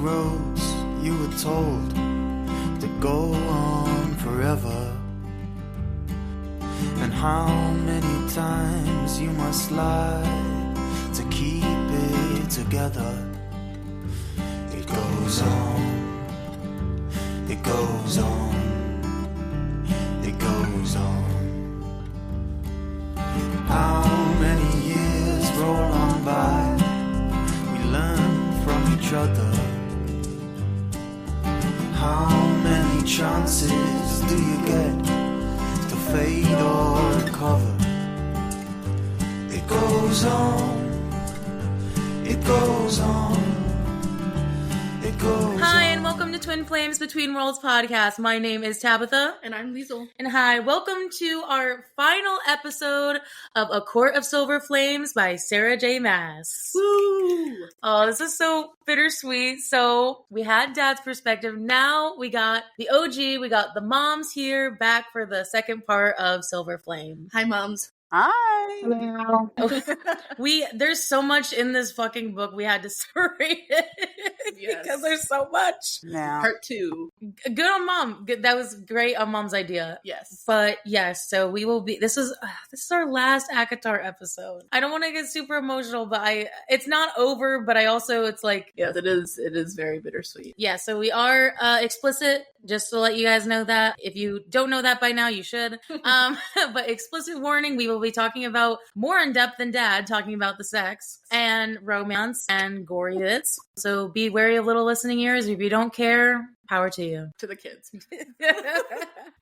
roads you were told to go on forever, and how many times you must lie to keep it together. It goes on, it goes on, it goes on. How many years roll on by, we learn from each other. How many chances do you get to fade or recover? It goes on, it goes on, it goes Hi, on. and welcome to Twin Flames Between Worlds podcast. My name is Tabitha. And I'm Liesl. And hi, welcome to our final episode of A Court of Silver Flames by Sarah J. Maas. Woo! Oh, this is so bittersweet. So we had Dad's perspective. Now we got the OG. We got the moms here back for the second part of Silver Flame. Hi, moms. Hi. Hello. There's so much in this fucking book. We had to separate it Yes. because there's so much. Now, Part 2. Good on Mom. That was great on Mom's idea. Yes. But yes, so we will be. This is our last ACOTAR episode. I don't want to get super emotional, but it's not over. But it's like, Yes, it is. It is very bittersweet. yeah. So we are explicit. Just to let you guys know that. If you don't know that by now, you should. But explicit warning: we will be talking about more in depth than Dad, talking about the sex and romance and gory bits. So be wary of little listening ears. If you don't care, power to you. To the kids.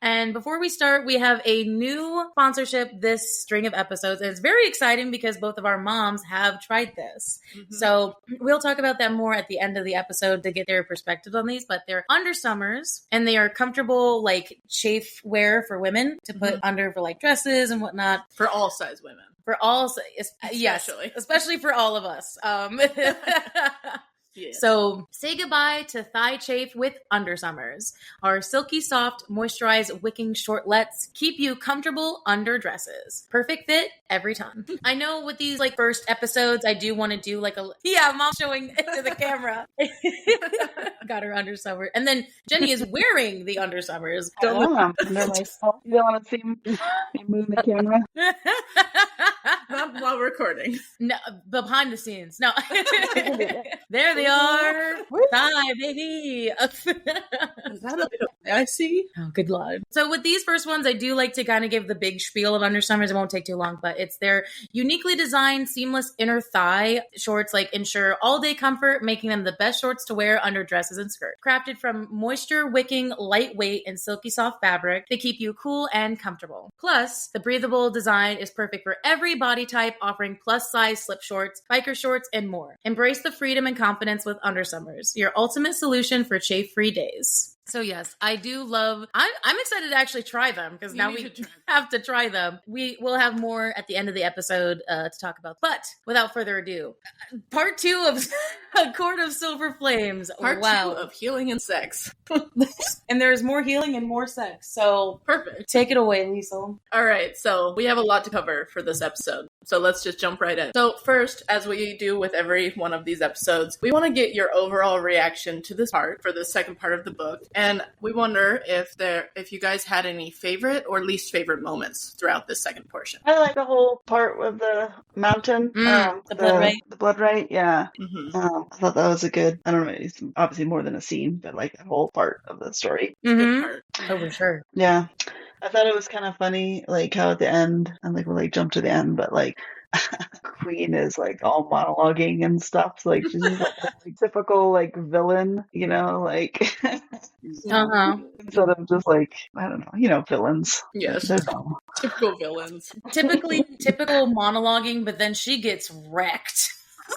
And before we start, we have a new sponsorship this string of episodes. And it's very exciting because both of our moms have tried this. Mm-hmm. So we'll talk about that more at the end of the episode to get their perspective on these. But they're undersummers and they are comfortable, like chafe wear for women to put under for like dresses and whatnot. For all size women. For all, yes, especially for all of us. Yeah. So say goodbye to thigh chafe with undersummers. Our silky soft, moisturized, wicking shortlets keep you comfortable under dresses. Perfect fit every time. I know with these like first episodes, I do want to do like Mom showing into the camera. Got her undersummer. And then Jenny is wearing the undersummers. under myself. You don't want to see me move the camera. Not while recording. No, behind the scenes. No. There they are. Hi, baby. Is that a bit of I see? Oh, good Lord. So with these first ones, I do like to kind of give the big spiel of undersummers. It won't take too long, but it's their uniquely designed seamless inner thigh shorts, like ensure all-day comfort, making them the best shorts to wear under dresses and skirts. Crafted from moisture-wicking, lightweight, and silky soft fabric, they keep you cool and comfortable. Plus, the breathable design is perfect for every body type, offering plus-size slip shorts, biker shorts, and more. Embrace the freedom and confidence with undersummers, your ultimate solution for chafe-free days. So yes, I do love, I'm excited to actually try them because now we have to try them. We will have more at the end of the episode to talk about. But without further ado, part 2 of A Court of Silver Flames. Part 2 of healing and sex. And there's more healing and more sex. So Perfect. Take it away, Liesl. All right, so we have a lot to cover for this episode. So let's just jump right in. So first, as we do with every one of these episodes, we want to get your overall reaction to this part for the second part of the book. And we wonder if you guys had any favorite or least favorite moments throughout this second portion. I like the whole part with the mountain. The blood right. The blood right, yeah. Mm-hmm. I thought that was a good, I don't know, it's obviously more than a scene, but like the whole part of the story. Mm-hmm. Good part. Oh, for sure. Yeah. I thought it was kind of funny, like how at the end, and like we'll like jump to the end, but like Queen is like all monologuing and stuff. So, like she's just like typical like villain, you know, like instead of just like, I don't know, villains. Yes. They're dumb. Typical villains. Typical monologuing, but then she gets wrecked.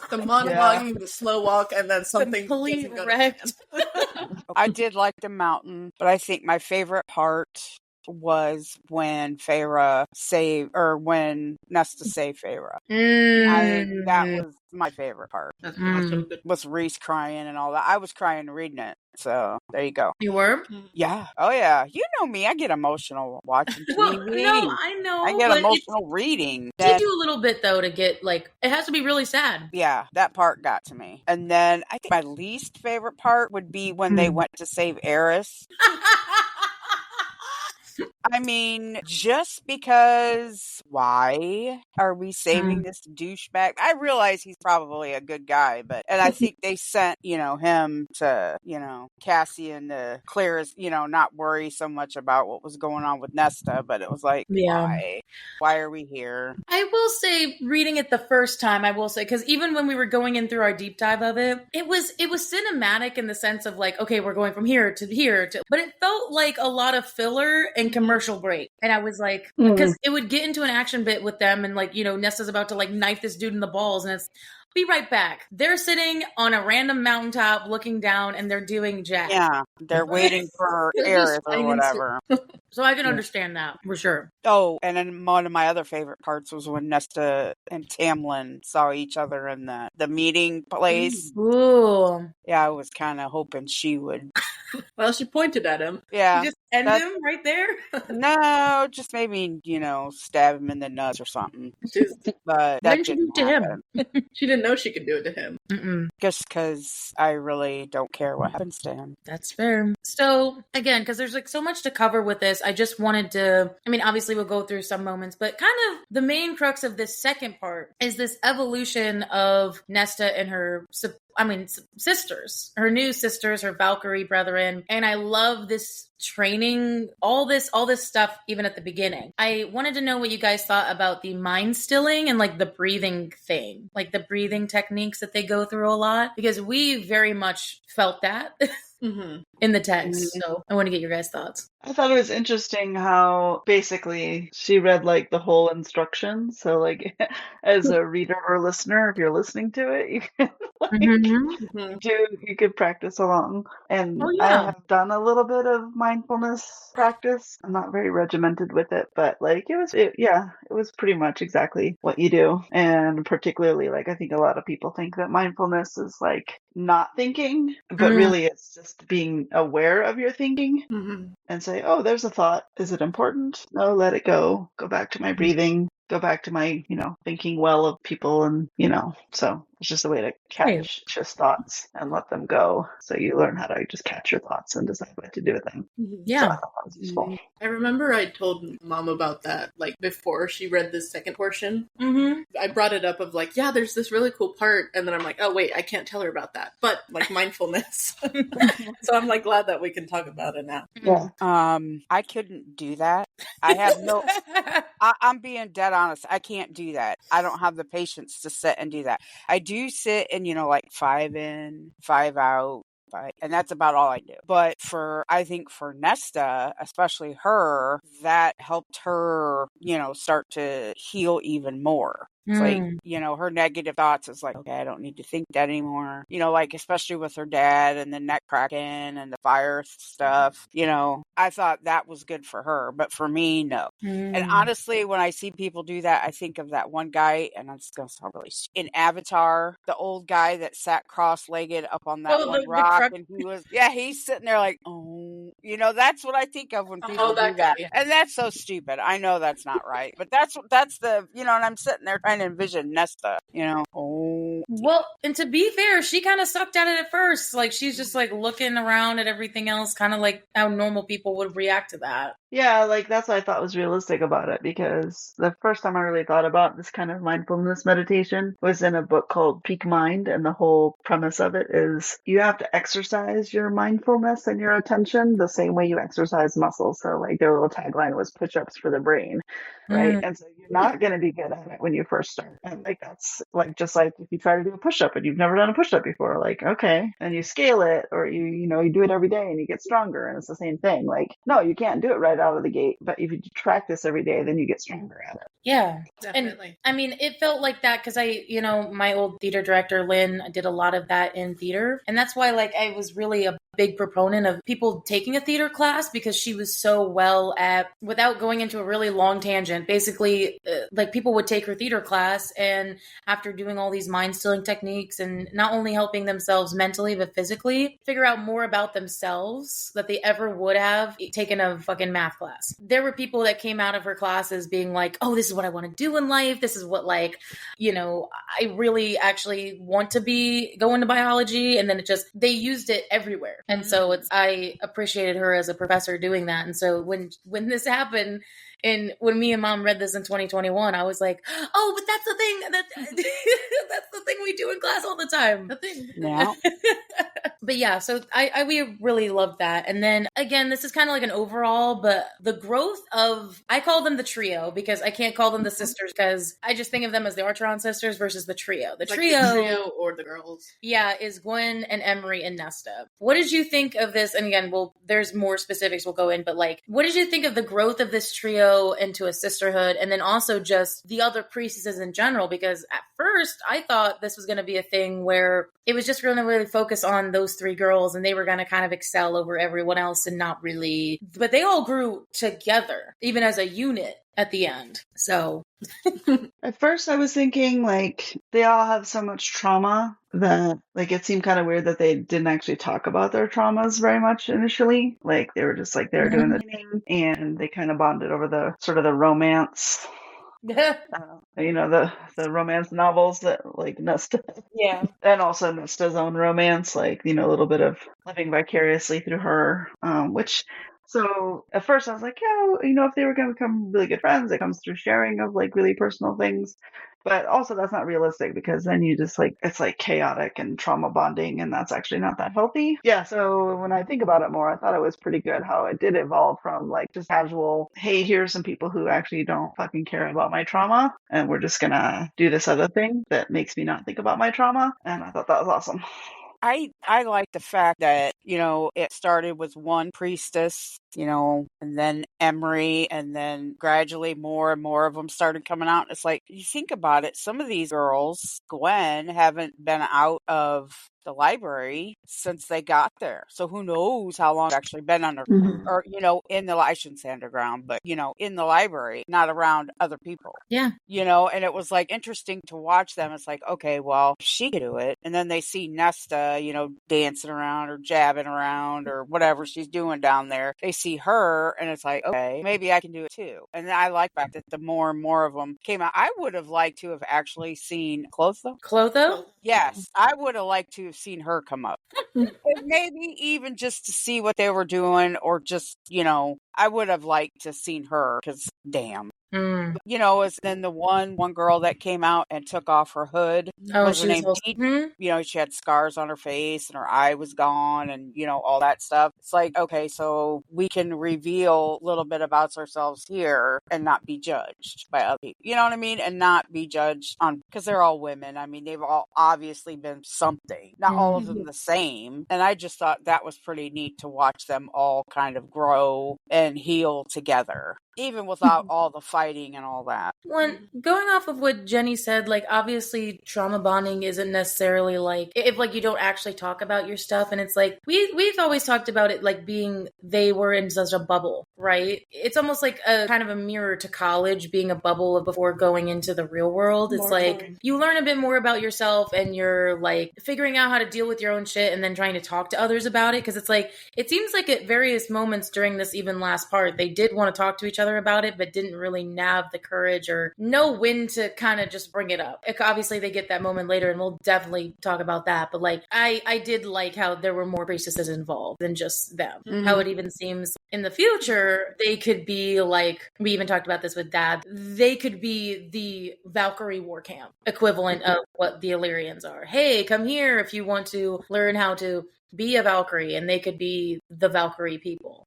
The monologuing, the slow walk, and then something Complete doesn't go to wrecked. plan. I did like the mountain, but I think my favorite part was when when Nesta saved Feyre. That was my favorite part. That's awesome. Good. Was Reese crying and all that. I was crying reading it. So there you go. You were? Yeah. Oh yeah. You know me. I get emotional watching TV. Well, no, I know. I get but emotional reading. Take you a little bit though to get like it has to be really sad. Yeah, that part got to me. And then I think my least favorite part would be when they went to save Eris. I mean, just because why are we saving this douchebag? I realize he's probably a good guy, and I think they sent, him to, Cassian to clear his, not worry so much about what was going on with Nesta, but it was like, why? Why are we here? I will say, reading it the first time, because even when we were going in through our deep dive of it, it was cinematic in the sense of like, okay, we're going from here to, but it felt like a lot of filler and commercial break. And I was like, because it would get into an action bit with them and like, Nesta's about to like knife this dude in the balls and it's, be right back. They're sitting on a random mountaintop looking down and they're doing jack. Yeah, they're waiting for Eris or whatever. So I can understand that for sure. Oh, and then one of my other favorite parts was when Nesta and Tamlin saw each other in the meeting place. Ooh. Yeah, I was kind of hoping she would. Well, she pointed at him. Yeah. Just end him right there? No, just maybe, stab him in the nuts or something. But that didn't to happen. Him. She didn't know she could do it to him. Mm-mm. Just because I really don't care what happens to him. That's fair. So, again, because there's like so much to cover with this, I just wanted to, obviously we'll go through some moments, but kind of the main crux of this second part is this evolution of Nesta and her sisters, her new sisters, her Valkyrie brethren. And I love this training, all this stuff, even at the beginning. I wanted to know what you guys thought about the mind stilling and like the breathing thing, like the breathing techniques that they go through a lot, because we very much felt that. In the text. So I want to get your guys' thoughts. I thought it was interesting how basically she read like the whole instruction. So like as a reader or listener, if you're listening to it, you can you could practice along. And I have done a little bit of mindfulness practice. I'm not very regimented with it, but like it was pretty much exactly what you do. And particularly like I think a lot of people think that mindfulness is like not thinking, but really it's just being aware of your thinking and say, oh, there's a thought. Is it important? No, let it go. Go back to my breathing. Go back to my, thinking well of people and, so it's just a way to catch just thoughts and let them go. So you learn how to just catch your thoughts and decide what to do with them. Yeah. So I thought that was useful. I remember I told Mom about that, like before she read this second portion. I brought it up of like, yeah, there's this really cool part. And then I'm like, oh, wait, I can't tell her about that. But like mindfulness. So I'm like glad that we can talk about it now. Yeah. I couldn't do that. I have no, I'm being dead honest. I can't do that. I don't have the patience to sit and do that. I do sit and, like 5 in, 5 out. And that's about all I do. But I think for Nesta, especially her, that helped her, start to heal even more. It's like, her negative thoughts is like, okay, I don't need to think that anymore. Like, especially with her dad and the neck cracking and the fire stuff, I thought that was good for her. But for me, no. And honestly, when I see people do that, I think of that one guy, and I'm just going to sound really stupid. In Avatar, the old guy that sat cross-legged up on that one rock, and he's sitting there like, oh, that's what I think of when people do that. And that's so stupid. I know that's not right. But that's the, and I'm sitting there trying to envision Nesta, Well, and to be fair, she kind of sucked at it at first. Like, she's just like looking around at everything else, kind of like how normal people would react to that. Yeah, like that's what I thought was realistic about it, because the first time I really thought about this kind of mindfulness meditation was in a book called Peak Mind, and the whole premise of it is you have to exercise your mindfulness and your attention the same way you exercise muscles. So like their little tagline was push-ups for the brain, right? And so you're not going to be good at it when you first start. And like that's like just like if you try to do a push-up and you've never done a push-up before, like okay, and you scale it, or you do it every day and you get stronger, and it's the same thing. Like no, you can't do it right out of the gate, but if you practice every day, then you get stronger at it. Yeah, definitely. And it felt like that because my old theater director Lynn did a lot of that in theater, and that's why like I was really big proponent of people taking a theater class because she was so well at, without going into a really long tangent, basically like people would take her theater class, and after doing all these mind stealing techniques and not only helping themselves mentally but physically, figure out more about themselves that they ever would have taken a fucking math class. There were people that came out of her classes being like, oh, this is what I want to do in life. This is what, like, you know, I really actually want to be go into biology. And then they used it everywhere. And so I appreciated her as a professor doing that. And so when this happened, and when me and Mom read this in 2021, I was like, oh, but that's the thing. That's the thing we do in class all the time. The thing. Yeah. But yeah, so we really loved that. And then again, this is kind of like an overall, but the growth of, I call them the trio because I can't call them the sisters because I just think of them as the Archeron sisters versus the trio. The trio or the girls. Yeah, is Gwen and Emery and Nesta. What did you think of this? And again, there's more specifics we'll go in, but like, what did you think of the growth of this trio into a sisterhood? And then also just the other priestesses in general, because at first I thought this was going to be a thing where it was just going to really focus on those three girls and they were going to kind of excel over everyone else and not really, but they all grew together, even as a unit at the end. So at first I was thinking like they all have so much trauma that like it seemed kind of weird that they didn't actually talk about their traumas very much initially. Like they were just like they were doing the thing and they kind of bonded over the sort of the romance. You know, the romance novels that like Nesta, yeah, and also Nesta's own romance, like, you know, a little bit of living vicariously through her, which, so at first I was like, yeah, you know, if they were going to become really good friends, it comes through sharing of like really personal things. But also that's not realistic because then you just like, it's like chaotic and trauma bonding and that's actually not that healthy. Yeah. So when I think about it more, I thought it was pretty good how it did evolve from like just casual, hey, here's some people who actually don't fucking care about my trauma. And we're just going to do this other thing that makes me not think about my trauma. And I thought that was awesome. I like the fact that, you know, it started with one priestess, you know, and then Emery, and then gradually more and more of them started coming out. It's like, you think about it, some of these girls, Gwen, haven't been out of the library since they got there. So who knows how long they've actually been under, or, you know, I shouldn't say underground, but, you know, in the library, not around other people. Yeah. You know, and it was like interesting to watch them. It's like, okay, well, she could do it. And then they see Nesta, you know, dancing around or jabbing around or whatever she's doing down there. They see her and it's like, okay, maybe I can do it too. And I like the fact that the more and more of them came out. I would have liked to have actually seen Clotho? Yes, I would have liked to have seen her come up. And maybe even just to see what they were doing, or just, you know, I would have liked to have seen her because damn. You know, as then the one girl that came out and took off her hood. Oh, was her name Pete? You know, she had scars on her face and her eye was gone and, you know, all that stuff. It's like, okay, so we can reveal a little bit about ourselves here and not be judged by other people. You know what I mean? And not be judged on, because they're all women. I mean, they've all obviously been something. Not all of them the same. And I just thought that was pretty neat to watch them all kind of grow and heal together, even without all the fighting and all that. When going off of what Jenny said, like obviously trauma bonding isn't necessarily like if like you don't actually talk about your stuff, and it's like we've always talked about it like being they were in such a bubble, right? It's almost like a kind of a mirror to college being a bubble before going into the real world. It's like you learn a bit more about yourself and you're like figuring out how to deal with your own shit and then trying to talk to others about it, because it's like it seems like at various moments during this even last part they did want to talk to each other about it but didn't really have the courage or know when to kind of just bring it up. Obviously they get that moment later and we'll definitely talk about that, but like I did like how there were more priestesses involved than just them. How it even seems in the future they could be like, we even talked about this with Dad, they could be the Valkyrie war camp equivalent of what the Illyrians are. Hey, come here if you want to learn how to be a Valkyrie, and they could be the Valkyrie people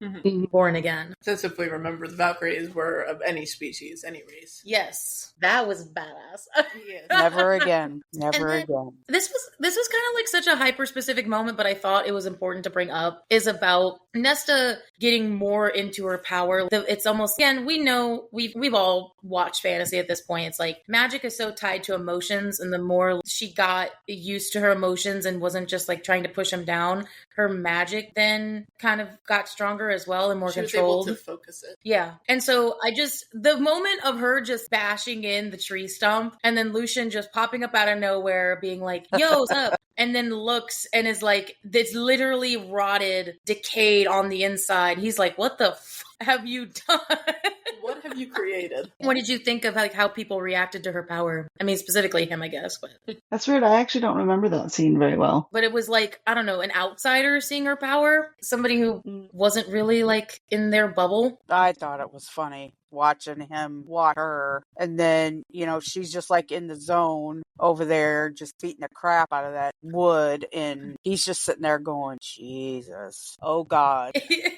born again. Since if we remember, the Valkyries were of any species, any race. Yes, that was badass. Never again. Never again. This was kind of like such a hyper specific moment, but I thought it was important to bring up, is about Nesta getting more into her power. It's almost, again, we know, we've all watched fantasy at this point. It's like magic is so tied to emotions, and the more she got used to her emotions and wasn't just like trying to push them down, her magic then kind of got stronger as well and more controlled. She was able to focus it. Yeah. And so the moment of her just bashing in the tree stump and then Lucian just popping up out of nowhere being like, yo, what's up? And then looks and is like, it's literally rotted, decayed on the inside. He's like, what the have you done? What have you created? What did you think of like how people reacted to her power? I mean, specifically him, I guess. But That's weird. I actually don't remember that scene very well. But it was like, I don't know, an outsider seeing her power. Somebody who wasn't really like in their bubble. I thought it was funny watching him watch her, and then she's just like in the zone over there just beating the crap out of that wood, and he's just sitting there going, Jesus, oh God.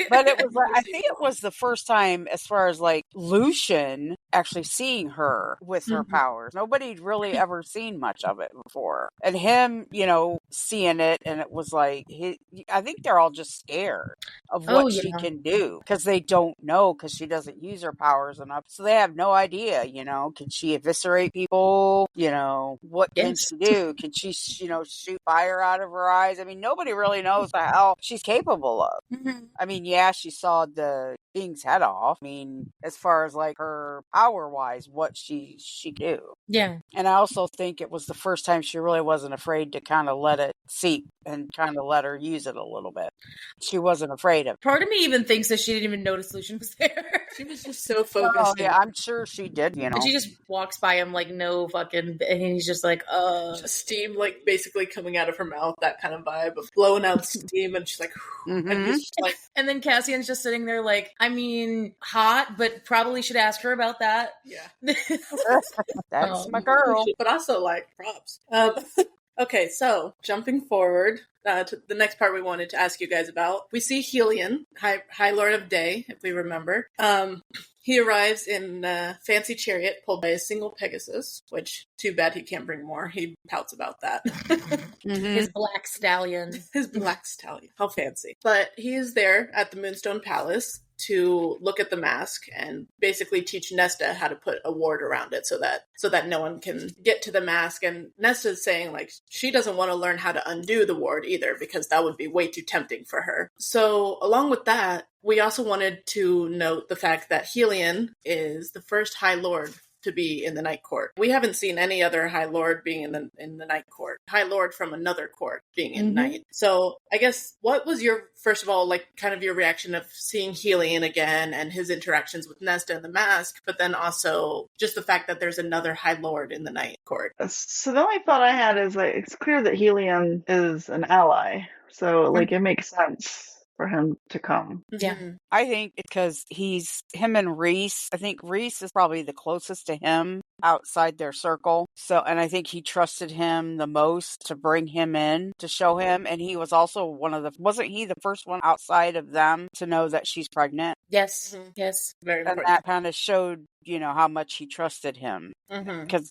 But it was like, I think it was the first time as far as like Lucian actually seeing her with her powers. Nobody'd really ever seen much of it before, and him seeing it, and it was like I think they're all just scared of what she can do because they don't know, because she doesn't use her powers enough, so they have no idea. Can she eviscerate people? What can she do? Can she shoot fire out of her eyes? I mean, nobody really knows the hell she's capable of. I mean, yeah, she sawed the King's head off. I mean, as far as like her power wise, what she do. Yeah. And I also think it was the first time she really wasn't afraid to kind of let it seep and kind of let her use it a little bit. She wasn't afraid of it. Part of me even thinks that she didn't even notice Lucian was there. She was just so focused. Oh, yeah, I'm sure she did, And she just walks by him like no fucking, and he's just like, Just steam like basically coming out of her mouth, that kind of vibe of blowing out steam, and she's like, and he's just like, and then Cassian's just sitting there like, I mean, hot, but probably should ask her about that. Yeah. That's my girl. But also like props. Okay, so jumping forward to the next part we wanted to ask you guys about, we see Helion, High Lord of Day, if we remember. He arrives in a fancy chariot pulled by a single Pegasus, which, too bad he can't bring more. He pouts about that. His black stallion. His black stallion. How fancy. But he is there at the Moonstone Palace to look at the mask and basically teach Nesta how to put a ward around it so that no one can get to the mask. And Nesta's saying like she doesn't want to learn how to undo the ward either, because that would be way too tempting for her. So along with that, we also wanted to note the fact that Helion is the first High Lord to be in the Night Court. We haven't seen any other High Lord being in the Night Court. High Lord from another court being in Night. So I guess, what was your, first of all, like kind of your reaction of seeing Helion again and his interactions with Nesta and the mask, but then also just the fact that there's another High Lord in the Night Court? So the only thought I had is like, it's clear that Helion is an ally. So like it makes sense for him to come. Yeah. I think because him and Reese, I think Reese is probably the closest to him outside their circle. So, and I think he trusted him the most to bring him in, to show him. And he was also wasn't he the first one outside of them to know that she's pregnant? Yes. Yes. Very And important. that kind of showed, how much he trusted him. Because,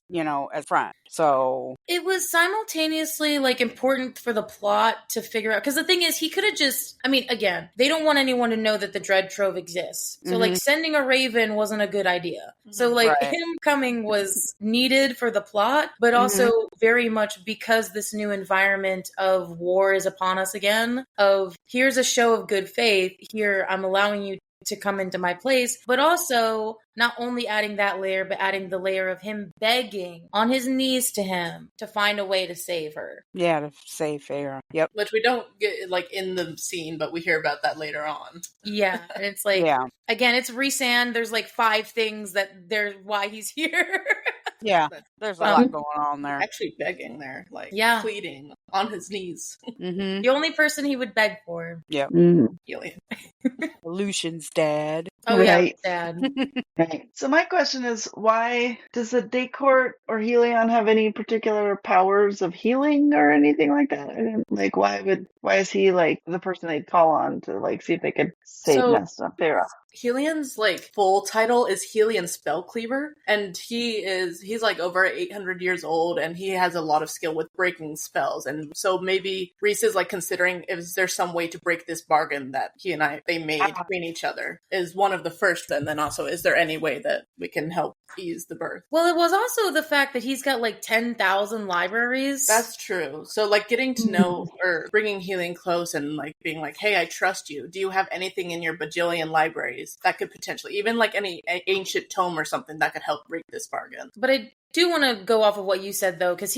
as friend. So it was simultaneously like important for the plot to figure out, because the thing is, he could have just, I mean, again, they don't want anyone to know that the Dread Trove exists. So like sending a raven wasn't a good idea. So like him coming was needed for the plot, but also very much because this new environment of war is upon us again, of here's a show of good faith, here I'm allowing you to come into my place, but also not only adding that layer, but adding the layer of him begging on his knees to him to find a way to save her. Yeah, to save Farah. Yep. Which we don't get like in the scene, but we hear about that later on. Yeah, and it's like, again, it's Rhysand. There's like 5 things that there's why he's here. Yeah, there's a lot going on there. Actually begging there, like pleading on his knees. The only person he would beg for. Yep. Helion. Lucian's dad. Oh Right. yeah, dad. Right. So my question is, why does the Day Court or Helion have any particular powers of healing or anything like that? I didn't, like, why is he like the person they'd call on to like see if they could save Nesta, Farah? Helian's like full title is Helian Spellcleaver, and he's like over 800 years old, and he has a lot of skill with breaking spells. And so maybe Reese is like considering if there's some way to break this bargain that they made between each other is one of the first. And then also, is there any way that we can help ease the birth? Well, it was also the fact that he's got like 10,000 libraries. That's true. So like getting to know or bringing Helian close and like being like, hey, I trust you. Do you have anything in your bajillion libraries that could potentially, even like any ancient tome or something that could help break this bargain? But I do want to go off of what you said, though, because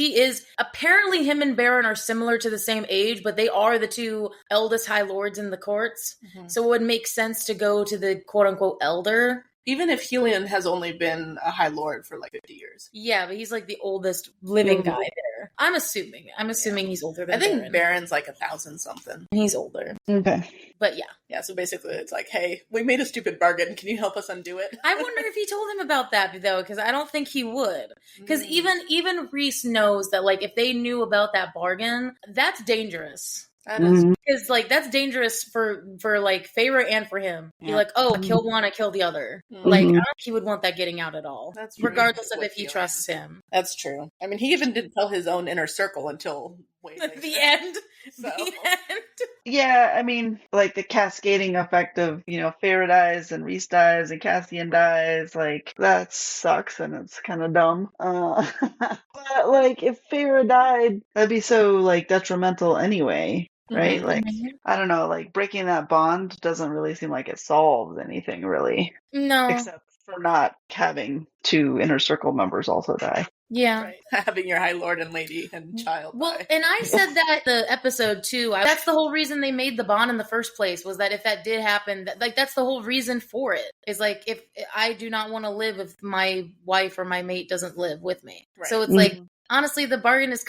apparently him and Baron are similar to the same age, but they are the two eldest High Lords in the courts. Mm-hmm. So it would make sense to go to the quote-unquote elder. Even if Helian has only been a High Lord for like 50 years. Yeah, but he's like the oldest living guy there. I'm assuming he's older than Baron. I think Baron's like 1,000 something. He's older. Okay. But yeah. Yeah, so basically it's like, hey, we made a stupid bargain. Can you help us undo it? I wonder if he told him about that, though, because I don't think he would. Because even Reese knows that, like, if they knew about that bargain, that's dangerous. That is because like that's dangerous for like Feyre and for him. Yeah. You're like, oh, I kill one, I kill the other. Like I don't think he would want that getting out out. That's regardless of if he trusts him. That's true. I mean, he even didn't tell his own inner circle until way later. The end. So. The end. Yeah, I mean, like the cascading effect of, Feyre dies and Reese dies and Cassian dies, like that sucks and it's kind of dumb. But like if Feyre died, that'd be so like detrimental anyway. Right? Mm-hmm. Like, I don't know, like breaking that bond doesn't really seem like it solves anything, really. No. Except for not having two inner circle members also die. Yeah. Right. Having your High Lord and Lady and child Well, die. And I said that the episode too. That's the whole reason they made the bond in the first place, was that if that did happen, that's the whole reason for it. Is like, if I do not want to live if my wife or my mate doesn't live with me. Right. So it's like, honestly, the bargain is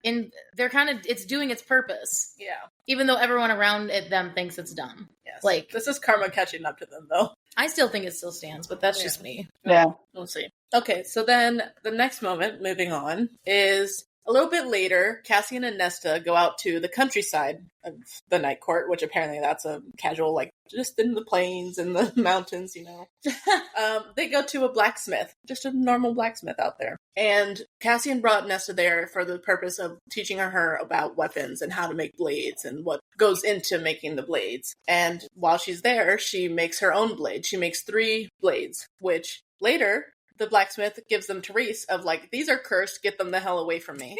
it's doing its purpose. Yeah. Even though everyone around them thinks it's dumb. Yes. Like, this is karma catching up to them, though. I still think it still stands, but that's just me. Yeah. We'll see. Okay, so then the next moment, moving on, is a little bit later, Cassian and Nesta go out to the countryside of the Night Court, which apparently that's a casual, like, just in the plains and the mountains, They go to a blacksmith, just a normal blacksmith out there. And Cassian brought Nesta there for the purpose of teaching her about weapons and how to make blades and what goes into making the blades. And while she's there, she makes her own blade. She makes 3 blades, which later the blacksmith gives them to Reese of like, these are cursed, get them the hell away from me.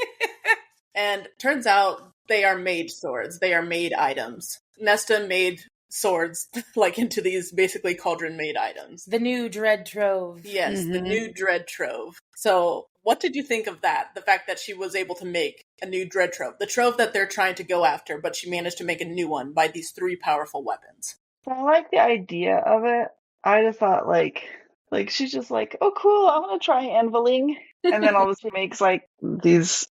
And turns out they are made swords. They are made items. Nesta made swords like into these basically cauldron-made items. The new Dread Trove. Yes, the new Dread Trove. So what did you think of that? The fact that she was able to make a new Dread Trove. The trove that they're trying to go after, but she managed to make a new one by these 3 powerful weapons. I like the idea of it. I just thought like she's just like, oh cool, I want to try anviling. And then all of a sudden she makes like these,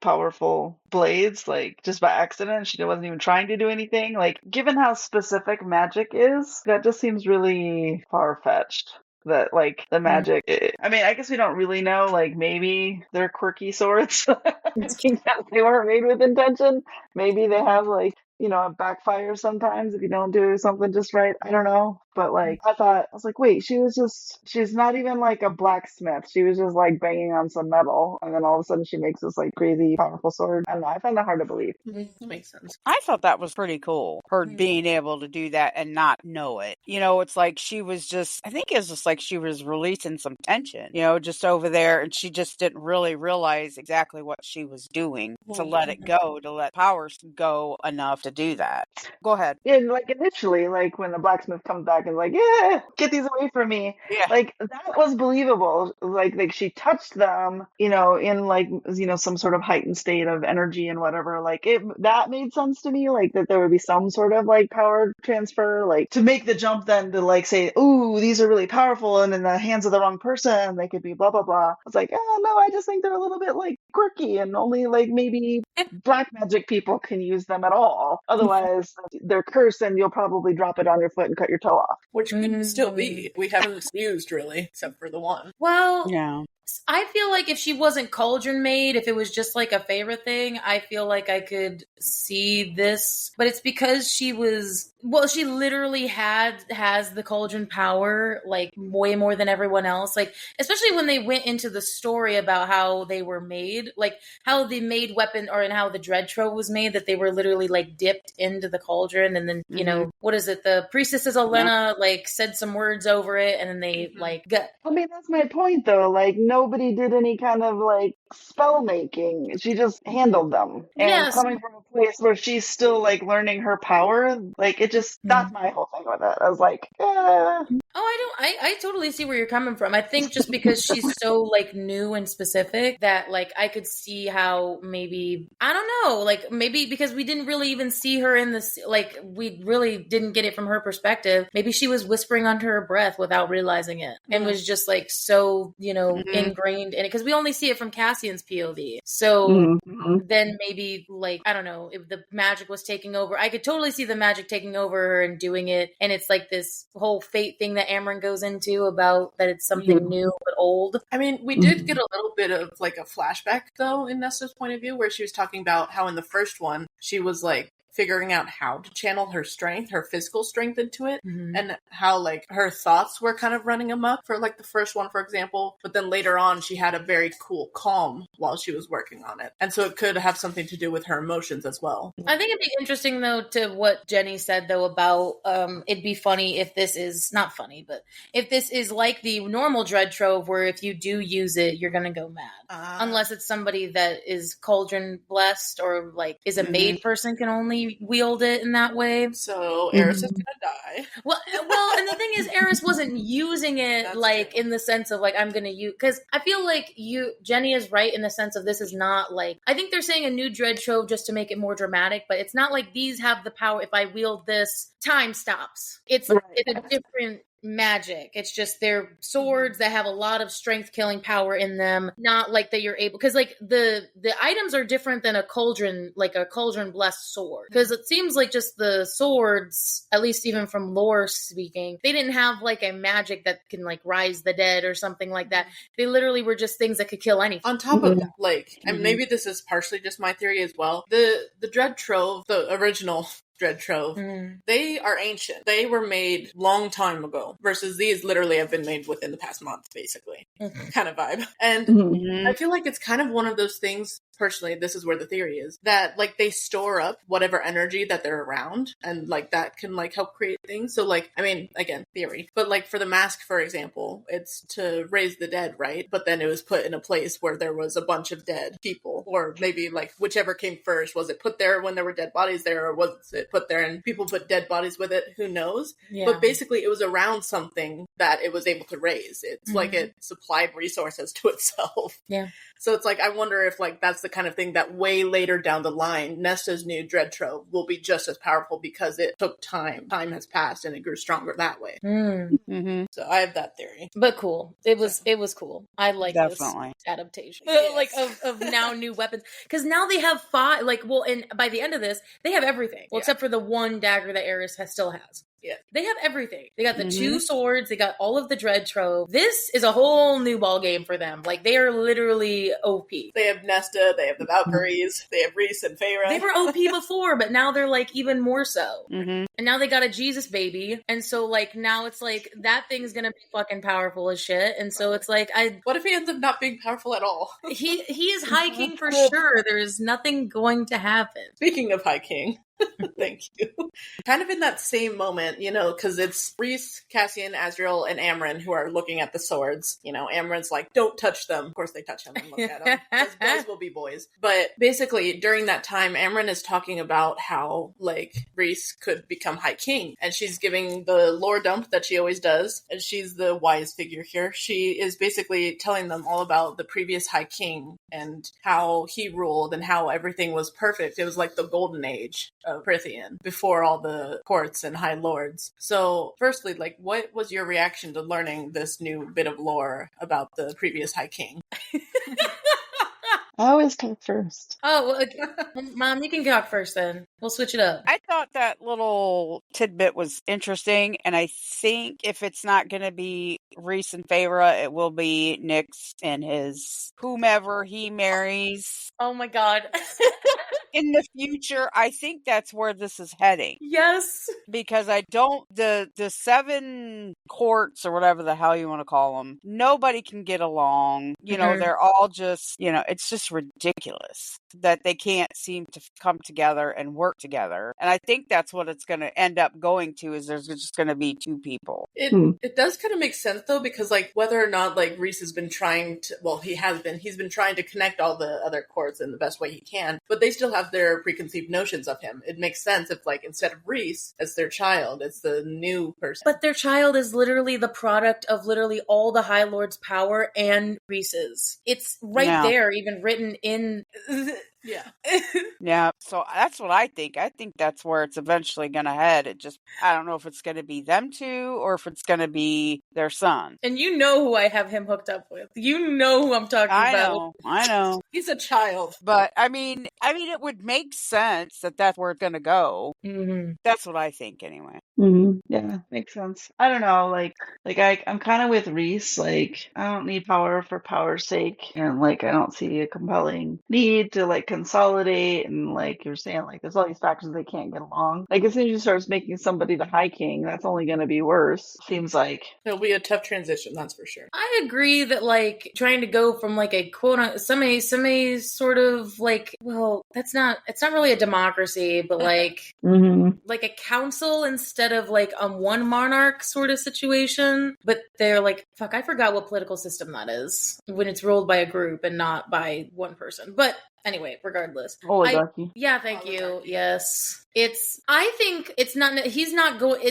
powerful blades, like just by accident. She wasn't even trying to do anything. Like, given how specific magic is, that just seems really far-fetched. That like the magic, I mean, I guess we don't really know, like maybe they're quirky swords. They weren't made with intention. Maybe they have like, it backfires sometimes if you don't do something just right. I don't know. But like, I was like, wait, she's not even like a blacksmith. She was just like banging on some metal. And then all of a sudden she makes this like crazy powerful sword. I don't know. I found that hard to believe. That makes sense. I thought that was pretty cool. Her being able to do that and not know it. It's like she was I think it was just like she was releasing some tension, just over there. And she just didn't really realize exactly what she was doing to let it go, to let powers go enough to do that. Go ahead. Yeah, and like initially, like when the blacksmith comes back and like, yeah, get these away from me. Yeah. Like that was believable. Like she touched them, in like, some sort of heightened state of energy and whatever. Like that made sense to me. Like that there would be some sort of like power transfer, like to make the jump then to like say, ooh, these are really powerful and in the hands of the wrong person, they could be blah, blah, blah. I was like, oh no, I just think they're a little bit like quirky and only like maybe black magic people can use them at all. Otherwise, they're cursed and you'll probably drop it on your foot and cut your toe off. Which could still be. We haven't used really, except for the one. Well, yeah. I feel like if she wasn't cauldron made, if it was just like a favorite thing, I feel like I could see this. But it's because she was Well, she literally has the cauldron power, like way more than everyone else. Like, especially when they went into the story about how they were made, like how the made weapon or in how the dread trove was made, that they were literally like dipped into the cauldron, and then you know what is it? The priestesses Elena like said some words over it, and then they like got. I mean, that's my point, though. Like, nobody did any kind of like spell making. She just handled them. And Yes. coming from a place where she's still like learning her power, like it just that's my whole thing with it. I was like, I totally see where you're coming from. I think just because she's so like new and specific that like I could see how maybe, I don't know, like maybe because we didn't really even see her in this, like we really didn't get it from her perspective. Maybe she was whispering under her breath without realizing it and was just like so, you know, ingrained in it, because we only see it from Cassian's POV. So then maybe like, I don't know, if the magic was taking over, I could totally see the magic taking over her and doing it. And it's like this whole fate thing that Amren goes into about that it's something new but old. I mean, we did get a little bit of like a flashback though in Nesta's point of view, where she was talking about how in the first one she was like figuring out how to channel her strength, her physical strength into it, and how like her thoughts were kind of running amok for like the first one, for example. But then later on, she had a very cool calm while she was working on it. And so it could have something to do with her emotions as well. I think it'd be interesting though to what Jenny said though about it'd be funny if this is not funny, but if this is like the normal dread trove where if you do use it, you're gonna go mad. Unless it's somebody that is cauldron blessed or like is a made person can only wield it in that way. So Eris is gonna die. Well, and the thing is, Eris wasn't using it That's like true. in the sense of like I'm gonna use, because I feel like Jenny is right in the sense of this is not like, I think they're saying a new dread trove just to make it more dramatic, but it's not like these have the power. If I wield this, time stops. It's a different magic. It's just they're swords that have a lot of strength killing power in them, not like that you're able, because like the items are different than a cauldron, like a cauldron blessed sword, because it seems like just the swords, at least even from lore speaking, they didn't have like a magic that can like rise the dead or something like that. They literally were just things that could kill anything. On top of that, like, and maybe this is partially just my theory as well, the dread trove, the original dread trove, they are ancient. They were made long time ago versus these literally have been made within the past month, basically. Kind of vibe. And I feel like it's kind of one of those things, personally, this is where the theory is, that like they store up whatever energy that they're around and like that can like help create things. So like, I mean, again, theory, but like for the mask, for example, it's to raise the dead, right? But then it was put in a place where there was a bunch of dead people, or maybe like whichever came first. Was it put there when there were dead bodies there, or was it put there and people put dead bodies with it? Who knows? Yeah. But basically it was around something that it was able to raise. It's like it supplied resources to itself. Yeah. So it's like, I wonder if like that's the kind of thing that way later down the line, Nesta's new dread trove will be just as powerful because it took time. Time has passed and it grew stronger that way. So I have that theory. But cool. It was cool. I like Definitely. this adaptation. Yes. Like of now new weapons. Because now they have 5, like, well, and by the end of this, they have everything. Well, except for the one dagger that Eris still has. Yeah. They have everything. They got the 2 swords. They got all of the dread trove. This is a whole new ball game for them. Like, they are literally OP. They have Nesta, they have the Valkyries, they have Rhys and Feyre. They were OP before, but now they're like even more so. And now they got a Jesus baby. And so like now it's like that thing's gonna be fucking powerful as shit. And so it's like what if he ends up not being powerful at all? he is High King for sure. There's nothing going to happen. Speaking of High King, thank you. Kind of in that same moment, you know, because it's Rhys, Cassian, Azriel, and Amren who are looking at the swords. You know, Amren's like, don't touch them. Of course they touch him and look at him. Because boys will be boys. But basically, during that time, Amren is talking about how, like, Rhys could become High King. And she's giving the lore dump that she always does. And she's the wise figure here. She is basically telling them all about the previous High King and how he ruled and how everything was perfect. It was like the golden age of Prithian before all the courts and high lords. So firstly, like, what was your reaction to learning this new bit of lore about the previous High King? I always talk first. Oh, well, okay. Mom, you can talk first then. We'll switch it up. I thought that little tidbit was interesting, and I think if it's not going to be Rhys and Feyre, it will be Nyx and his whomever he marries. Oh my god. in the future, I think that's where this is heading. Yes. Because the 7 courts or whatever the hell you want to call them, nobody can get along. They're all just, it's just ridiculous that they can't seem to come together and work together. And I think that's what it's going to end up going to, is there's just going to be 2 people. It does kind of make sense though, because like whether or not like Reese has been trying to, well, he's been trying to connect all the other courts in the best way he can, but they still have their preconceived notions of him. It makes sense if like instead of Reese as their child, it's the new person. But their child is literally the product of literally all the High Lord's power and Reese's. It's right there, even written in. Yeah. Yeah, so that's what I think. I think that's where it's eventually going to head. I don't know if it's going to be them 2 or if it's going to be their son. And you know who I have him hooked up with. You know who I'm talking about. I know. He's a child. But I mean, it would make sense that that's where it's going to go. Mm-hmm. That's what I think anyway. Mm-hmm. Yeah, makes sense. I don't know, I'm kind of with Reese. Like, I don't need power for power's sake, and like I don't see a compelling need to like consolidate. And like you're saying, like there's all these factors they can't get along. Like as soon as you start making somebody the High King, that's only going to be worse. Seems like it'll be a tough transition, that's for sure. I agree that like trying to go from like a quote semi sort of like, well, it's not really a democracy, but like like a council instead of like one monarch sort of situation. But they're like, fuck, I forgot what political system that is when it's ruled by a group and not by one person. But anyway, regardless. Oligarchy. Thank you. Yes. I think it's not going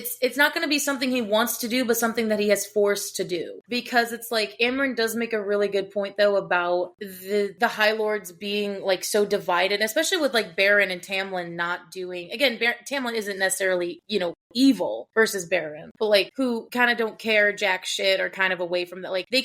to be something he wants to do, but something that he has forced to do. Because it's like, Amren does make a really good point though about the High Lords being like so divided, especially with like Baron and Tamlin not doing, again, Tamlin isn't necessarily, evil versus Baron, but like who kind of don't care jack shit or kind of away from that. Like they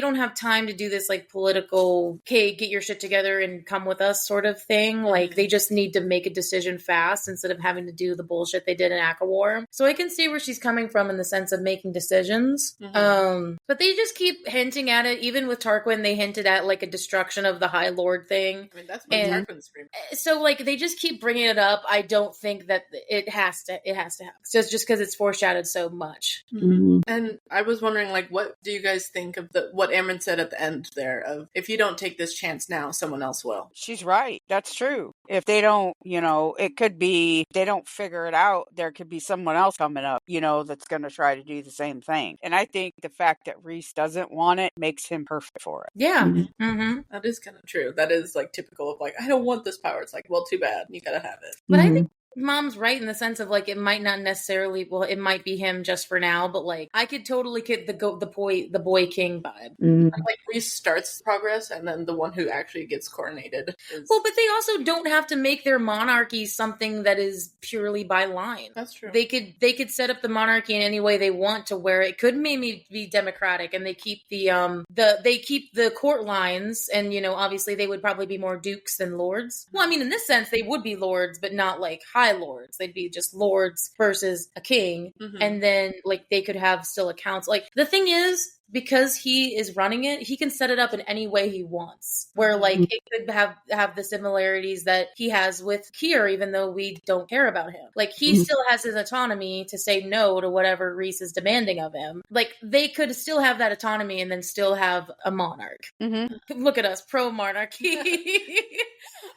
don't have time to do this like political, okay, get your shit together and come with us sort of thing. Like they just need to make a decision fast instead of having to do the bullshit they did in ACOWAR. So I can see where she's coming from in the sense of making decisions. But they just keep hinting at it. Even with Tarquin, they hinted at like a destruction of the High Lord thing. I mean, that's what Tarquin's screaming. So like they just keep bringing it up. I don't think that it has to happen. So it's just because it's foreshadowed so much. And I was wondering, like, what do you guys think of what Amren said at the end there of, if you don't take this chance now, someone else will? She's right. That's true. If they don't, it could be, they don't figure it out, there could be someone else coming up, that's going to try to do the same thing. And I think the fact that Reese doesn't want it makes him perfect for it. Yeah. That is kind of true. That is like typical of like, I don't want this power. It's like, well, too bad. You gotta have it. But I think Mom's right in the sense of like, it might not necessarily, well, it might be him just for now, but like I could totally get the boy king vibe. Like Reese starts progress and then the one who actually gets coronated is... Well, but they also don't have to make their monarchy something that is purely by line. That's true. They could set up the monarchy in any way they want to where it could maybe be democratic, and they keep the court lines, and obviously they would probably be more dukes than lords. Well, I mean, in this sense they would be lords, but not like high lords. They'd be just lords versus a king. And then like they could have still a council. Like the thing is, because he is running it, he can set it up in any way he wants. Where like it could have the similarities that he has with Kier, even though we don't care about him. Like he still has his autonomy to say no to whatever Reese is demanding of him. Like they could still have that autonomy and then still have a monarch. Look at us, pro monarchy.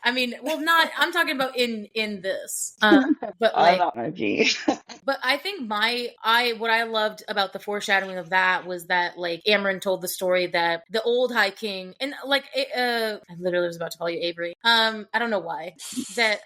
I mean, well, not. I'm talking about in this, but like, but I think what I loved about the foreshadowing of that was that like Amren told the story that the old High King, and like I literally was about to call you Avery. I don't know why that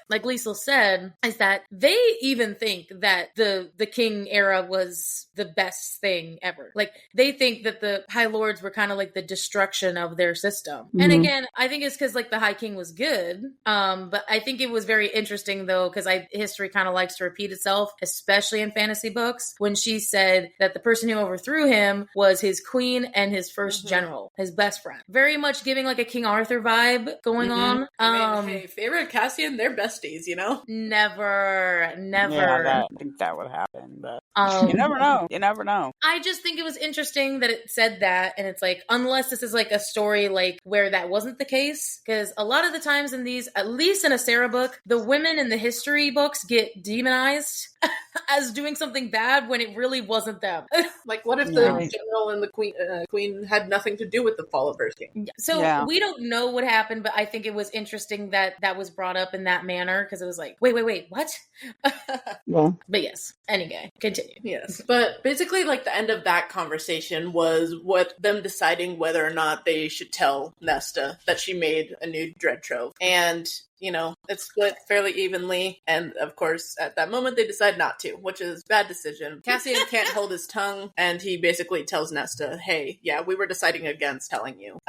like Liesl said, is that they even think that the king era was the best thing ever. Like they think that the High Lords were kind of like the destruction of their system. And again, I think it's because like the High King was good. But I think it was very interesting though, because history kind of likes to repeat itself, especially in fantasy books, when she said that the person who overthrew through him was his queen and his first general, his best friend. Very much giving like a King Arthur vibe going on. I mean, hey, Feyre and Cassian, they're besties, you know? Never. Yeah, I think that would happen, but you never know. You never know. I just think it was interesting that it said that, and it's like, unless this is like a story like where that wasn't the case, because a lot of the times in these, at least in a Sarah book, the women in the history books get demonized as doing something bad when it really wasn't them. Like, what if the general and the queen had nothing to do with the fall of her king? So we don't know what happened, but I think it was interesting that that was brought up in that manner, because it was like, wait, what? But yes, anyway, continue. Yes, but basically, like, the end of that conversation was them deciding whether or not they should tell Nesta that she made a new dread trove. And, you know, it's split fairly evenly. And of course, at that moment, they decide not to, which is a bad decision. Cassian can't hold his tongue, and he basically tells Nesta, hey, yeah, we were deciding against telling you.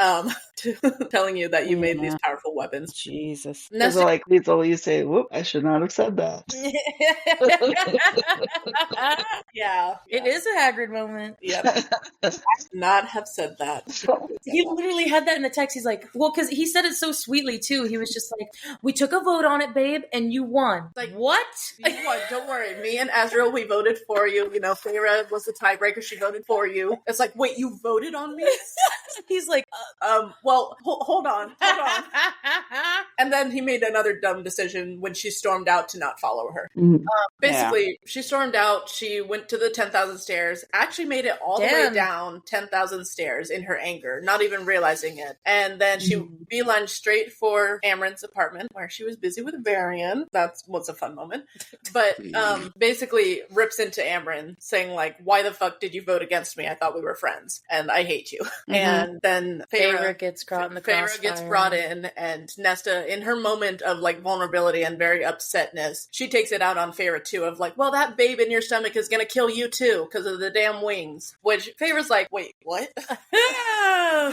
Telling you that you made these powerful weapons. Jesus. Nesta, like, Liesl, you say, whoop, I should not have said that. Yeah. It is a Hagrid moment. Yep. I should not have said that. He literally had that in the text. He's like, well, because he said it so sweetly, too. He was just like, we took a vote on it, babe, and you won. Like, what? You won. Don't worry. Me and Azrael, we voted for you. You know, Feyre was the tiebreaker. She voted for you. It's like, wait, you voted on me? He's like, well, hold on. And then he made another dumb decision when she stormed out to not follow her. Basically, she stormed out. She went to the 10,000 stairs, actually made it all the way down 10,000 stairs in her anger, not even realizing it. And then she beelined straight for Amren's apartment, where she was busy with Varian. That was a fun moment. But basically rips into Amren, saying, like, why the fuck did you vote against me? I thought we were friends, and I hate you. And then Feyre gets caught in the crossfire. Feyre gets brought in, and Nesta, in her moment of, like, vulnerability and very upsetness, she takes it out on Feyre, too, of, like, well, that babe in your stomach is gonna kill you, too, because of the damn wings. Which Feyre's like, wait, what?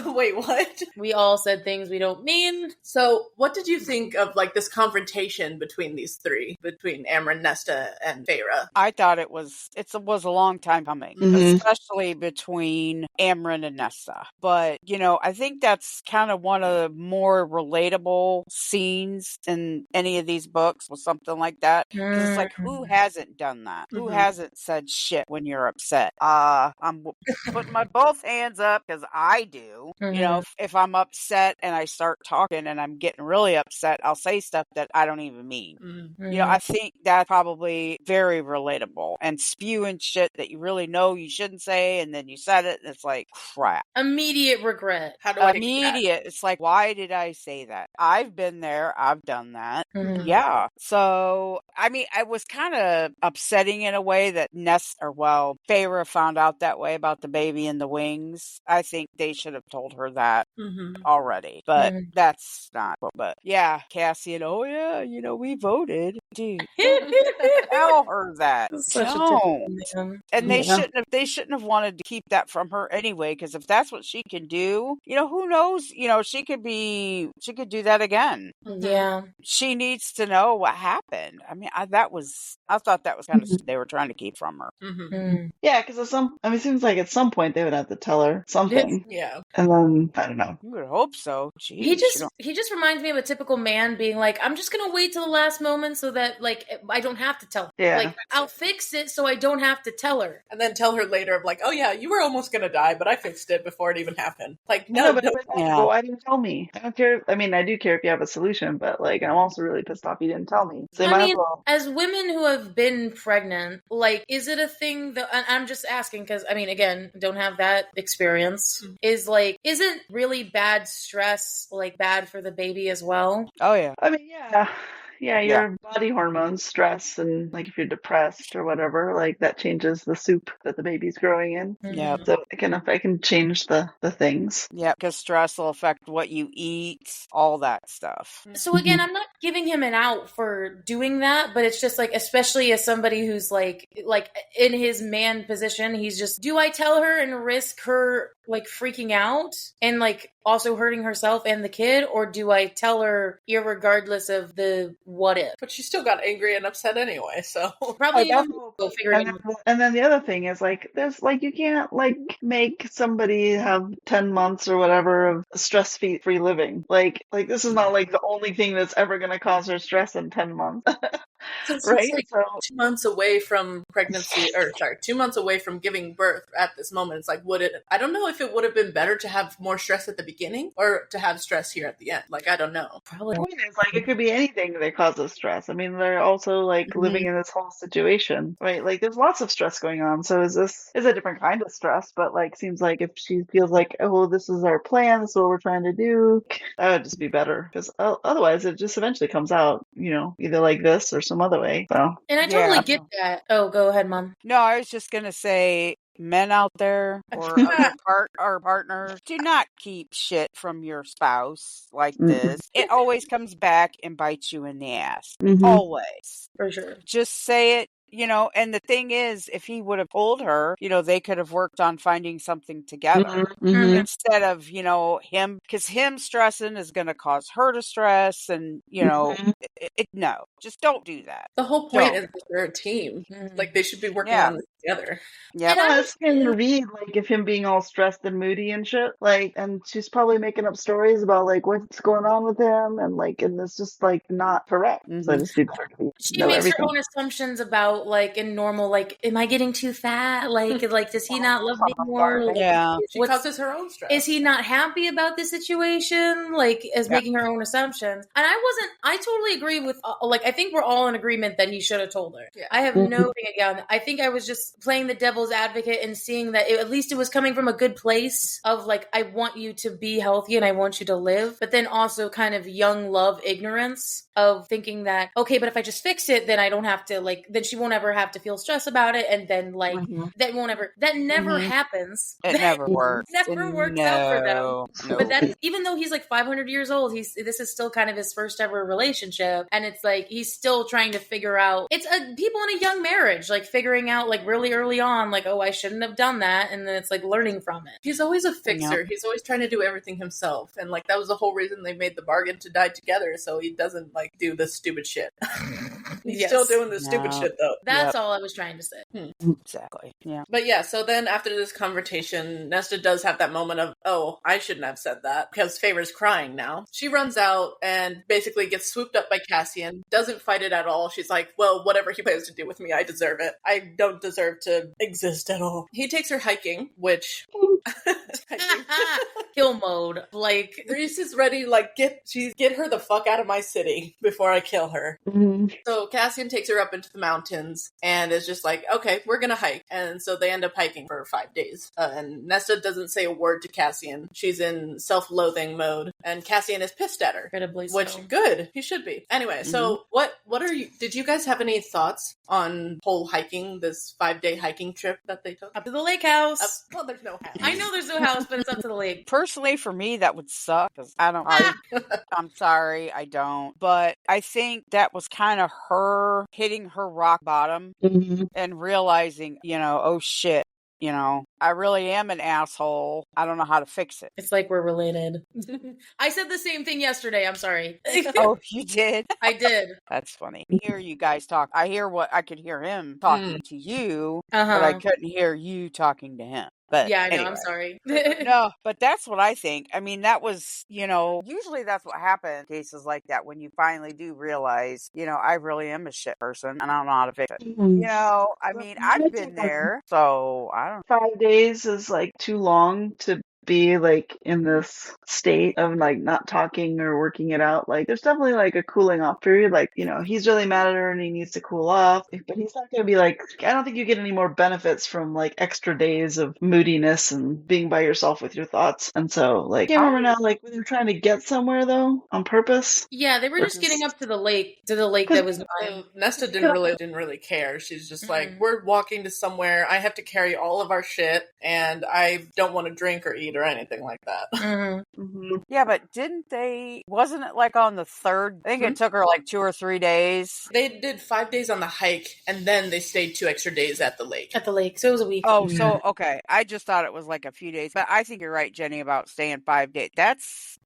Wait, what? We all said things we don't mean. So, what did you think of, like, this confrontation between these three, between Amren, Nesta, and Feyre? I thought it was a long time coming, especially between Amren and Nesta. But, you know, I think that's kind of one of the more relatable scenes in any of these books, was something like that. 'Cause it's like, who hasn't done that? Who hasn't said shit when you're upset? I'm putting my both hands up, because I do. You know, if I'm upset and I start talking and I'm getting really upset, I'll say stuff that I don't even mean. You know, I think that's probably very relatable. And spewing shit that you really know you shouldn't say, and then you said it, and it's like, crap. Immediate regret. How do I Immediate. It's like, why did I say that? I've been there. I've done that. Yeah. So, I mean, I was kind of upsetting in a way that Feyre found out that way about the baby and the wings. I think they should have told her that already, but that's not. But yeah, Cassian, oh yeah, you know, we voted. Dude, tell her that. Don't. And they shouldn't have wanted to keep that from her anyway, because if that's what she can do, you know, who knows, you know, she could do that again. Yeah. She needs to know what happened. I mean, I thought that was kind of they were trying to keep from her. Yeah, because it seems like at some point they would have to tell her something. Yeah. And then, I don't know. You would hope so. Jeez, he just reminds me of a typical man being like, I'm just gonna wait till the last moment so that, like, I don't have to tell her. Yeah. Like, I'll fix it so I don't have to tell her. And then tell her later of, like, oh yeah, you were almost gonna die, but I fixed it before it even happened. Like, no, but why didn't you tell me? I don't care. I mean, I do care if you have a solution, but, like, I'm also really pissed off you didn't tell me. So you might as well. As women who have been pregnant, like, is it a thing that, and I'm just asking because, I mean, again, don't have that experience, isn't really bad stress, like, bad for the baby as well? Oh yeah. I mean, yeah. Yeah, your body hormones, stress, and, like, if you're depressed or whatever, like, that changes the soup that the baby's growing in. Yeah. So it can change the things. Yeah, because stress will affect what you eat, all that stuff. So again, I'm not giving him an out for doing that, but it's just like, especially as somebody who's like in his man position, he's just, do I tell her and risk her, like, freaking out and, like, also hurting herself and the kid, or do I tell her irregardless of the what if? But she still got angry and upset anyway, so. Probably that's go figure it out. And then the other thing is like there's like you can't like make somebody have 10 months or whatever of stress-free living. Like this is not like the only thing that's ever going to cause her stress in 10 months. Since Right? it's like 2 months away from pregnancy, 2 months away from giving birth at this moment, it's like, I don't know if it would have been better to have more stress at the beginning or to have stress here at the end. Like, I don't know. Probably. The point is, like, it could be anything that causes stress. I mean, they're also, like, living in this whole situation, right? Like, there's lots of stress going on. So is a different kind of stress, but, like, seems like if she feels like, oh, this is our plan, this is what we're trying to do, that would just be better. Because otherwise, it just eventually comes out, either like this or some other way. So. And I totally get that. Oh, go ahead, Mom. No, I was just going to say, men out there or our partners, do not keep shit from your spouse like this. It always comes back and bites you in the ass. Always. For sure. Just say it. And the thing is, if he would have told her, they could have worked on finding something together instead of, him, because him stressing is going to cause her to stress. And, no, just don't do that. The whole point is that they're a team. Like, they should be working on this together. Yeah. And I was going to read, like, if him being all stressed and moody and shit, like, and she's probably making up stories about, like, what's going on with him, and, like, and it's just, like, not correct. So I just be better to she know makes everything. her own assumptions about, like, in normal, like, am I getting too fat? Like, does he not love me more? Like, Yeah. She causes her own stress. Is he not happy about the situation? Like, is making her own assumptions. And I totally agree with, I think we're all in agreement that he should have told her. Yeah. I have no thing against. I think I was just playing the devil's advocate and seeing that at least it was coming from a good place of, like, I want you to be healthy and I want you to live, but then also kind of young love ignorance of thinking that, okay, but if I just fix it, then I don't have to, like, then she won't ever have to feel stress about it. And then, like, that never happens. It never works. Never works out for them. No. But that's, even though he's like 500 years old, this is still kind of his first ever relationship. And it's like, he's still trying to figure out, it's people in a young marriage, like figuring out like really early on, like, oh, I shouldn't have done that. And then it's like learning from it. He's always a fixer. He's always trying to do everything himself. And like, that was the whole reason they made the bargain to die together. So he doesn't like do this stupid shit. He's still doing this stupid shit though. That's all I was trying to say. Exactly. Yeah. But yeah, so then after this confrontation, Nesta does have that moment of, oh, I shouldn't have said that, because Favor's crying now. She runs out and basically gets swooped up by Cassian, doesn't fight it at all. She's like, well, whatever he plans to do with me, I deserve it. I don't deserve to exist at all. He takes her hiking, which... Kill mode. Like, Reese is ready, like, get her the fuck out of my city before I kill her. So Cassian takes her up into the mountains and is just like, okay, we're gonna hike. And so they end up hiking for 5 days. And Nesta doesn't say a word to Cassian. She's in self-loathing mode. And Cassian is pissed at her. incredibly Which, so. good. He should be. Anyway, so what are you, did you guys have any thoughts on whole hiking, this 5-day hiking trip that they took? Up to the lake house. Well, there's no house. I know there's no house, but it's up to the lake. Personally, for me, that would suck, because I don't I'm sorry, I don't. But I think that was kind of her hitting her rock bottom and realizing, oh shit, I really am an asshole. I don't know how to fix it. It's like we're related. I said the same thing yesterday. I'm sorry. Oh, you did? I did. That's funny. I hear you guys talk. I could hear him talking to you, but I couldn't hear you talking to him. But yeah, I know. anyway. I'm sorry. No, but that's what I think. I mean, that was, usually that's what happens in cases like that, when you finally do realize, I really am a shit person and I don't know how to fix it. I mean, I've been there, so I don't. 5 days is like too long to be like in this state of like not talking or working it out. Like there's definitely like a cooling off period. Like, he's really mad at her and he needs to cool off, but he's not going to be like, I don't think you get any more benefits from like extra days of moodiness and being by yourself with your thoughts. And so like, I can't remember now, like when they were trying to get somewhere though on purpose. Yeah, they were just getting up to the lake that was Nesta didn't really care. She's just like, we're walking to somewhere. I have to carry all of our shit and I don't want to drink or eat or anything like that. Yeah, but wasn't it like on the third? I think it took her like 2 or 3 days. They did 5 days on the hike, and then they stayed 2 extra days at the lake. At the lake, so it was a week. Oh, so, okay. I just thought it was like a few days. But I think you're right, Jenny, about staying 5 days. That's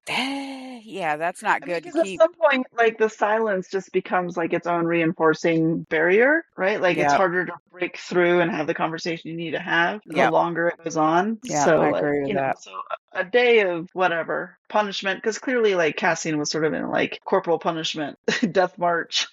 not good to Because keep. at some point, like, the silence just becomes like its own reinforcing barrier, right? Like, it's Yeah. harder to break through and have the conversation you need to have the Yeah. longer it goes on. Yeah, So, I like, agree with you know, that. so a day of whatever punishment, because clearly, like, Cassian was sort of in like corporal punishment, death march.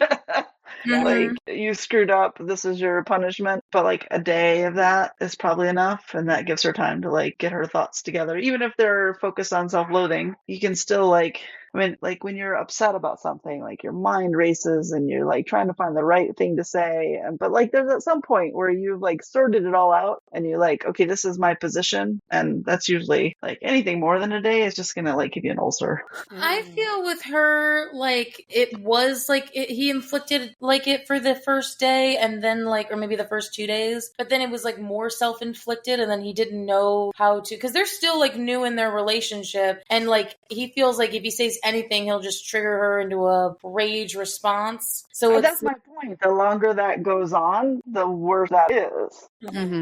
Like, you screwed up, this is your punishment. But like a day of that is probably enough, and that gives her time to like get her thoughts together. Even if they're focused on self-loathing, you can still like, I mean, like when you're upset about something, like your mind races and you're like trying to find the right thing to say. But like there's at some point where you've like sorted it all out and you're like, okay, this is my position. And that's usually like anything more than a day is just going to like give you an ulcer. I feel with her, like, it was like he inflicted like it for the first day and then like, or maybe the first 2 days, but then it was like more self-inflicted and then he didn't know how to, because they're still like new in their relationship and like he feels like if he says anything, he'll just trigger her into a rage response. So that's my point. The longer that goes on, the worse that is.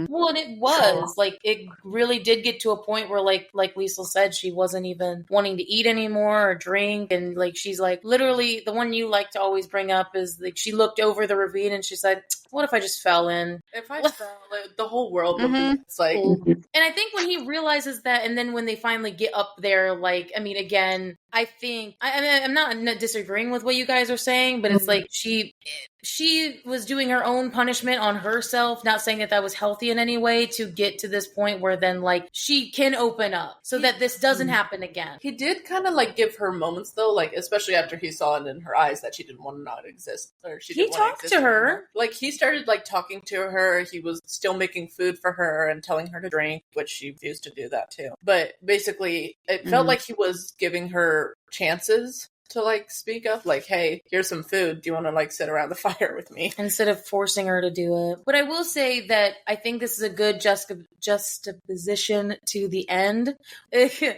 Well, and it was like it really did get to a point where like Liesl said, she wasn't even wanting to eat anymore or drink, and like she's like literally the one you like to always bring up is like she looked over the ravine and she said, "What if I just fell in? If I fell, like, the whole world would be it's like." And I think when he realizes that, and then when they finally get up there, like I mean, again, I think I'm not disagreeing with what you guys are saying, but it's like she was doing her own punishment on herself, not saying that was healthy in any way, to get to this point where then like she can open up so that this doesn't happen again. He did kind of like give her moments though, like especially after he saw it in her eyes that she didn't want to not exist, or she didn't He want talked exist to her. anymore. Like he started like talking to her. He was still making food for her and telling her to drink, which she refused to do that too. But basically it felt like he was giving her chances to like speak up, like, hey, here's some food, do you want to like sit around the fire with me, instead of forcing her to do it. But I will say that I think this is a good juxtaposition to the end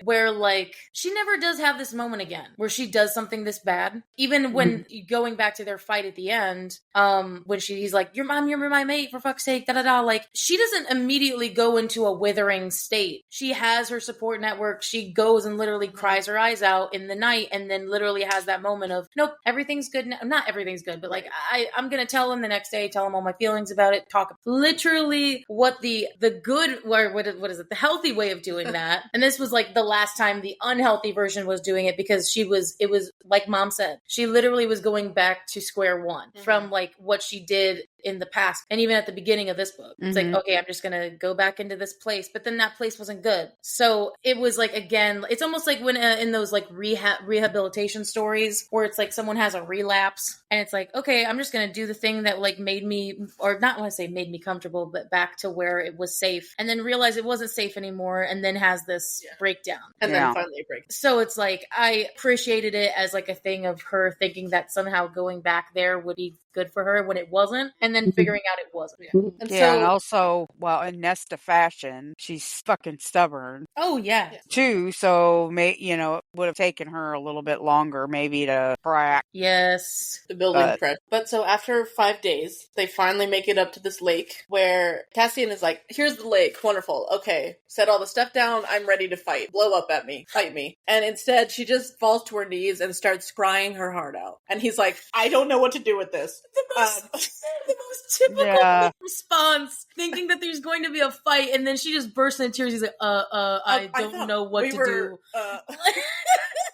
where like she never does have this moment again where she does something this bad, even when going back to their fight at the end, when he's like, you're my mate, for fuck's sake, like she doesn't immediately go into a withering state. She has her support network. She goes and literally cries her eyes out in the night, and then literally has that moment of, nope, everything's good now. Not everything's good, but like I'm gonna tell him the next day, tell him all my feelings about it, talk literally what the good, or what is it, the healthy way of doing that. And this was like the last time the unhealthy version was doing it, because it was like Mom said, she literally was going back to square one from like what she did in the past. And even at the beginning of this book, it's like, okay, I'm just gonna go back into this place, but then that place wasn't good. So it was like, again, it's almost like when in those like rehabilitation stories where it's like someone has a relapse and it's like, okay, I'm just gonna do the thing that like made me, or not want to say made me comfortable, but back to where it was safe, and then realize it wasn't safe anymore, and then has this breakdown, and then finally break. So it's like I appreciated it as like a thing of her thinking that somehow going back there would be good for her when it wasn't, and then figuring out it wasn't. And also, well, in Nesta fashion, she's fucking stubborn. Oh yeah, too. So it would have taken her a little bit longer, maybe, to crack. Yes, the building press. But so after 5 days, they finally make it up to this lake where Cassian is like, "Here's the lake, wonderful. Okay, set all the stuff down. I'm ready to fight. Blow up at me, fight me." And instead, she just falls to her knees and starts crying her heart out. And he's like, "I don't know what to do with this." The most typical response, thinking that there's going to be a fight, and then she just bursts into tears. He's like, I don't know what to do.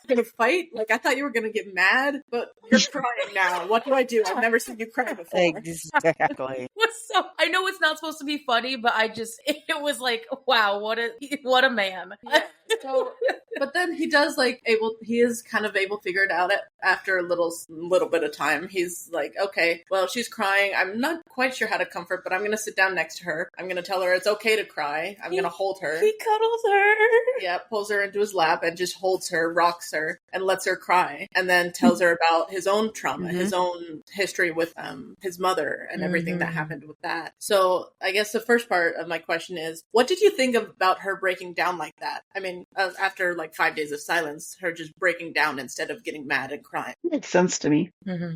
Gonna fight? Like, I thought you were gonna get mad, but you're crying now. What do I do? I've never seen you cry before. Exactly. So I know it's not supposed to be funny, but it was like, wow, what a man. Yeah. So, but then he is kind of able to figure it out after a little bit of time. He's like, okay, well, she's crying. I'm not quite sure how to comfort, but I'm going to sit down next to her. I'm going to tell her it's okay to cry. I'm going to hold her. He cuddles her. Yeah, pulls her into his lap and just holds her, rocks her and lets her cry, and then tells her about his own trauma, Mhm. his own history with his mother and everything that happened with that. So I guess the first part of my question is, what did you think about her breaking down like that? I mean, after like 5 days of silence, her just breaking down instead of getting mad and crying. Makes sense to me.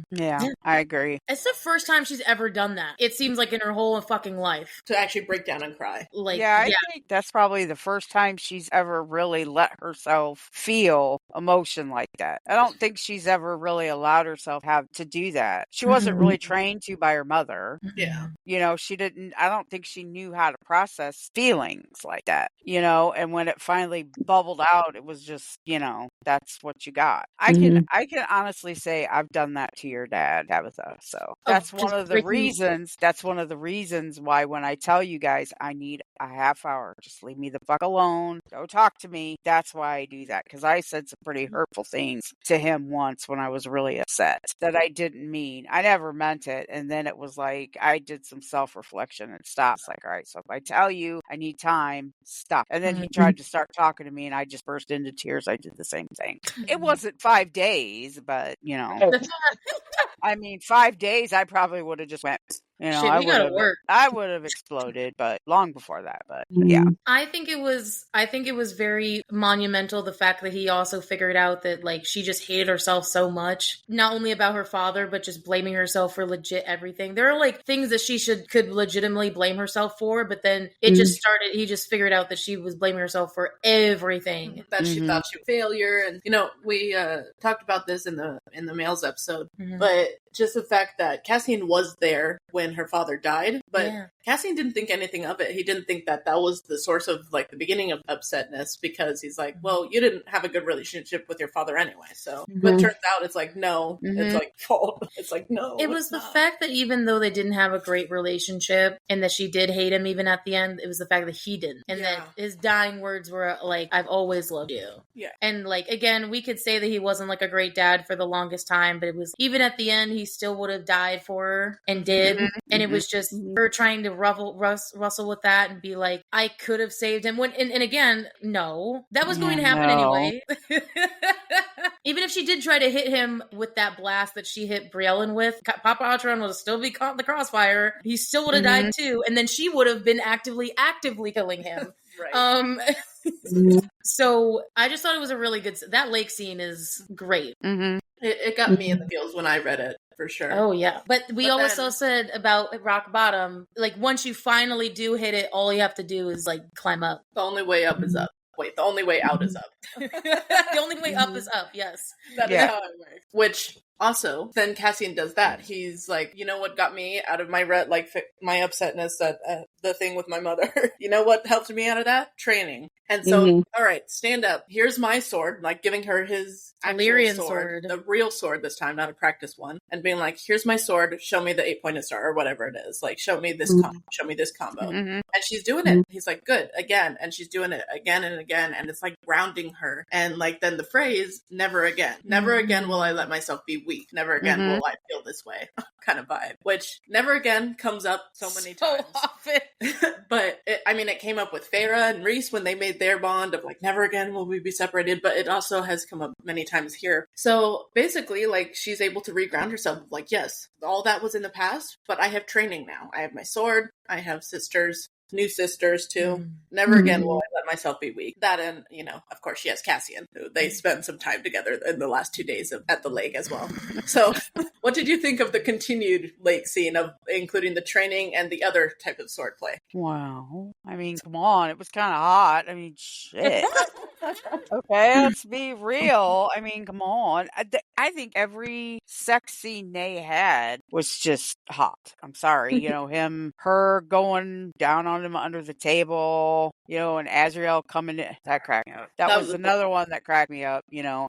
Yeah, I agree. It's the first time she's ever done that. It seems like in her whole fucking life. To actually break down and cry. Like, Yeah, I think that's probably the first time she's ever really let herself feel emotion like that. I don't think she's ever really allowed herself have to do that. She wasn't really trained to by her mother. Yeah. You know, I don't think she knew how to process feelings like that, you know, and when it finally bubbled out, it was just, you know, that's what you got. I can honestly say I've done that to your dad, Tabitha. So that's one of the reasons why when I tell you guys I need a half hour, just leave me the fuck alone. Don't talk to me. That's why I do that. Because I said some pretty hurtful things to him once when I was really upset that I didn't mean. I never meant it. And then it was like I did some self-reflection and stopped. It's like, all right, so if I tell you I need time, stop. And then he tried to start talking to me and I just burst into tears. I did the same thing. It wasn't 5 days, but you know, I mean, 5 days, I probably would have just went, you know, shit, we gotta work. I would have exploded, but long before that, but yeah. I think it was very monumental, the fact that he also figured out that like she just hated herself so much, not only about her father, but just blaming herself for legit everything. There are like things that she could legitimately blame herself for, but then it just started, he just figured out that she was blaming herself for everything. That she thought she was a failure. And you know, we talked about this in the males episode, but just the fact that Cassian was there when her father died, but Cassian didn't think anything of it. He didn't think that was the source of like the beginning of upsetness, because he's like, well, you didn't have a good relationship with your father anyway. So, but it turns out it's like, no, it's like fault. It's like, no, it was the fact that even though they didn't have a great relationship and that she did hate him even at the end, it was the fact that he didn't. And that his dying words were like, I've always loved you. Yeah. And like, again, we could say that he wasn't like a great dad for the longest time, but it was even at the end, he still would have died for her and did. And it was just her trying to rustle with that and be like, I could have saved him. And again, no, that was going to happen anyway. Even if she did try to hit him with that blast that she hit Briellen with, Papa Atron would still be caught in the crossfire. He still would have died too. And then she would have been actively killing him. Right. So I just thought it was a really good, that lake scene is great. It got me in the feels when I read it, for sure. Oh yeah. But we also said about rock bottom, like once you finally do hit it, all you have to do is like climb up. The only way up is up. Wait, the only way out is up. The only way up is up, yes. That is how it works. Which also, then Cassian does that. He's like, you know what got me out of my my upsetness at the thing with my mother? You know what helped me out of that? Training. And so, all right, stand up. Here's my sword, like giving her his Illyrian sword, the real sword this time, not a practice one, and being like, here's my sword, show me the 8-pointed star or whatever it is. Like, show me this combo. And she's doing it. He's like, good, again. And she's doing it again and again. And it's like grounding her. And like, then the phrase, never again. Never again will I let myself be weak. Never again will I feel this way kind of vibe, which never again comes up so many times. Often. But it came up with Feyre and Rhys when they made their bond of like, never again will we be separated. But it also has come up many times here. So basically, like, she's able to reground herself. Like, yes, all that was in the past, but I have training now. I have my sword. I have sisters. New sisters too. Never again will I let myself be weak. That, and of course she has Cassian, who they spend some time together in the last 2 days at the lake as well. So what did you think of the continued lake scene of including the training and the other type of swordplay? Wow. I mean, come on. It was kind of hot. I mean, shit. Okay, let's be real. I mean, come on. I think every sex scene they had was just hot. I'm sorry. Her going down on him under the table, and Azrael coming in. That cracked me up. That was another one that cracked me up,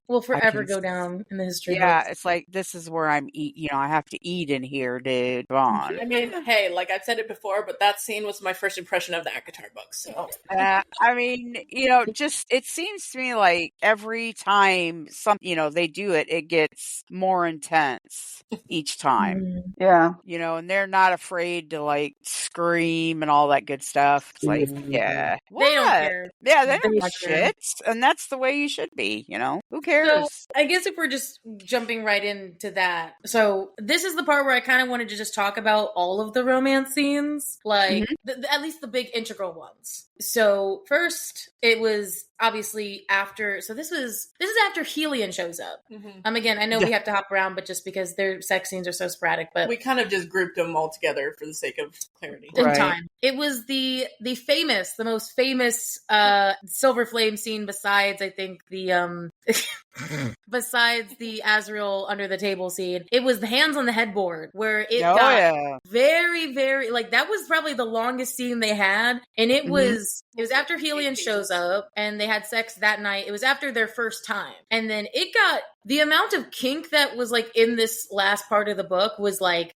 Will forever go down in the history books. It's It's like, this is where I'm I have to eat in here, dude. Come on. I mean, hey, like I've said it before, but that scene was my first impression of the ACOSF books. So. It seems to me like every time they do it, it gets more intense each time. Yeah. And they're not afraid to like scream and all that good stuff. It's like, yeah, They don't what? care. Yeah, they They don't don't care. shit, and that's the way you should be. Who cares? So I guess if we're just jumping right into that, so this is the part where I kind of wanted to just talk about all of the romance scenes, like at least the big integral ones. So first, it was obviously after. So this is after Helion shows up. Again, I know we have to hop around, but just because their sex scenes are so sporadic, but we kind of just grouped them all together for the sake of clarity. In time, it was the most famous Silver Flame scene besides, I think, the besides the Azrael under the table scene. It was the hands on the headboard where it got very, very, like, that was probably the longest scene they had, and it was after Helion shows up and they had sex that night. It was after their first time, and then it got the amount of kink that was like in this last part of the book was like,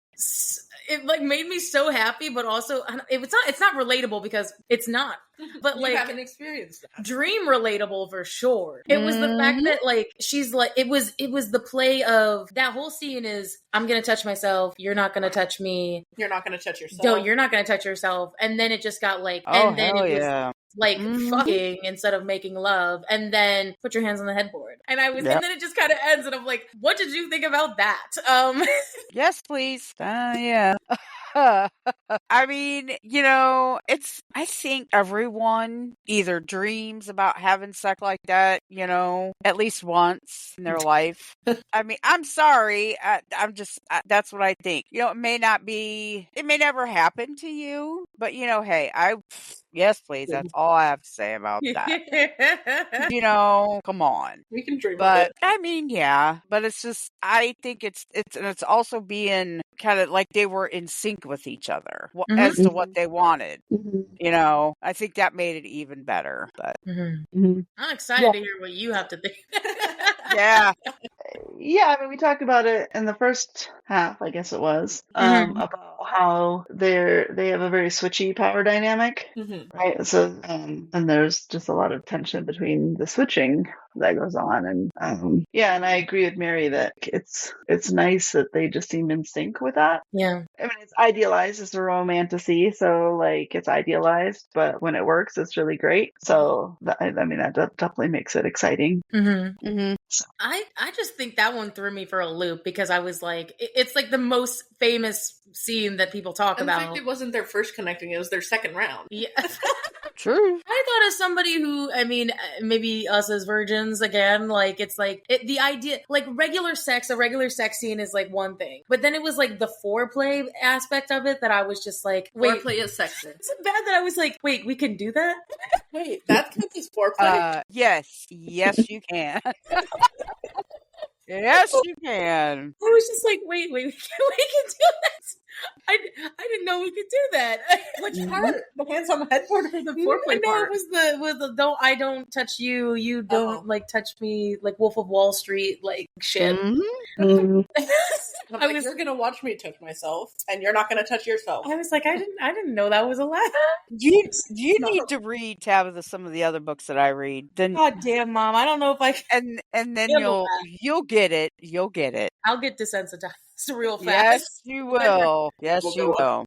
it like made me so happy, but also it's not relatable because it's not. But like, you haven't experienced that. Dream relatable for sure. It was the fact that like she's like it was the play of that whole scene is, I'm gonna touch myself, you're not gonna touch me, you're not gonna touch yourself. No, you're not gonna touch yourself, and then it just got like, and then it was like fucking instead of making love, and then put your hands on the headboard, and and then it just kind of ends, and I'm like, what did you think about that? Yes, please. Yeah. I mean, I think everyone either dreams about having sex like that, at least once in their life. I mean, I'm sorry. That's what I think. It may never happen to you, but hey, yes, please. That's all I have to say about that. Come on. We can dream but of it. I mean, yeah, but it's just, I think it's also being kind of like they were in sync with each other as to what they wanted. I think that made it even better. But I'm excited to hear what you have to think. Yeah. Yeah, I mean, we talked about it in the first half, I guess it was, about how they have a very switchy power dynamic, right? So, and there's just a lot of tension between the switching that goes on, and and I agree with Mary that it's nice that they just seem in sync with that. Yeah, I mean, it's idealized, it's a romantasy, so like it's idealized, but when it works, it's really great. So I mean, that definitely makes it exciting. I just think that one threw me for a loop because I was like, it's like the most famous scene that people talk about. In fact, it wasn't their first connecting; it was their second round. Yeah. True. I thought as somebody who, I mean, maybe us as virgins again, like it's like the idea, like a regular sex scene is like one thing, but then it was like the foreplay aspect of it that I was just like, wait, foreplay is sexy. Is it bad that I was like, wait, we can do that? Wait, that counts as foreplay? Yes, you can. Yes, you can. I was just like, wait, we can do that. I didn't know we could do that. Which part? The hands on the headboard or the foreplay part? No, it was the I don't touch you, you don't like touch me, like Wolf of Wall Street, like shit. I was, you're gonna watch me touch myself, and you're not gonna touch yourself. I was like, I didn't know that was allowed. You need to read, Tabitha, some of the other books that I read. Then, God damn, Mom, I don't know if I can. And then you'll get it. You'll get it. I'll get desensitized real fast. Yes, you will. Yes, you will.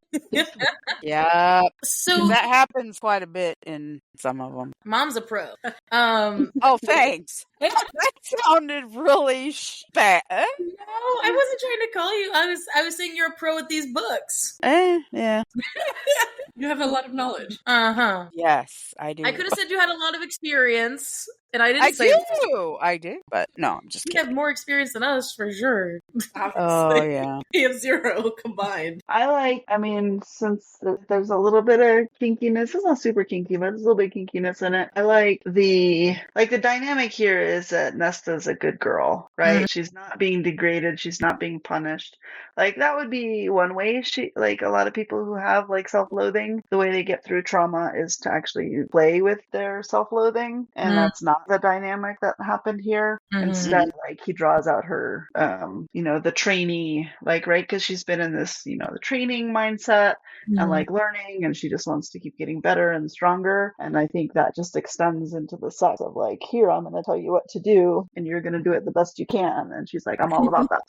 Yeah. So that happens quite a bit in some of them. Mom's a pro. Oh, thanks. That sounded really bad. No, I wasn't trying to call you. I was saying you're a pro with these books. Yeah. You have a lot of knowledge. Yes, I do. I could have said you had a lot of experience, and I didn't say that. I do, but no, I'm just kidding. You have more experience than us, for sure. Oh, yeah. We have 0 combined. I mean, since there's a little bit of kinkiness, it's not super kinky, but there's a little bit of kinkiness in it. I like the dynamic here is that Nesta's a good girl, right? She's not being degraded. She's not being punished. Like, that would be one way like a lot of people who have like self-loathing, the way they get through trauma is to actually play with their self-loathing. And that's not the dynamic that happened here. Mhm. Instead, like, he draws out her, the trainee, like, right, because she's been in this, the training mindset and like learning, and she just wants to keep getting better and stronger. And I think that just extends into the sex of like, here, I'm going to tell you what to do, and you're going to do it the best you can. And she's like, I'm all about that.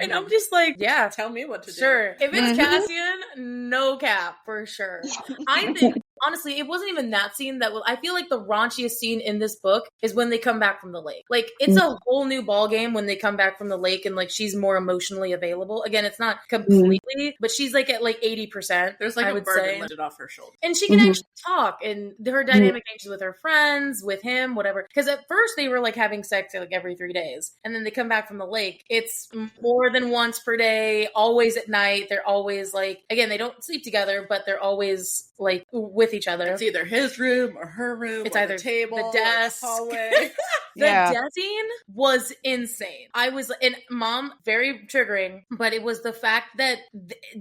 And I'm just like, yeah, Tell me what to do. sure. If it's Cassian, no cap for sure. I think honestly, it wasn't even that scene that I feel like the raunchiest scene in this book is when they come back from the lake. Like, it's a whole new ball game when they come back from the lake, and like she's more emotionally available. Again, it's not completely, but she's like at like 80%. There's like I a would burden say. lifted off her shoulder. And she can actually talk, and her dynamic changes with her friends, with him, whatever. Because at first they were like having sex like every 3 days, and then they come back from the lake. It's more than once per day, always at night. They're always like, again, they don't sleep together, but they're always like with each other. It's either his room or her room. It's or either the table, the desk, or the hallway. The death scene was insane. I was, and mom, very triggering, but it was the fact that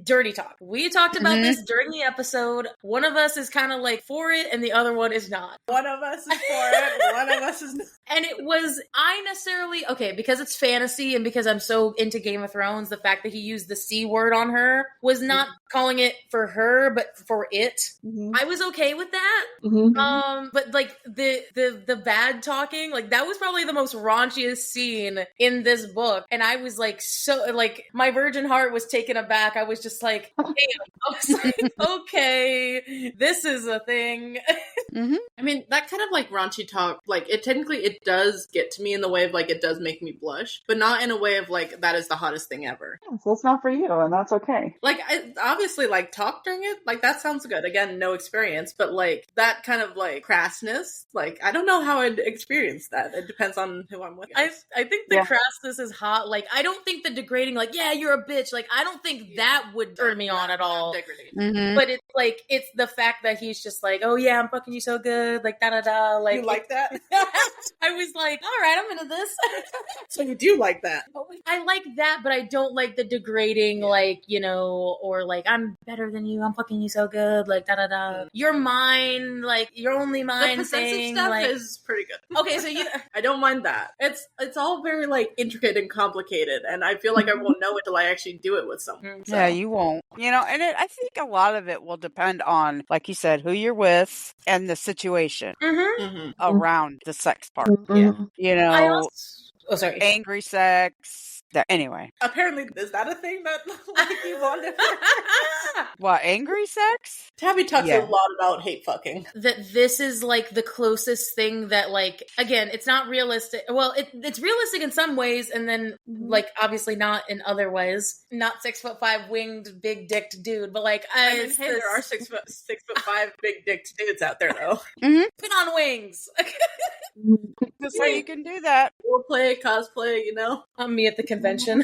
dirty talk. We talked about this during the episode. One of us is kind of like for it, and the other one is not. One of us is for it, one of us is not. And it was, because it's fantasy and because I'm so into Game of Thrones, the fact that he used the C word on her was not calling it for her, but for it. I was okay with that. But like the bad talking, like that was probably the most raunchiest scene in this book. And I was like, so like my virgin heart was taken aback. I was just like, damn. I was like, okay, this is a thing. I mean, that kind of like raunchy talk, like it does get to me in the way of like, it does make me blush, but not in a way of like, that is the hottest thing ever. Yeah, so it's not for you, and that's okay. Like, I obviously like talk during it, like that sounds good. Again, no experience, but like that kind of like crassness, like I don't know how I'd experience that. It depends on who I'm with. I think the crassness is hot. Like, I don't think the degrading, like, yeah, you're a bitch. Like, I don't think that would turn me on at all. But it's like, it's the fact that he's just like, oh yeah, I'm fucking you so good. Like, da-da-da. Like, you like that? I was like, all right, I'm into this. So you do like that? I like that, but I don't like the degrading, like, or like, I'm better than you. I'm fucking you so good. Like, da-da-da. You're mine. Like, you're only mine. The possessive thing, stuff like, is pretty good. Okay, so I don't mind that. It's all very like intricate and complicated, and I feel like I won't know it till I actually do it with someone. So. Yeah, you won't. And I think a lot of it will depend on, like you said, who you're with and the situation around the sex part. Yeah. Angry sex. Anyway. Apparently, is that a thing that like you wanted? What, angry sex? Tabby talks a lot about hate fucking. That this is like the closest thing that, like, again, it's not realistic. Well, it's realistic in some ways, and then like obviously not in other ways. Not 6'5" winged big dicked dude, but like there are 6'5" big dicked dudes out there though. Put on wings. That's how you can do that. Role play, cosplay, Me at the convention.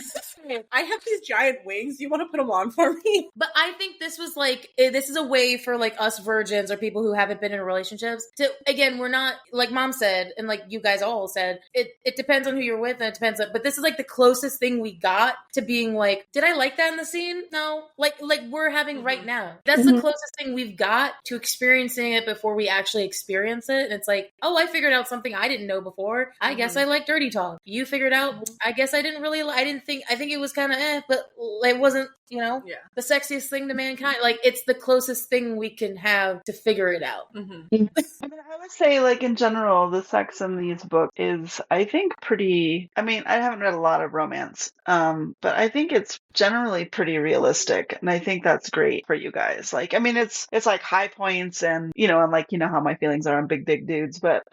I have these giant wings. You want to put them on for me? But I think this was like, this is a way for like us virgins or people who haven't been in relationships to, again, we're not, like mom said, and like you guys all said, it depends on who you're with, and it depends on, but this is like the closest thing we got to being like, did I like that in the scene? No. Like we're having right now. That's the closest thing we've got to experiencing it before we actually experience it. And it's like, oh, I figured out something I didn't know before. I guess I like dirty talk. You figured out, I guess I didn't really, I think it was kind of but it wasn't, the sexiest thing to mankind. Like, it's the closest thing we can have to figure it out. I mean, I would say, like, in general, the sex in these books is, I think, pretty, I mean, I haven't read a lot of romance, but I think it's generally pretty realistic, and I think that's great for you guys. Like, I mean, it's like high points, and, and like, how my feelings are on big dick dudes, but,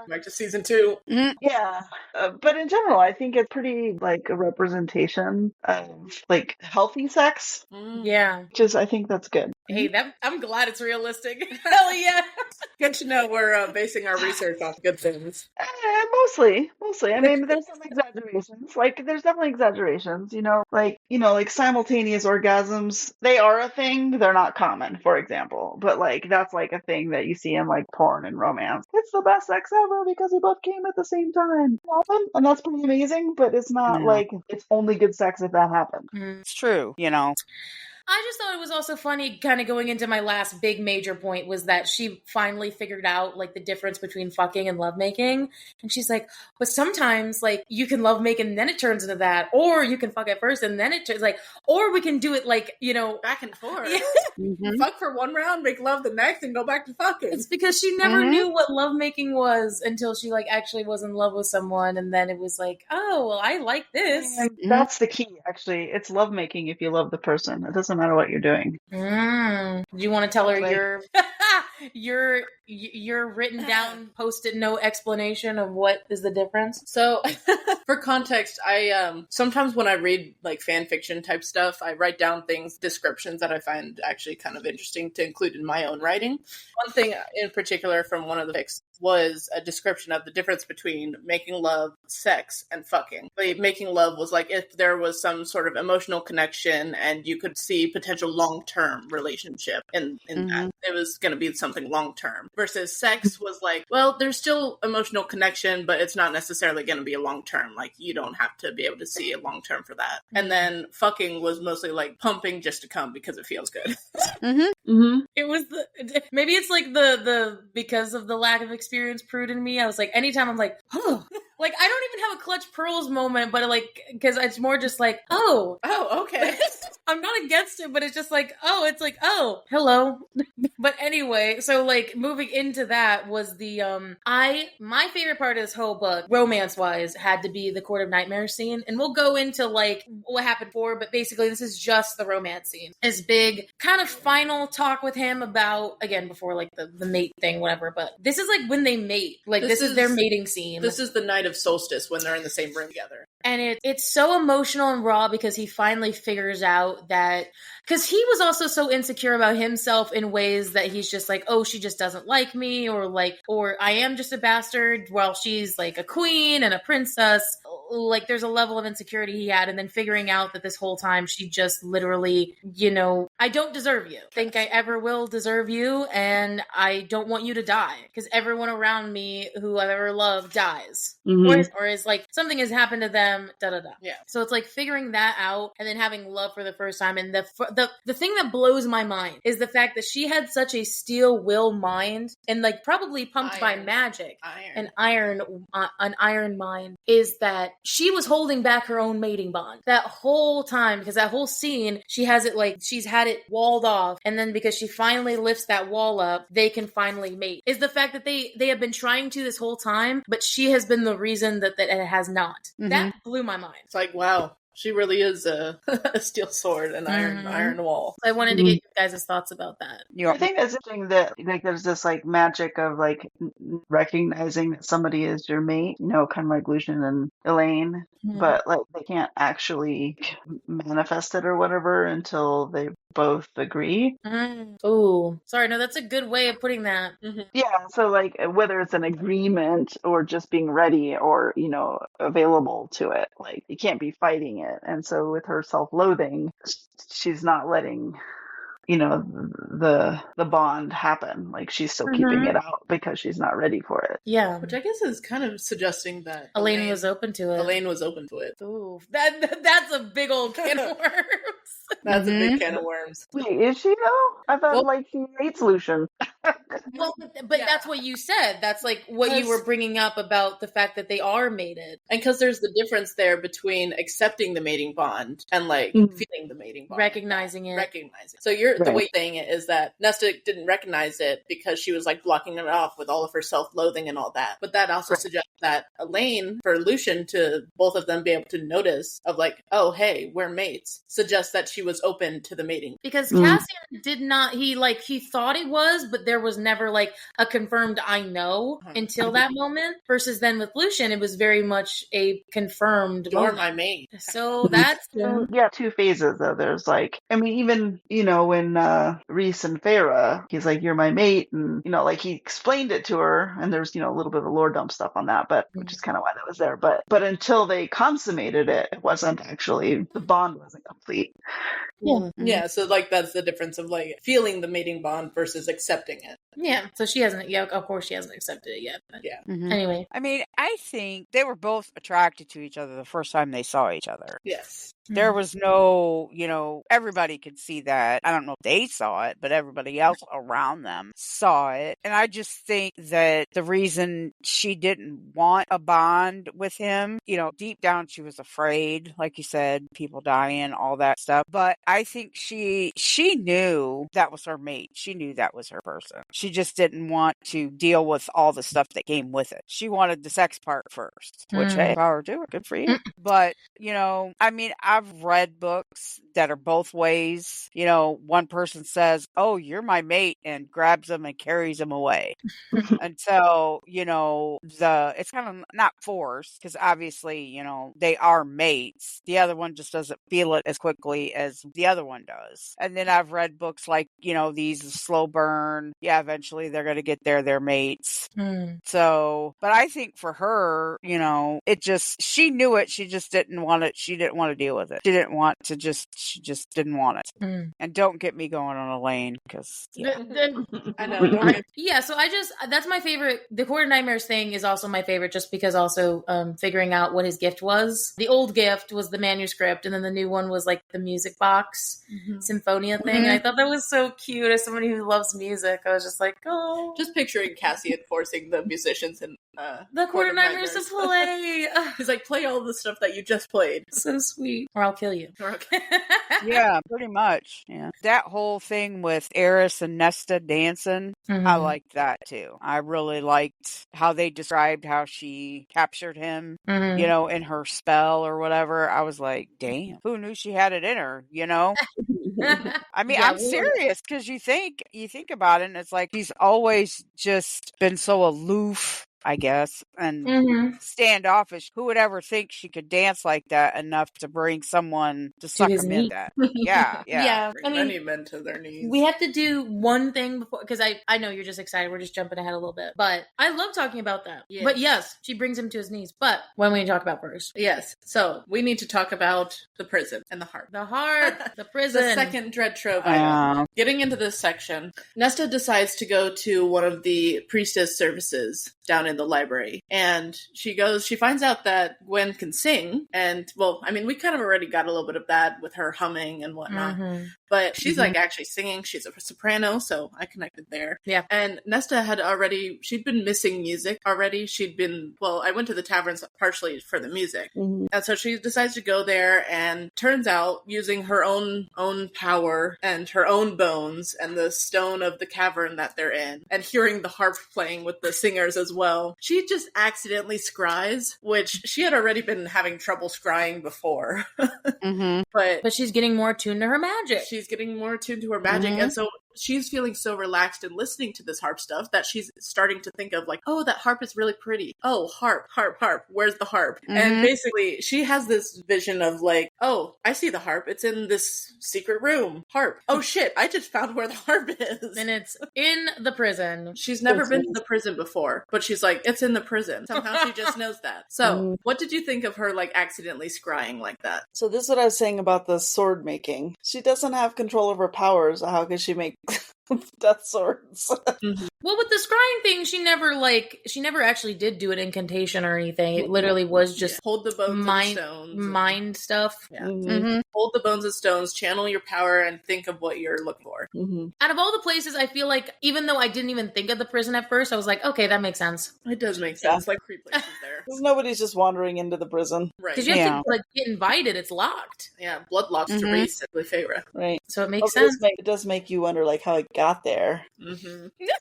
back to season 2. Yeah. But in general, I think it's pretty like a representation of like healthy sex. Yeah. Which is, I think that's good. Hey, I'm glad it's realistic. Hell yeah. Good to know we're basing our research off good things. Mostly. I mean, there's some exaggerations. Like, there's definitely exaggerations, like simultaneous orgasms. They are a thing. They're not common, for example. But like, that's like a thing that you see in like porn and romance. It's the best sex ever because we both came at the same time. Often, and that's pretty amazing, but it's not like it's only good sex if that happened. It's true, I just thought it was also funny, kind of going into my last big major point, was that she finally figured out like the difference between fucking and lovemaking. And she's like, but sometimes like you can lovemake and then it turns into that, or you can fuck at first and then it turns like, or we can do it like, you know, back and forth. Yeah. Mhm. Fuck for one round, make love the next, and go back to fucking. It's because she never knew what lovemaking was until she like actually was in love with someone, and then it was like, oh, well, I like this. And that's the key, actually. It's lovemaking if you love the person. It doesn't matter what you're doing. Do you want to tell her Like- your written down post-it note explanation of what is the difference? So, for context, I sometimes when I read like fan fiction type stuff, I write down things, descriptions that I find actually kind of interesting to include in my own writing. One thing in particular from one of the fics was a description of the difference between making love, sex, and fucking. Like, making love was like if there was some sort of emotional connection and you could see potential long-term relationship in that. It was going to be something long-term. Versus sex was like, well, there's still emotional connection, but it's not necessarily going to be a long-term. Like, you don't have to be able to see a long-term for that. And then fucking was mostly like pumping just to come because it feels good. It was maybe it's like the because of the lack of experience prude in me. I was like, anytime I'm like, oh, like I don't even have a clutch pearls moment, but like because it's more just like, oh, okay. I'm not against it, but it's just like, oh, it's like, oh, hello. But anyway, so like moving into that was the my favorite part of this whole book, romance wise, had to be the Court of Nightmares scene, and we'll go into like what happened before, but basically this is just the romance scene. His big kind of final talk with him about, again, before like the mate thing, whatever, but this is like when they mate, like this is their mating scene. This is the night of solstice when they're in the same room together. And it's so emotional and raw because he finally figures out that, because he was also so insecure about himself in ways that he's just like, oh, she just doesn't like me, or I am just a bastard while she's like a queen and a princess. Like there's a level of insecurity he had, and then figuring out that this whole time she just literally, you know, I don't deserve you. Think I ever will deserve you, and I don't want you to die because everyone around me who I've ever loved dies, or is like something has happened to them. Da da da. Yeah. So it's like figuring that out, and then having love for the first time. And the thing that blows my mind is the fact that she had such a steel will mind, and like probably pumped by magic, an iron mind, is that she was holding back her own mating bond that whole time, because that whole scene, she has it like she's had it walled off, and then because she finally lifts that wall up, they can finally mate. Is the fact that they have been trying to this whole time, but she has been the reason that it has not. That blew my mind. It's like, wow, she really is a steel sword and iron wall. I wanted to get you guys' thoughts about that. I think that's interesting that like there's this like magic of like recognizing that somebody is your mate, you know, kind of like Lucian and Elaine, but like they can't actually manifest it or whatever until they both agree. Oh, sorry, no, that's a good way of putting that. Yeah, so like whether it's an agreement or just being ready or, you know, available to it, like you can't be fighting it. And so with her self-loathing, she's not letting, you know, the bond happen. Like she's still keeping it out because she's not ready for it. Yeah, which I guess is kind of suggesting that Elaine was open to it. Elaine was open to it. Ooh, that's a big old can of worms. That's a big can of worms. Wait, is she though? I thought like she hates Lucian. Well, but that's what you said. That's like what you were bringing up about the fact that they are mated. And because there's the difference there between accepting the mating bond and like feeling the mating bond. Recognizing it. So the way you're saying it is that Nesta didn't recognize it because she was like blocking it off with all of her self-loathing and all that. But that also suggests that Elaine, for Lucian to both of them be able to notice of like, oh, hey, we're mates, suggests that she was open to the mating. Because Cassian did not, he thought it was, but there was never like a confirmed I know until that moment. Versus then with Lucian, it was very much a confirmed You're moment. my mate. So that's yeah, two phases though. There's like, I mean, even, you know, when Reese and Farah, he's like, you're my mate, and you know, like he explained it to her, and there's, you know, a little bit of lore dump stuff on that, but which is kind of why that was there. But until they consummated it, it wasn't actually, the bond wasn't complete. Yeah, so like that's the difference of like feeling the mating bond versus accepting it. Yeah, so she hasn't, yeah, of course she hasn't accepted it yet. But Yeah. anyway. I mean, I think they were both attracted to each other the first time they saw each other. Yes. There was no, everybody could see that. I don't know if they saw it, but everybody else around them saw it. And I just think that the reason she didn't want a bond with him, deep down she was afraid, like you said, people dying, all that stuff. But I think she knew that was her mate. She knew that was her person. She just didn't want to deal with all the stuff that came with it. She wanted the sex part first, which, hey, power to her. Good for you. But, I mean, I've read books that are both ways. One person says, "Oh, you're my mate," and grabs him and carries him away. And so, it's kind of not forced because obviously, they are mates. The other one just doesn't feel it as quickly as the other one does. And then I've read books like, these slow burn. Yeah, eventually they're going to get their mates. So, but I think for her, she knew it. She just didn't want it. She didn't want to deal with it. She just didn't want it. And don't get me going on a lane because I know. Yeah, so that's my favorite. The Court of Nightmares thing is also my favorite just because also figuring out what his gift was. The old gift was the manuscript, and then the new one was like the music box Symphonia thing. And I thought that was so cute as somebody who loves music. I was just like, oh. Just picturing Cassian forcing the musicians in the Court of Nightmares to play. He's like, play all the stuff that you just played. So sweet. Or I'll kill you. Yeah, pretty much. Yeah. That whole thing with Eris and Nesta dancing, I liked that too. I really liked how they described how she captured him, in her spell or whatever. I was like, damn, who knew she had it in her, I mean, I'm serious because you think about it and it's like she's always just been so aloof, I guess, and standoffish. Who would ever think she could dance like that enough to bring someone to suck him in that? Yeah. I mean, many men to their knees. We have to do one thing before, because I know you're just excited. We're just jumping ahead a little bit, but I love talking about that. Yeah. But yes, she brings him to his knees. But what do we talk about first? Yes. So we need to talk about the prison and the harp. The harp, the prison. The second dread trove item. Getting into this section, Nesta decides to go to one of the priestess services down in the library. And she finds out that Gwen can sing. And, well, I mean, we kind of already got a little bit of that with her humming and whatnot. But she's like actually singing. She's a soprano, so I connected there. Yeah. And Nesta she'd been missing music already. I went to the taverns partially for the music. And so she decides to go there, and turns out using her own power and her own bones and the stone of the cavern that they're in, and hearing the harp playing with the singers as well, she just accidentally scries, which she had already been having trouble scrying before. But she's getting more attuned to her magic. She's getting more attuned to her magic, and so she's feeling so relaxed and listening to this harp stuff that she's starting to think of like, oh, that harp is really pretty. Oh, harp. Where's the harp? And basically she has this vision of like, oh, I see the harp. It's in this secret room. Harp. Oh shit, I just found where the harp is. And it's in the prison. She's never been to the prison before, but she's like, it's in the prison. Somehow she just knows that. So what did you think of her like accidentally scrying like that? So this is what I was saying about the sword making. She doesn't have control over powers. How could she make death swords? Well, with the scrying thing, she never actually did do an incantation or anything. It literally was just hold the bones and stones. Mind stuff. Yeah. Hold the bones and stones, channel your power, and think of what you're looking for. Out of all the places, I feel like, even though I didn't even think of the prison at first, I was like, okay, that makes sense. It does make sense. Like, creep places there. Because nobody's just wandering into the prison. Right. Because you have to get invited. It's locked. Yeah, blood locks to Reese and Lefebvre. Right. So it makes sense. It does make you wonder how it got there.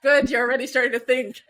Good, you're already starting to think.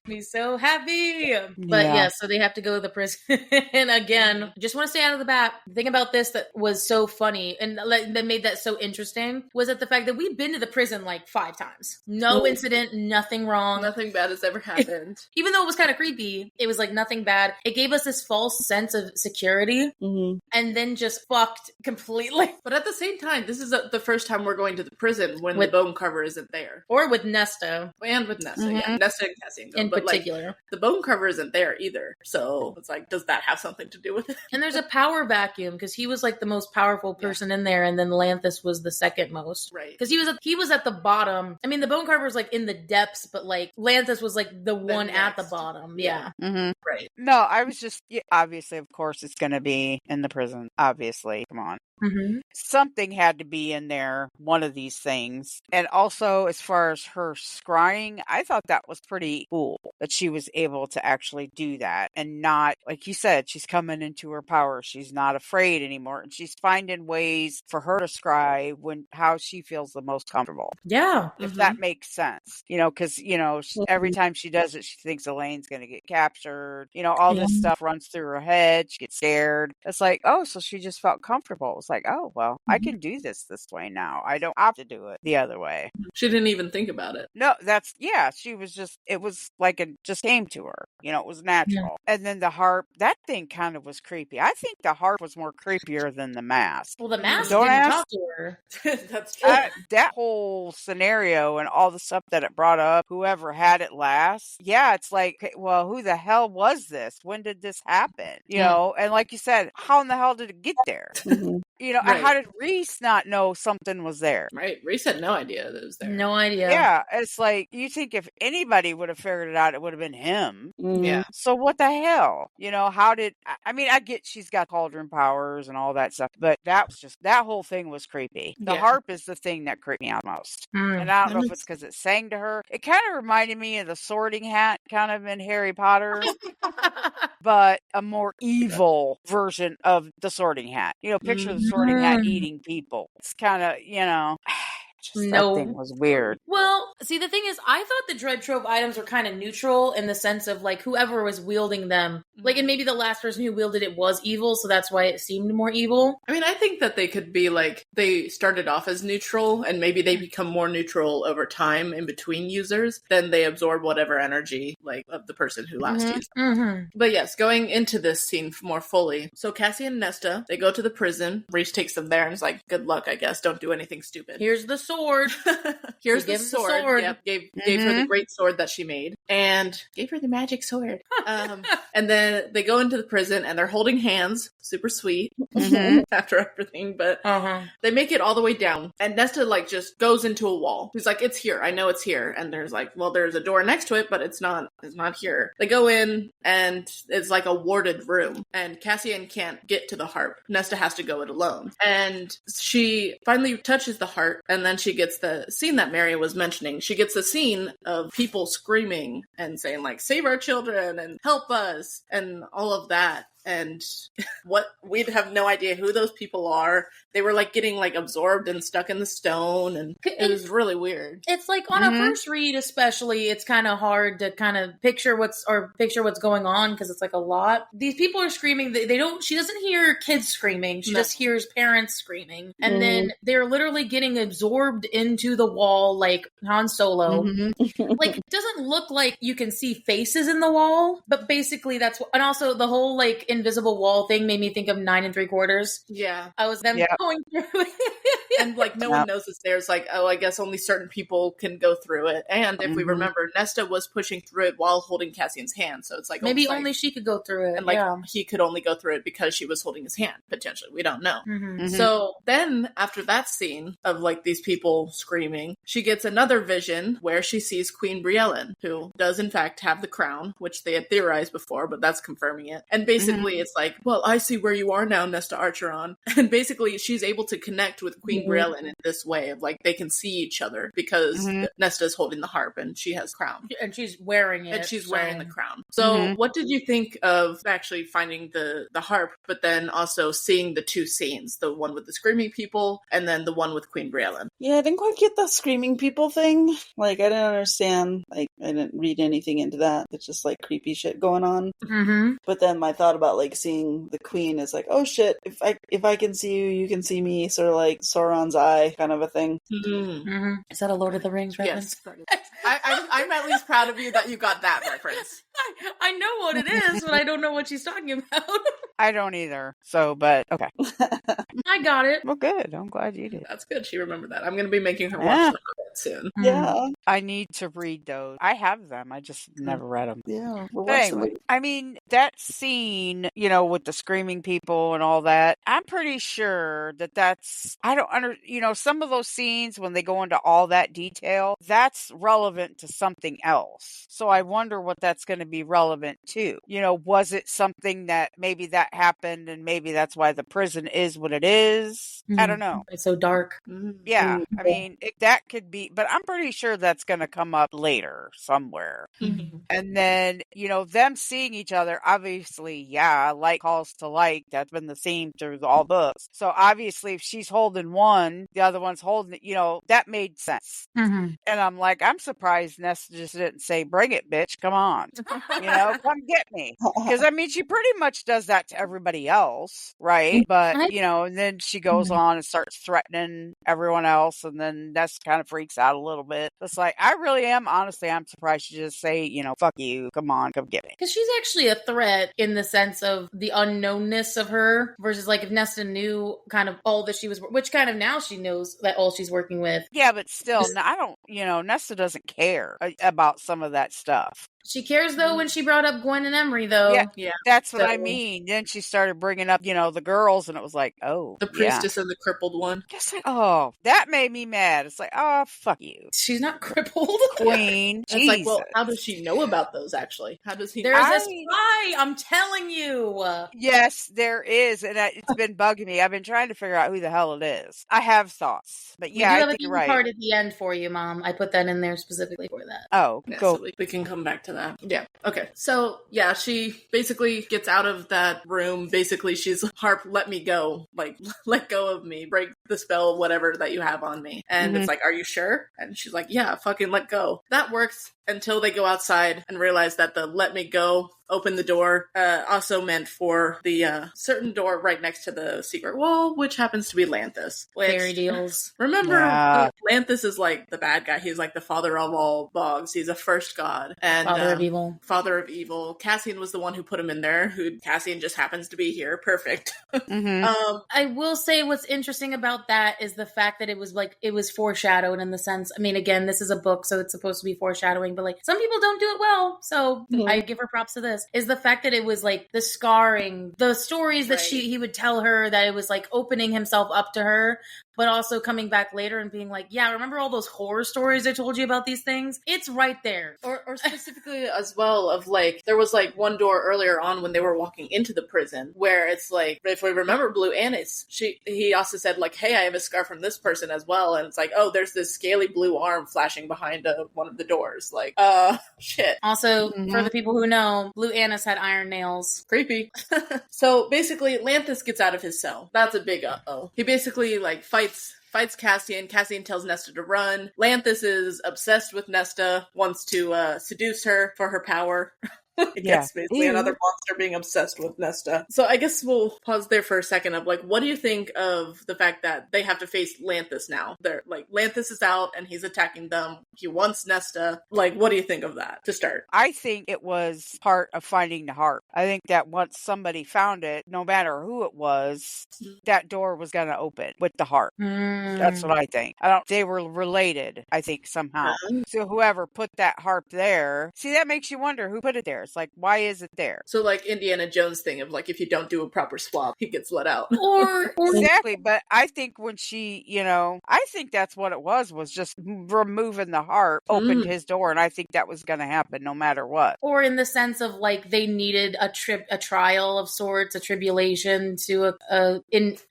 Me so happy. But so they have to go to the prison. And again, just want to say out of the bat, the thing about this that was so funny and that made that so interesting was that the fact that we've been to the prison like 5 times. No incident, nothing wrong. Nothing bad has ever happened. Even though it was kind of creepy, it was like nothing bad. It gave us this false sense of security and then just fucked completely. But at the same time, this is the first time we're going to the prison when the bone carver isn't there. Or with Nesta. and with Nesta. Yeah, Nesta and Cassian go. In but particular. like, the bone cover isn't there either. So it's like, does that have something to do with it? And there's a power vacuum because he was like the most powerful person in there, and then Lanthus was the second most. Right. Because he was at the bottom. I mean, the bone carver was like in the depths, but like Lanthus was like the one at the bottom. Yeah. Right. No, I was just, obviously, of course, it's going to be in the prison. Obviously. Come on. Something had to be in there, one of these things. And also, as far as her scrying, I thought that was pretty cool that she was able to actually do that and not, like you said, she's coming into her power. She's not afraid anymore. And she's finding ways for her to scry how she feels the most comfortable. Yeah. If that makes sense. Because, every time she does it, she thinks Elaine's going to get captured. All this stuff runs through her head. She gets scared. It's like, oh, so she just felt comfortable. It's like, oh, well, I can do this way now. I don't have to do it the other way. She didn't even think about it. No, she was just, it was like it just came to her. It was natural. And then the harp, that thing kind of was creepy. I think the harp was more creepier than the mask. Well, the mask Don't didn't ask- talk to her. That's true. That whole scenario and all the stuff that it brought up, whoever had it last, it's like, okay, well, who the hell was this? When did this happen? And like you said, how in the hell did it get there? Right. How did Reese not know something was there? Right. Reese had no idea that it was there. No idea. Yeah, it's like, you think if anybody would have figured it out, it would have been him. Yeah. So what the hell? I get she's got cauldron powers and all that stuff, but that whole thing was creepy. The harp is the thing that creeped me out most. And I don't know if it's because it sang to her. It kind of reminded me of the sorting hat kind of in Harry Potter, but a more evil version of the sorting hat. Picture the sorting hat eating people. It's kind of, that thing was weird. Well, see, the thing is, I thought the Dread Trove items were kind of neutral in the sense of, like, whoever was wielding them, like, and maybe the last person who wielded it was evil, so that's why it seemed more evil. I mean, I think that they could be, like, they started off as neutral, and maybe they become more neutral over time in between users, then they absorb whatever energy, like, of the person who last used them. But yes, going into this scene more fully, so Cassie and Nesta, they go to the prison, Reese takes them there and is like, good luck, I guess, don't do anything stupid. Here's the sword. Here's the sword. Yep, gave her the great sword that she made, and gave her the magic sword. And then they go into the prison, and they're holding hands, super sweet after everything. But they make it all the way down, and Nesta like just goes into a wall. He's like, "It's here. I know it's here." And there's like, "Well, there's a door next to it, but it's not. It's not here." They go in, and it's like a warded room, and Cassian can't get to the harp. Nesta has to go it alone, and she finally touches the harp, and then she gets the scene that Mary was mentioning. She gets a scene of people screaming and saying like, "Save our children" and "Help us" and all of that. And what we'd have no idea who those people are. They were like getting like absorbed and stuck in the stone, and it was really weird. It's like on a first read, especially, it's kind of hard to kind of picture what's going on because it's like a lot. These people are screaming. They don't. She doesn't hear kids screaming. She just hears parents screaming, and then they're literally getting absorbed into the wall like Han Solo. Like, it doesn't look like you can see faces in the wall, but basically that's what. And also the whole like invisible wall thing made me think of 9 3/4. Yeah. I was them going through it. And like no one knows it's there. It's like, oh, I guess only certain people can go through it. And if we remember, Nesta was pushing through it while holding Cassian's hand. So it's like maybe like, only she could go through it. And like he could only go through it because she was holding his hand, potentially. We don't know. So then after that scene of like these people screaming, she gets another vision where she sees Queen Briellen, who does in fact have the crown, which they had theorized before, but that's confirming it. And basically it's like, well, I see where you are now, Nesta Archeron. And basically she's able to connect with Queen Briellen in this way of like they can see each other because Nesta's holding the harp and she has crown. And she's wearing it. And she's wearing the crown. So what did you think of actually finding the harp, but then also seeing the two scenes, the one with the screaming people and then the one with Queen Briellen? Yeah, I didn't quite get the screaming people thing. Like, I didn't understand. Like, I didn't read anything into that. It's just like creepy shit going on. But then my thought about like seeing the queen is like, oh shit, if I can see you, you can see me, sort of like Sauron's eye kind of a thing. Is that a Lord of the Rings reference? Yes. I'm at least proud of you that you got that reference. I know what it is, but I don't know what she's talking about. I don't either. So, but okay. I got it. Well, good. I'm glad you did. That's good. She remembered that. I'm going to be making her watch Yeah. some of it soon. Yeah. I need to read those. I have them. I just never read them. Yeah. We'll But watch them. anyway, I mean, that scene, you know, with the screaming people and all that, I'm pretty sure that that's, I don't under, you know, some of those scenes when they go into all that detail, that's relevant to something else. So I wonder what that's going to be relevant to. You know, was it something that maybe that happened and maybe that's why the prison is what it is? I don't know. It's so dark. Yeah, I mean, that could be, but I'm pretty sure that's going to come up later somewhere. And then, you know, them seeing each other, obviously, yeah, like calls to like. That's been the theme through all books. So obviously, if she's holding one, the other one's holding it, you know, that made sense. And I'm like, I'm surprised Nesta just didn't say, bring it, bitch, come on. You know, come get me. Because, I mean, she pretty much does that to everybody else, right? But, you know, and then she goes on and starts threatening everyone else, and then that's kind of freaks out a little bit. It's like, I really am, honestly, I'm surprised she just say, you know, fuck you, come on, come get me. Because she's actually a threat in the sense of the unknownness of her versus like if Nesta knew kind of all that she was, which kind of now she knows that all she's working with. Yeah, but still, I don't, you know, Nesta doesn't care about some of that stuff. She cares though when she brought up Gwen and Emery though. Yeah. That's what I mean. Then she started bringing up, you know, the girls, and it was like, oh, The priestess and the crippled one. Just like, oh, that made me mad. It's like, oh, fuck you, She's not crippled. Queen. It's like, well, how does she know about those actually? How does he There's a spy, I'm telling you. Yes, there is, and it's been bugging me. I've been trying to figure out who the hell it is. I have thoughts, but yeah, I I have think a you're right. card at the end for you, Mom. I put that in there specifically for that. Oh, Yeah, go. so we can come back to that. Yeah. Okay. So yeah, she basically gets out of that room. Basically, she's Harp, let me go. Like, let go of me. Break the spell, whatever that you have on me. And it's like, are you sure? And she's like, yeah, fucking let go. That works until they go outside and realize that the let me go, open the door, also meant for the certain door right next to the secret wall, which happens to be Lanthus. Fairy deals. Remember, Lanthus is like the bad guy. He's like the father of all bogs. He's a first god. And Father of evil. Father of evil. Cassian was the one who put him in there. Cassian just happens to be here. Perfect. I will say what's interesting about that is the fact that it was foreshadowed in the sense, I mean, again, this is a book, so it's supposed to be foreshadowing, but like some people don't do it well. So I give her props to this. Is the fact that it was like the scarring, the stories that he would tell her, that it was like opening himself up to her, but also coming back later and being like, yeah, remember all those horror stories I told you about these things? It's right there. Or specifically as well of like, there was like one door earlier on when they were walking into the prison where it's like, if we remember Blue Annis, he also said like, hey, I have a scar from this person as well. And it's like, oh, there's this scaly blue arm flashing behind one of the doors. Like, shit. Also, for the people who know, Blue Annis had iron nails. Creepy. So basically, Lanthus gets out of his cell. That's a big uh-oh. He basically like fights Cassian. Cassian tells Nesta to run. Lanthus is obsessed with Nesta, wants to seduce her for her power. I guess basically another monster being obsessed with Nesta. So I guess we'll pause there for a second of like, what do you think of the fact that they have to face Lanthus now? They're like, Lanthus is out and he's attacking them. He wants Nesta. Like, what do you think of that to start? I think it was part of finding the harp. I think that once somebody found it, no matter who it was, that door was going to open with the harp. That's what I think. They were related, I think, somehow. So whoever put that harp there, see, that makes you wonder who put it there. It's like, why is it there? So like Indiana Jones thing of like, if you don't do a proper swap, he gets let out. Or exactly. But I think when she, you know, I think that's what it was just removing the harp, opened his door. And I think that was going to happen no matter what. Or in the sense of like, they needed a trial of sorts, a tribulation to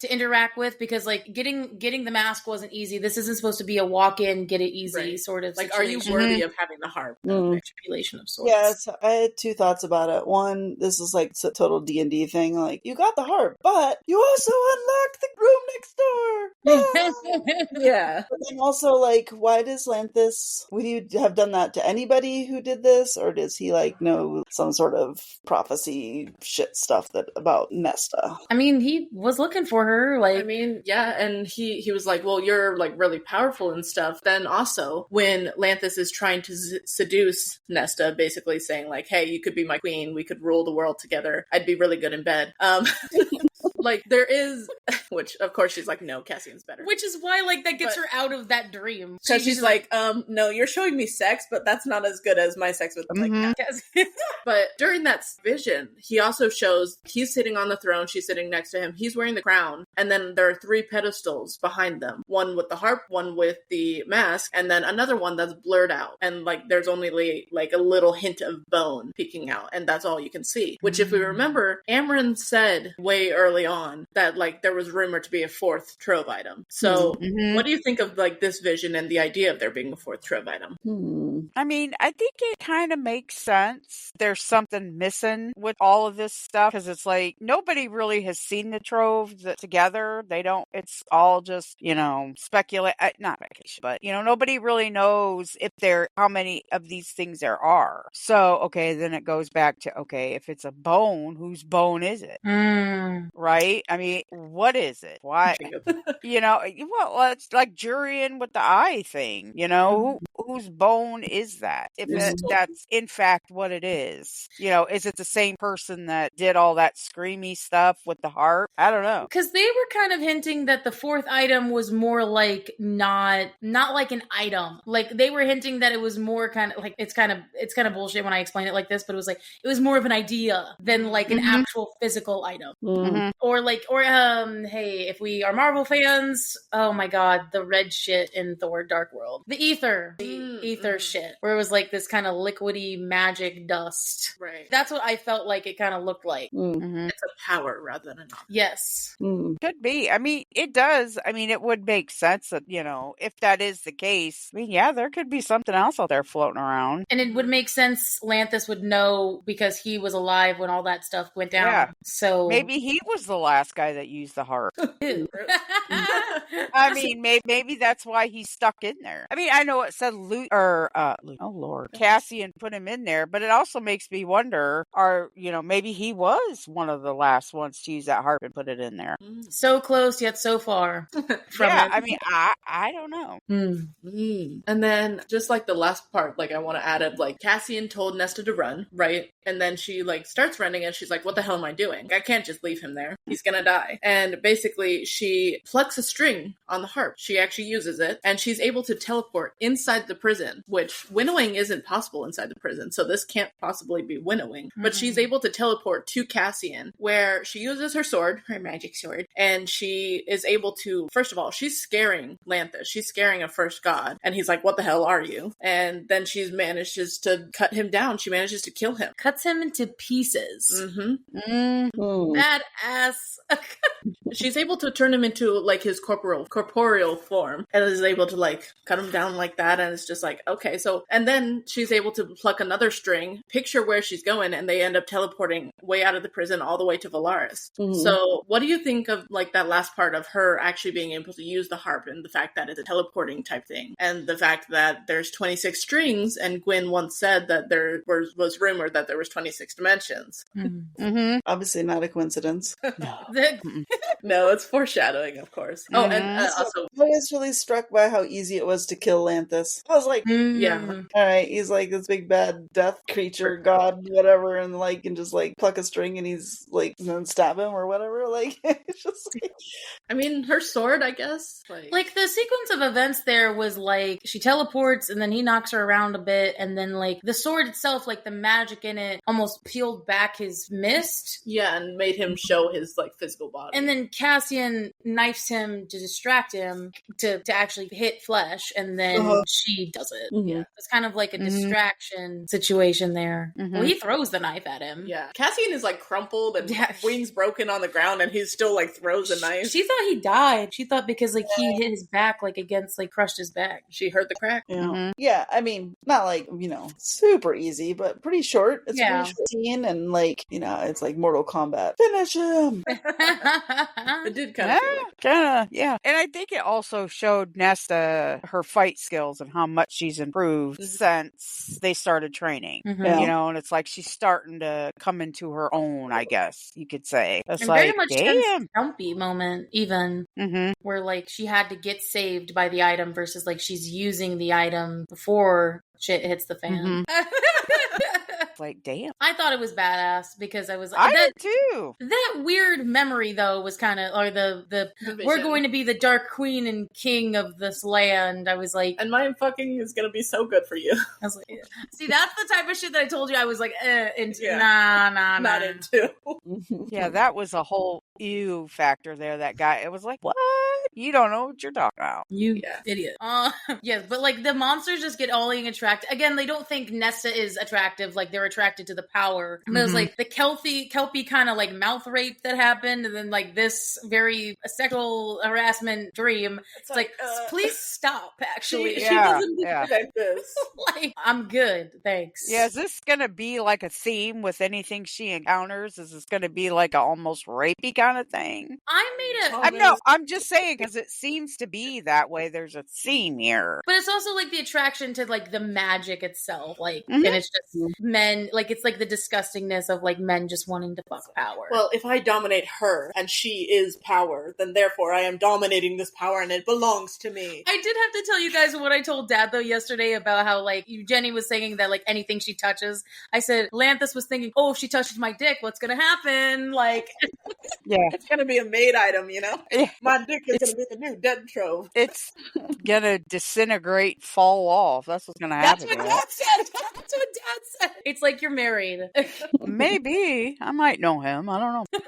interact with, because like getting the mask wasn't easy. This isn't supposed to be a walk in, get it easy sort of like, situation. are you worthy of having the harp? Tribulation of sorts. Yeah, so I had two thoughts about it. One, this is like a total D&D thing. Like, you got the harp, but you also unlocked the room next door. Yeah. But then also, like, why does Lanthus, would you have done that to anybody who did this? Or does he, like, know some sort of prophecy shit stuff about Nesta? I mean, he was looking for her. Like, I mean, yeah, and he was like, well, you're, like, really powerful and stuff. Then also, when Lanthus is trying to seduce Nesta, basically saying, like, hey, you could be my queen, we could rule the world together, I'd be really good in bed. Like, there is Which, of course, she's like, no, Cassian's better. Which is why, like, that gets her out of that dream. Because she's like, no, you're showing me sex, but that's not as good as my sex with, like, Cassian. But during that vision, he also shows he's sitting on the throne, she's sitting next to him, he's wearing the crown, and then there are 3 pedestals behind them. One with the harp, one with the mask, and then another one that's blurred out. And, like, there's only, like, a little hint of bone peeking out, and that's all you can see. Which, if we remember, Amryn said way early on that, like, there was rumored to be a 4th trove item. So, what do you think of, like, this vision and the idea of there being a 4th trove item? I mean, I think it kind of makes sense. There's something missing with all of this stuff because it's like nobody really has seen the trove together. They don't, it's all just, speculate, not speculation, but, nobody really knows how many of these things there are. So, okay, then it goes back to, okay, if it's a bone, whose bone is it? Right? I mean, what is it? Why? Well, it's like Jurian with the eye thing, whose bone is that? If that's in fact what it is, is it the same person that did all that screamy stuff with the harp? I don't know. Because they were kind of hinting that the 4th item was more like not like an item. Like they were hinting that it was more kind of like it's kind of bullshit when I explain it like this, but it was more of an idea than like an actual physical item. Or hey, if we are Marvel fans, oh my god, the red shit in Thor Dark World, the ether shit, where it was like this kind of liquidy magic dust. Right. That's what I felt like it kind of looked like. It's a power rather than an object. Yes. Could be. I mean, it does. I mean, it would make sense that, if that is the case, I mean, yeah, there could be something else out there floating around. And it would make sense Lanthus would know because he was alive when all that stuff went down. Yeah. So maybe he was the last guy that used the harp. I mean, maybe that's why he's stuck in there. I mean, I know it said Cassian put him in there, but it also makes me wonder, maybe he was one of the last ones to use that harp and put it in there. So close yet so far from it. I mean, I don't know. And then just like the last part, like I want to add like Cassian told Nesta to run, right? And then she like starts running and she's like, what the hell am I doing? I can't just leave him there. He's gonna die. And basically she plucks a string on the harp. She actually uses it and she's able to teleport inside the prison, which winnowing isn't possible inside the prison. So this can't possibly be winnowing, but she's able to teleport to Cassian where she uses her sword, her magic sword, and she is able to, first of all, she's scaring Lanthus. She's scaring a first god. And he's like, what the hell are you? And then she manages to cut him down. She manages to kill him. Cuts him into pieces. Badass. She's able to turn him into like his corporeal form and is able to like cut him down like that. And it's just like, okay, so, and then she's able to pluck another string, picture where she's going, and they end up teleporting way out of the prison all the way to Valaris. So what do you think of like that last part of her actually being able to use the harp and the fact that it's a teleporting type thing and the fact that there's 26 strings and Gwyn once said that there was rumored that there was 26 dimensions? Obviously not a coincidence. No, it's foreshadowing, of course. Oh, and also I was really struck by how easy it was to kill Lanthus. I was like, yeah. Alright, he's like this big bad death creature, god, whatever, and like can just like pluck a string and he's like and then stab him or whatever. Like it's just like, I mean, her sword, I guess. Like the sequence of events there was like she teleports and then he knocks her around a bit and then like the sword itself, like the magic in it almost peeled back his mist. Yeah, and made him show his like physical body. And then Cassian knifes him to distract him to actually hit flesh, and then she does it. Yeah, it's kind of like a distraction situation there. Well, he throws the knife at him. Yeah, Cassian is like crumpled and wings broken on the ground, and he still like throws the knife. She thought he died. She thought because like he hit his back like against like crushed his back. She heard the crack. Yeah, I mean, not like super easy, but pretty short. It's pretty short scene, and like it's like Mortal Kombat. Finish him. It did kind of, yeah. And I think it also showed Nesta her fight skills and how much she's improved since they started training. And it's like she's starting to come into her own, I guess you could say. It's and like, very much damn, Stumpy moment, even where like she had to get saved by the item versus like she's using the item before shit hits the fan. like, damn. I thought it was badass because I was like, I that, did too. that weird memory though was kind of, or the we're vision. going to be the dark queen and king of this land. I was like, And my fucking is gonna be so good for you. I was like, yeah. See, that's the type of shit that I told you I was like, into. Yeah. Nah. Not into. Yeah, that was a whole ew factor there. That guy, it was like, what? You don't know what you're talking about. You Yeah. idiot. Yes, but like the monsters just get all attracted. Again, they don't think Nesta is attractive. Like they're attracted to the power. But it was like the Kelpie kind of like mouth rape that happened, and then like this very sexual harassment dream. It's like, please stop. Actually, She Yeah, doesn't yeah. expect this. like I'm good, thanks. Yeah, is this gonna be like a theme with anything she encounters? Is this gonna be like a almost rapey kind of thing? I made a. I know. I'm just saying because it seems to be that way. There's a theme here. But it's also like the attraction to like the magic itself, like, Mhm. and it's just men, like it's like the disgustingness of like men just wanting to fuck power. Well, if I dominate her and she is power, then therefore I am dominating this power and it belongs to me. I did have to tell you guys what I told Dad though yesterday about how like Jenny was saying that like anything she touches. I said Lanthus was thinking, oh, if she touches my dick, what's gonna happen? Like, Yeah, It's gonna be a maid item, you know? Yeah. My dick is gonna be the new dead trove. it's gonna disintegrate, fall off. That's what's gonna that's happen. what to it. Dad said. That's what Dad said. It's like you're married. Maybe I might know him. I don't know.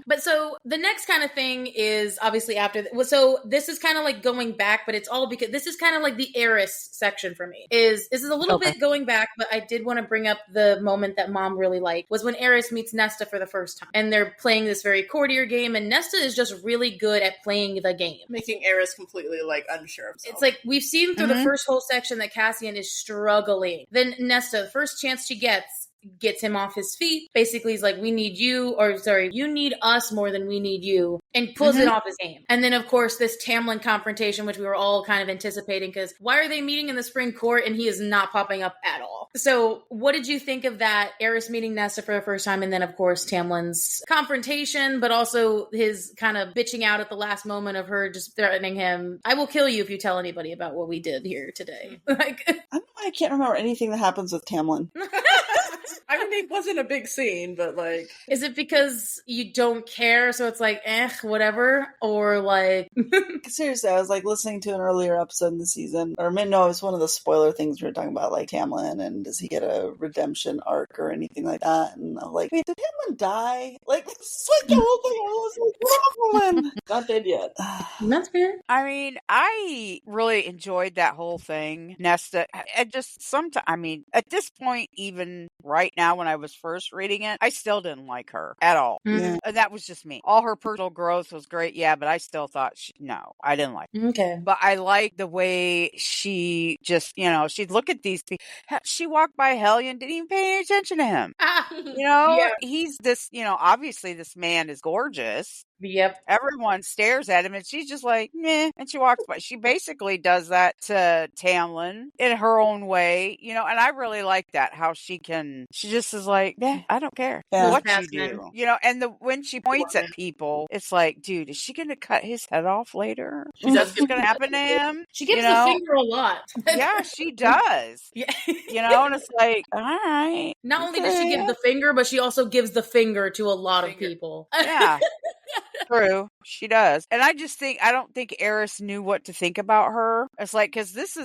But so the next kind of thing is obviously after. So this is kind of like going back, but it's all because this is kind of like the heiress section for me. This is a little bit going back, but I did want to bring up the moment that Mom really liked was when Eris meets Nesta for the first time, and they're playing this very courtier game, and Nesta is just really good at playing the game. Making Eris completely like unsure of himself. It's like we've seen through the first whole section that Cassian is struggling. Then Nesta, the first chance she gets him off his feet. Basically, he's like, we need you, or sorry, you need us more than we need you, and pulls it off his game. And then, of course, this Tamlin confrontation, which we were all kind of anticipating, because why are they meeting in the spring court and he is not popping up at all? So what did you think of that? Eris meeting Nesta for the first time, and then, of course, Tamlin's confrontation, but also his kind of bitching out at the last moment of her just threatening him, I will kill you if you tell anybody about what we did here today. Like, I don't know why I can't remember anything that happens with Tamlin. I mean, it wasn't a big scene, but like, is it because you don't care, so it's like, whatever? Or like... Seriously, I was like listening to an earlier episode in the season, or no, it was one of the spoiler things we were talking about, like Tamlin, and does he get a redemption arc or anything like that? And I'm like, wait, did Tamlin die? Like, it's like the whole thing. I was like, Tamlin! not dead yet. That's fair. I mean, I really enjoyed that whole thing. Nesta, and just sometimes, I mean, at this point, even right now when I was first reading it, I still didn't like her at all. Yeah. And that was just me. All her personal growth was great, yeah, but I still thought, no, I didn't like her. Okay. But I like the way she just, she'd look at these people. She walked by Hellion, didn't even pay any attention to him. Yeah. He's this, obviously this man is gorgeous. Yep. Everyone stares at him and she's just like, meh. And she walks by. She basically does that to Tamlin in her own way, and I really like that, how she just is like, I don't care what you do. And when she points at people, it's like, dude, is she going to cut his head off later? That's what's going to happen to him? She gives the finger a lot. Yeah, she does. Yeah. And it's like, all right. Not only does she give the finger, but she also gives the finger to a lot of people. Yeah. True, she does. And I don't think Eris knew what to think about her. It's like, because this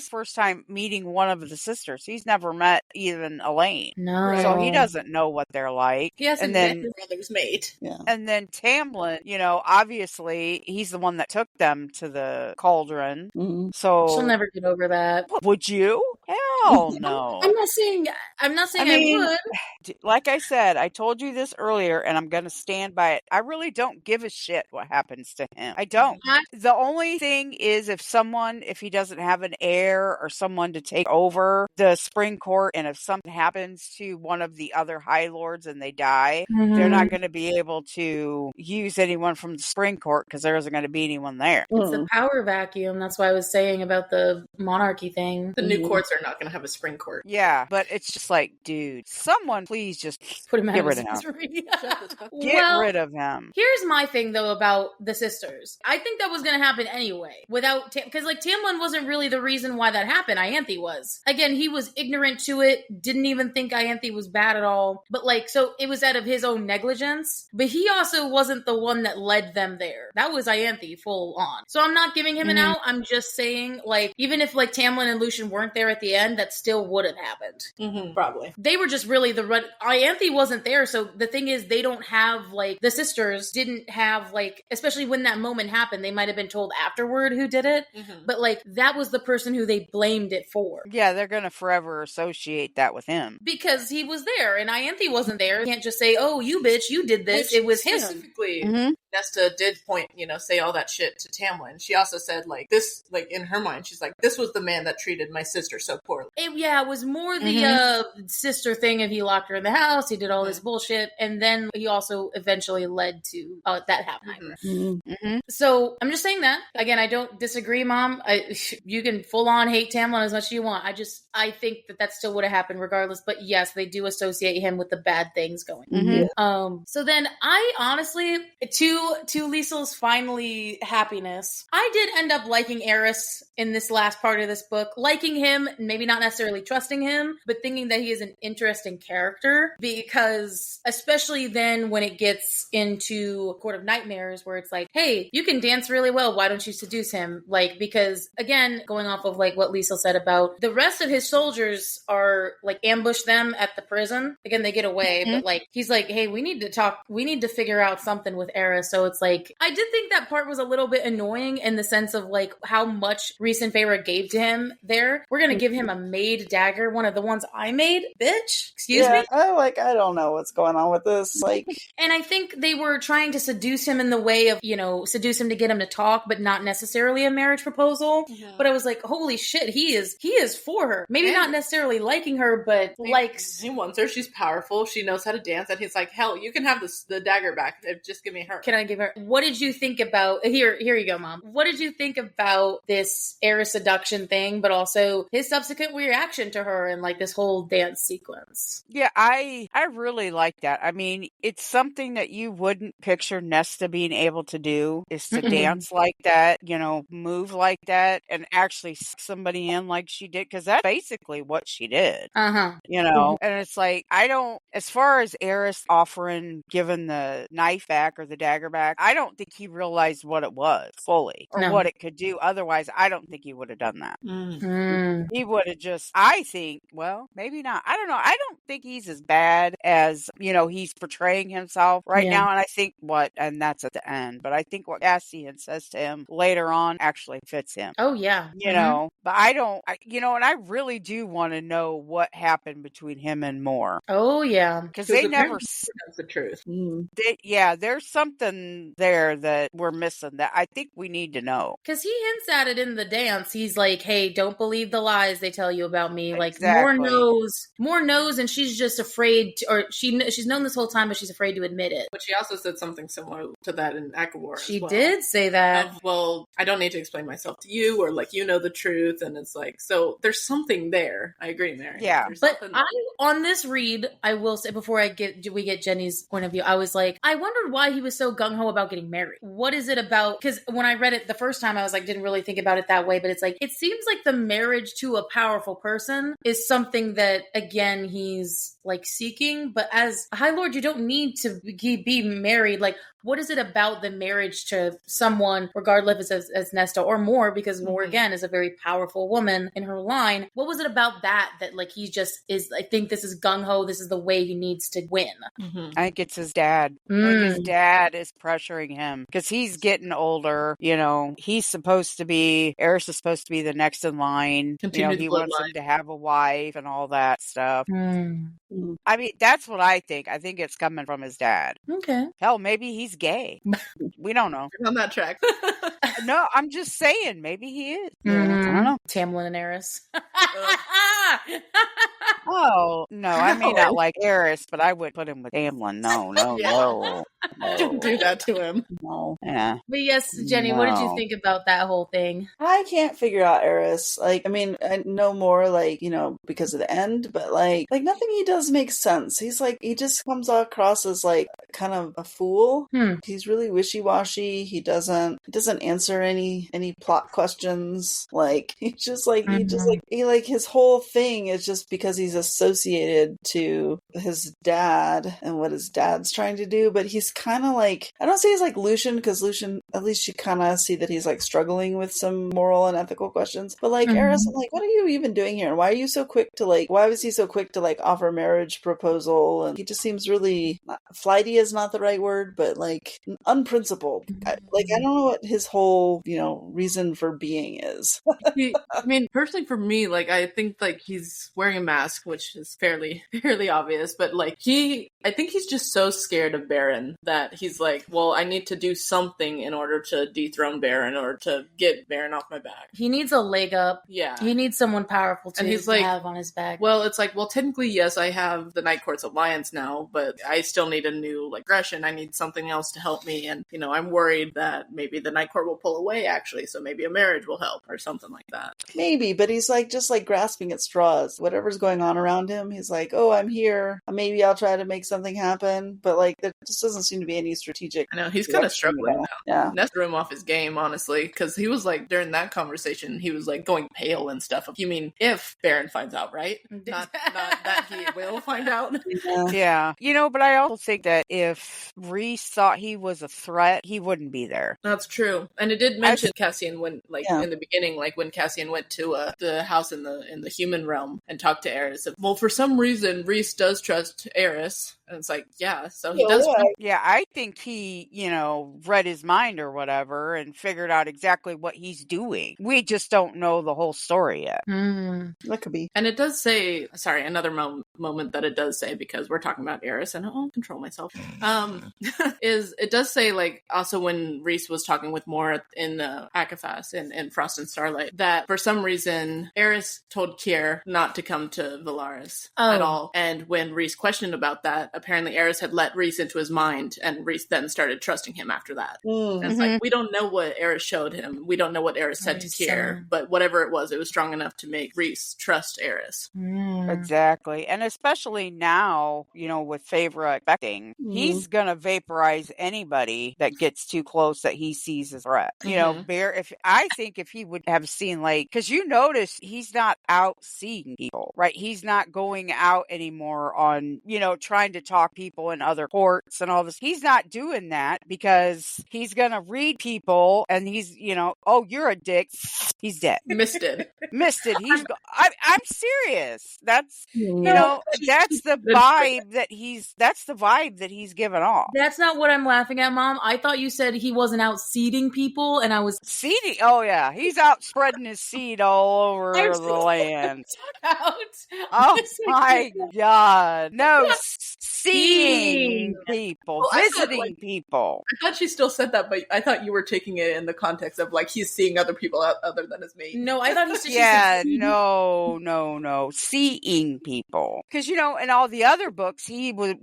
first time meeting one of the sisters. He's never met even Elaine. No. So he doesn't know what they're like. He hasn't met his brother's mate. Yeah. And then Tamlin, obviously he's the one that took them to the cauldron. Mm-hmm. So she'll never get over that. Would you? Hell no. I'm not saying I would. Like I said, I told you this earlier, and I'm going to stand by it. I really don't give a shit what happens to him. I don't. The only thing is if he doesn't have an heir or someone to take over the spring court, and if something happens to one of the other High Lords and they die, they're not going to be able to use anyone from the spring court because there isn't going to be anyone there. It's the power vacuum. That's why I was saying about the monarchy thing. The new courts are they're not going to have a spring court. Yeah, but it's just like, dude, someone please just Put him out get of rid his of him. misery. Get rid of him. Here's my thing though about the sisters. I think that was going to happen anyway, without because like Tamlin wasn't really the reason why that happened. Ianthe was. Again, he was ignorant to it. Didn't even think Ianthe was bad at all. But like, so it was out of his own negligence. But he also wasn't the one that led them there. That was Ianthe full on. So I'm not giving him an out. I'm just saying, like, even if like Tamlin and Lucien weren't there at the end, that still would have happened. Probably. They were just really the run. Ianthe wasn't there. So the thing is, they don't have like the sisters didn't have like, especially when that moment happened, they might have been told afterward who did it. But like that was the person who they blamed it for. Yeah, they're going to forever associate that with him. Because he was there and Ianthe wasn't there. You can't just say, oh, you bitch, you did this. Which it was him. Specifically, Nesta did point, say all that shit to Tamlin. She also said, like, this, like, in her mind, she's like, this was the man that treated my sister so poorly. It was more the sister thing of he locked her in the house, he did all this bullshit, and then he also eventually led to that happening. So, I'm just saying that. Again, I don't disagree, Mom. You can full on hate Tamlin as much as you want. I think that still would have happened regardless, but yes, they do associate him with the bad things going on. So then I honestly, to Liesl's finally happiness, I did end up liking Eris in this last part of this book. Liking him, maybe not necessarily trusting him, but thinking that he is an interesting character, because especially then when it gets into Court of Nightmares where it's like, hey, you can dance really well, why don't you seduce him? Like, because again, going off of like what Liesl said about the rest of his soldiers are like ambush them at the prison. Again, they get away, but like he's like, hey, we need to talk, we need to figure out something with Eris. So it's like, I did think that part was a little bit annoying in the sense of like how much Rhys and Feyre gave to him there. We're gonna give him a made dagger, one of the ones I made, bitch. Excuse me? I don't know what's going on with this. Like, and I think they were trying to seduce him in the way of, seduce him to get him to talk, but not necessarily a marriage proposal. But I was like, holy shit, he is for her. Maybe not necessarily liking her, but likes. He wants her. She's powerful. She knows how to dance. And he's like, hell, you can have the dagger back. Just give me her. Can I give her? What did you think about, here you go, Mom. What did you think about this Eris seduction thing, but also his subsequent reaction to her and like this whole dance sequence? Yeah, I really like that. I mean, it's something that you wouldn't picture Nesta being able to do, is to dance like that, move like that, and actually suck somebody in like she did, because that's basically what she did. And it's like, as far as Eris giving the knife back or the dagger back, I don't think he realized what it was fully or what it could do. Otherwise, I don't think he would have done that. He would have just, I think, well, maybe not. I don't know. I don't think he's as bad as, he's portraying himself right now. And I think and that's at the end, but I think what Cassian says to him later on actually fits him. Oh, yeah. But and I really do want to know what happened between him and Moore. Oh, yeah. Because they never knows the truth. There's something there that we're missing that I think we need to know. Because he hints at it in the dance. He's like, hey, don't believe the lies they tell you about me. Exactly. Like, Moore knows, and she's just afraid she's known this whole time, but she's afraid to admit it. But she also said something similar to that in ACOSF. She did say that. Well, I don't need to explain myself to you, or like, the truth. And it's like, so there's something there. I agree, Mary. Yeah. But on this read, I will say, before we get Jenny's point of view, I was like, I wondered why he was so gung-ho about getting married. What is it about? Because when I read it the first time, I was like, didn't really think about it that way. But it's like, it seems like the marriage to a powerful person is something that, again, he's like seeking. But as a High Lord, you don't need to be married. Like, what is it about the marriage to someone, regardless as Nesta or Moore, because Moore, again, is a very powerful woman in her line. What was it about that like he just is, I think this is gung-ho, this is the way he needs to win? I think it's his dad. I think his dad is pressuring him because he's getting older. Eris is supposed to be the next in line. He wants him to have a wife and all that stuff. I mean, that's what I think. I think it's coming from his dad. Okay. Hell, maybe he's gay. We don't know. You're on that track. No, I'm just saying, maybe he is. I don't know. Tamlin and Eris. Oh, no, I may not like Eris, but I would put him with Tamlin. No. Don't do that to him. No. Yeah. But yes, Jenny, what did you No. think about that whole thing? I can't figure out Eris. Like, I mean, I know more, like, you know, because of the end, but like nothing he does makes sense. He's like, he just comes across as like kind of a fool. He's really wishy-washy. He doesn't answer any plot questions. Like, his whole thing is just because he's associated to his dad and what his dad's trying to do, but he's kind of like, I don't say he's like Lucian, because Lucian, at least you kind of see that he's like struggling with some moral and ethical questions, but like Eris, I'm like, what are you even doing here? And why was he so quick to like offer a marriage proposal? And he just seems really, flighty is not the right word, but like unprincipled. I don't know what his whole, you know, reason for being is. I mean, personally for me, like, I think like he's wearing a mask, which is fairly obvious, but like I think he's just so scared of Baron that he's like, well, I need to do something in order to dethrone Baron or to get Baron off my back. He needs a leg up. Yeah. He needs someone powerful And he's like, have on his back. Well, it's like, well, technically, yes, I have the Night Court's alliance now, but I still need a new like aggression. I need something else to help me. And, you know, I'm worried that maybe the Night Court will pull away, actually. So maybe a marriage will help or something like that. Maybe, but he's like just like grasping at straws. Whatever's going on around him, he's like, oh, I'm here. Maybe I'll try to make something happen. But like, there just doesn't seem to be any strategic. I know, he's kind of struggling now. Yeah. And that threw him off his game, honestly, because he was like, during that conversation, he was like going pale and stuff. You mean if Baron finds out, right? Not that he will find out. Yeah. You know, but I also think that if Rhys thought he was a threat, he wouldn't be there. That's true. And it did mention Cassian when, like, in the beginning, like when Cassian went to the house in the human realm and talked to Eris. Well, for some reason, Rhys does trust Eris. And it's like, yeah, so he does. Yeah, I think he, you know, read his mind or whatever and figured out exactly what he's doing. We just don't know the whole story yet. That could be. And it does say, sorry, another moment that it does say, because we're talking about Eris and I'll control myself, is it does say, like, also when Rhys was talking with Mor in ACOSF in Frost and Starlight, that for some reason Eris told Kier not to come to Valaris at all. And when Rhys questioned about that, apparently Eris had let Rhys into his mind, and Rhys then started trusting him after that. And it's like, we don't know what Eris showed him. We don't know what Eris said to Kier, but whatever it was strong enough to make Rhys trust Eris. Exactly. And especially now, you know, with Favra expecting, he's gonna vaporize anybody that gets too close that he sees as a threat. You know, I think if he would have seen, like, because you notice he's not out seeing people, right? He's not going out anymore on, you know, trying to talk people in other courts and all this. He's not doing that because he's gonna read people and he's, you know, oh, you're a dick. He's dead. Missed it. I'm serious. That's, you know, that's the vibe that he's given off. That's not what I'm laughing at, Mom. I thought you said he wasn't out seeding people, and I was seeding. Oh yeah, he's out spreading his seed all over the land. Oh my God, no, seeing people, visiting people. I thought she still said that, but I thought you were taking it in the context of like he's seeing other people other than his mate. No, I thought he said no, seeing people. Because, you know, in all the other books, he would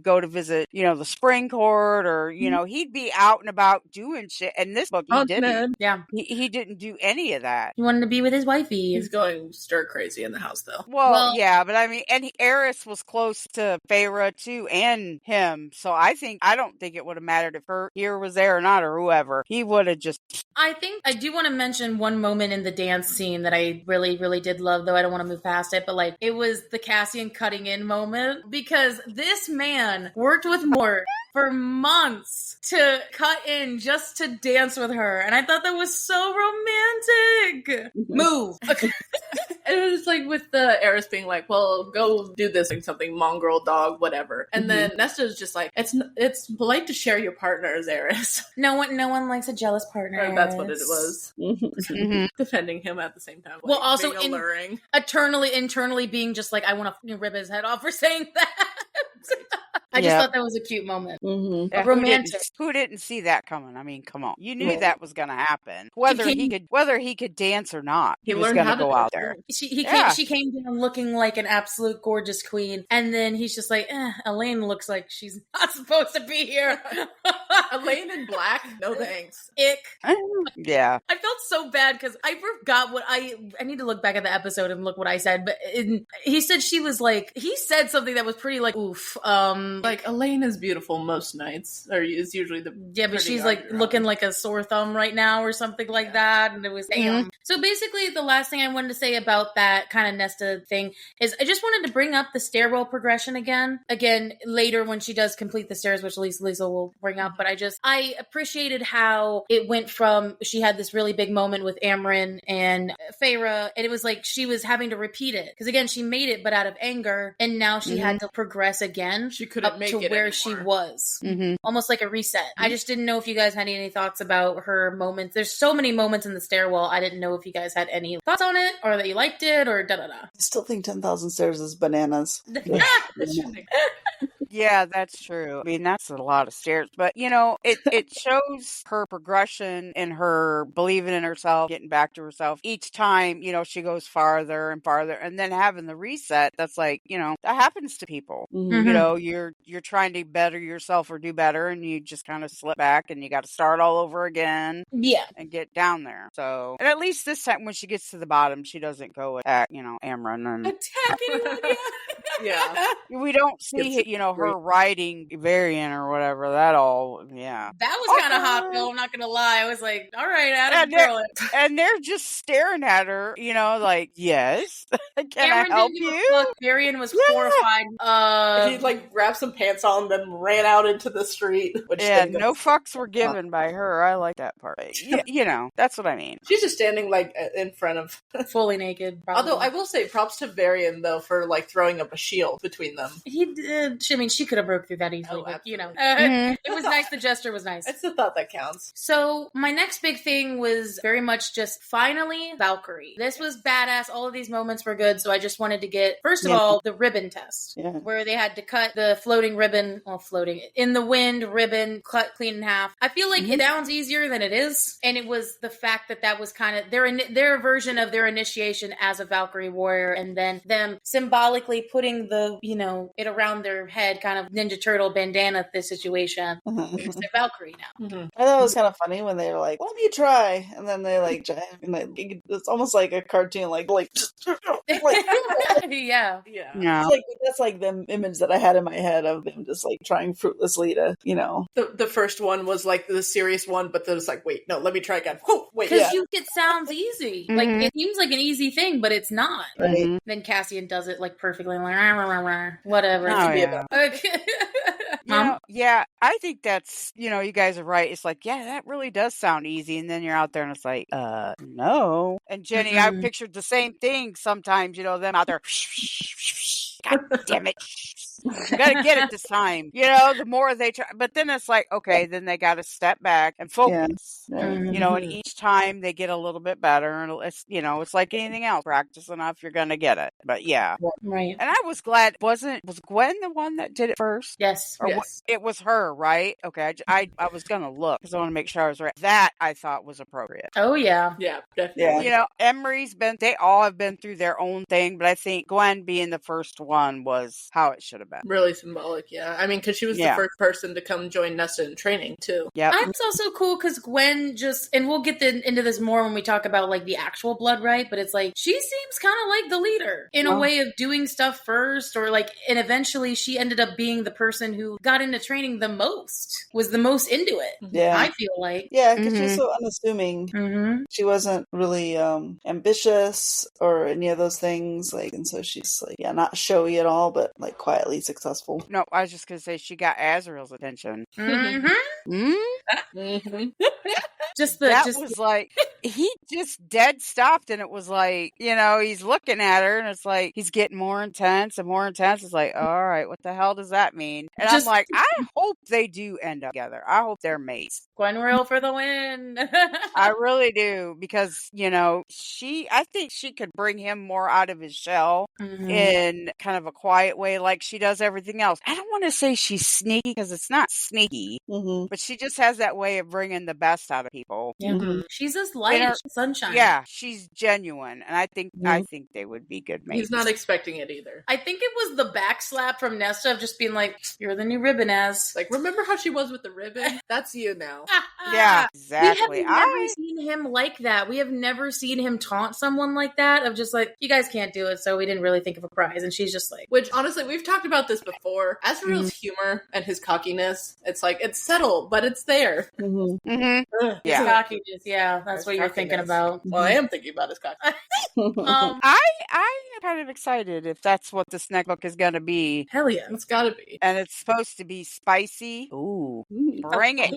go to visit, you know, the spring court, or, you know, he'd be out and about doing shit. And this book, he didn't. Yeah. He didn't do any of that. He wanted to be with his wifey. He's going stir crazy in the house, though. Well, yeah, but I mean, and Eris was close to Feyre, too, and him. So I don't think it would have mattered if Kier was there or not, or whoever. He would have just... I think I do want to mention one moment in the dance scene that I really, really did love, though I don't want to move past it, but like, it was the Cassian cutting in moment, because this man worked with Mort for months to cut in just to dance with her, and I thought that was so romantic. Move. And it was like with the Eris being like, well, go do this thing, something, mongrel, dog, whatever. And then Nesta's just like, it's polite to share your partners, Eris. No one likes a jealous partner. That's what it was. Defending him at the same time. Like, well, also being alluring. Internally being just like, I want to rip his head off for saying that. I just thought that was a cute moment. Mm-hmm. Yeah, Romantic. Who didn't see that coming? I mean, come on. You knew Yeah. that was going to happen. Whether he could dance or not, he was learned going how to to go out there. She came down looking like an absolute gorgeous queen, and then he's just like, Elaine looks like she's not supposed to be here. Elaine in black? No thanks. Ick. Yeah. I felt so bad because I forgot what I need to look back at the episode and look what I said, but he said she was like, he said something that was pretty like, oof. Like, Elaine is beautiful most nights, or is usually the but she's like looking like a sore thumb right now or something like that, and it was damn. So basically, the last thing I wanted to say about that kind of Nesta thing is I just wanted to bring up the stairwell progression again later when she does complete the stairs, which Liesl will bring up, but I appreciated how it went from she had this really big moment with Amryn and Feyre, and it was like she was having to repeat it because again she made it but out of anger, and now she had to progress again. She couldn't up make to it where anymore. she was, almost like a reset. I just didn't know if you guys had any thoughts about her moments. There's so many moments in the stairwell. I didn't know if you guys had any thoughts on it or that you liked it or da da da. I still think 10,000 stairs is bananas. Yeah, that's true. I mean, that's a lot of stairs, but it shows her progression in her believing in herself, getting back to herself each time, she goes farther and farther, and then having the reset. That's like, that happens to people. You're trying to better yourself or do better, and you just kind of slip back and you got to start all over again. Yeah. And get down there. So, and at least this time when she gets to the bottom, she doesn't go attack, Amryn and attacking. Yeah. We don't see, her riding Varian or whatever. That all, yeah. That was kind of hot, though. I'm not gonna lie. I was like, all right, Adam, girl. And they're just staring at her, like, yes, can I help you? Varian was horrified. He like grabbed some pants on, then ran out into the street. No fucks were given by her. I like that part. That's what I mean. She's just standing like in front of, fully naked. Probably. Although I will say, props to Varian though for like throwing up a shield between them. He did. I mean, she could have broke through that easily, but it was nice. The gesture was nice. It's the thought that counts. So my next big thing was very much just finally Valkyrie. This was badass. All of these moments were good. So I just wanted to get, first of all, the ribbon test, where they had to cut the floating ribbon, floating in the wind ribbon, cut clean in half. I feel like it sounds easier than it is. And it was the fact that was kind of their version of their initiation as a Valkyrie warrior, and then them symbolically putting the, it around their head, kind of Ninja Turtle bandana this situation. It's a Valkyrie now. I thought it was kind of funny when they were like, let me try. And then they like, it's almost like a cartoon, like yeah. That's like the image that I had in my head of them just like trying fruitlessly to, The first one was like the serious one, but then it's like, wait, no, let me try again. Oh, wait. Because it sounds easy. Like, it seems like an easy thing, but it's not. Right. Then Cassian does it like perfectly, like, whatever. Oh, yeah. Mom? I think that's, you guys are right. It's like, that really does sound easy. And then you're out there and it's like, no. And Jenny, I pictured the same thing sometimes, them out there. God damn it. You gotta get it this time. The more they try, but then it's like, okay, then they gotta step back and focus. And each time they get a little bit better, and it's it's like anything else. Practice enough, you're gonna get it. But right. And I was glad. Was Gwen the one that did it first? Yes. Or it was her, right? Okay, I was gonna look because I want to make sure I was right. That I thought was appropriate. Oh yeah, definitely. Yeah. Emery's they all have been through their own thing, but I think Gwen being the first one was how it should have been. Really symbolic, yeah. I mean, because she was the first person to come join Nesta in training, too. Yeah. It's also cool because Gwen and we'll get into this more when we talk about, like, the actual blood right, but it's like, she seems kind of like the leader in a way of doing stuff first, or like, and eventually she ended up being the person who got into training was the most into it. Yeah. I feel like. Yeah, because she's so unassuming. She wasn't really ambitious or any of those things, like, and so she's like, not showy at all, but like quietly successful. No, I was just gonna say she got Azrael's attention. was like, he just dead stopped, and it was like, he's looking at her, and it's like, he's getting more intense and more intense. It's like, all right, what the hell does that mean? And I'm like, I hope they do end up together. I hope they're mates. Gwen Royal for the win. I really do, because, I think she could bring him more out of his shell in kind of a quiet way, like she does everything else. I don't want to say she's sneaky, because it's not sneaky, but she just has that way of bringing the best out of people. Yeah. She's this light, sunshine. Yeah, she's genuine, and I think they would be good mates. He's not expecting it either. I think it was the backslap from Nesta of just being like, "You're the new ribbon ass." Like, remember how she was with the ribbon? That's you now. Yeah, exactly. We have never seen him like that. We have never seen him taunt someone like that, of just like, you guys can't do it, so we didn't really think of a prize. And she's just like... Which, honestly, we've talked about this before. Azrael's humor and his cockiness, it's like, it's subtle, but it's there. Yeah. Cockiness, yeah, that's what you're thinking about. Well, I am thinking about his cockiness. I am kind of excited if that's what this next book is going to be. Hell yeah. It's gotta be. And it's supposed to be spicy. Ooh, bring it.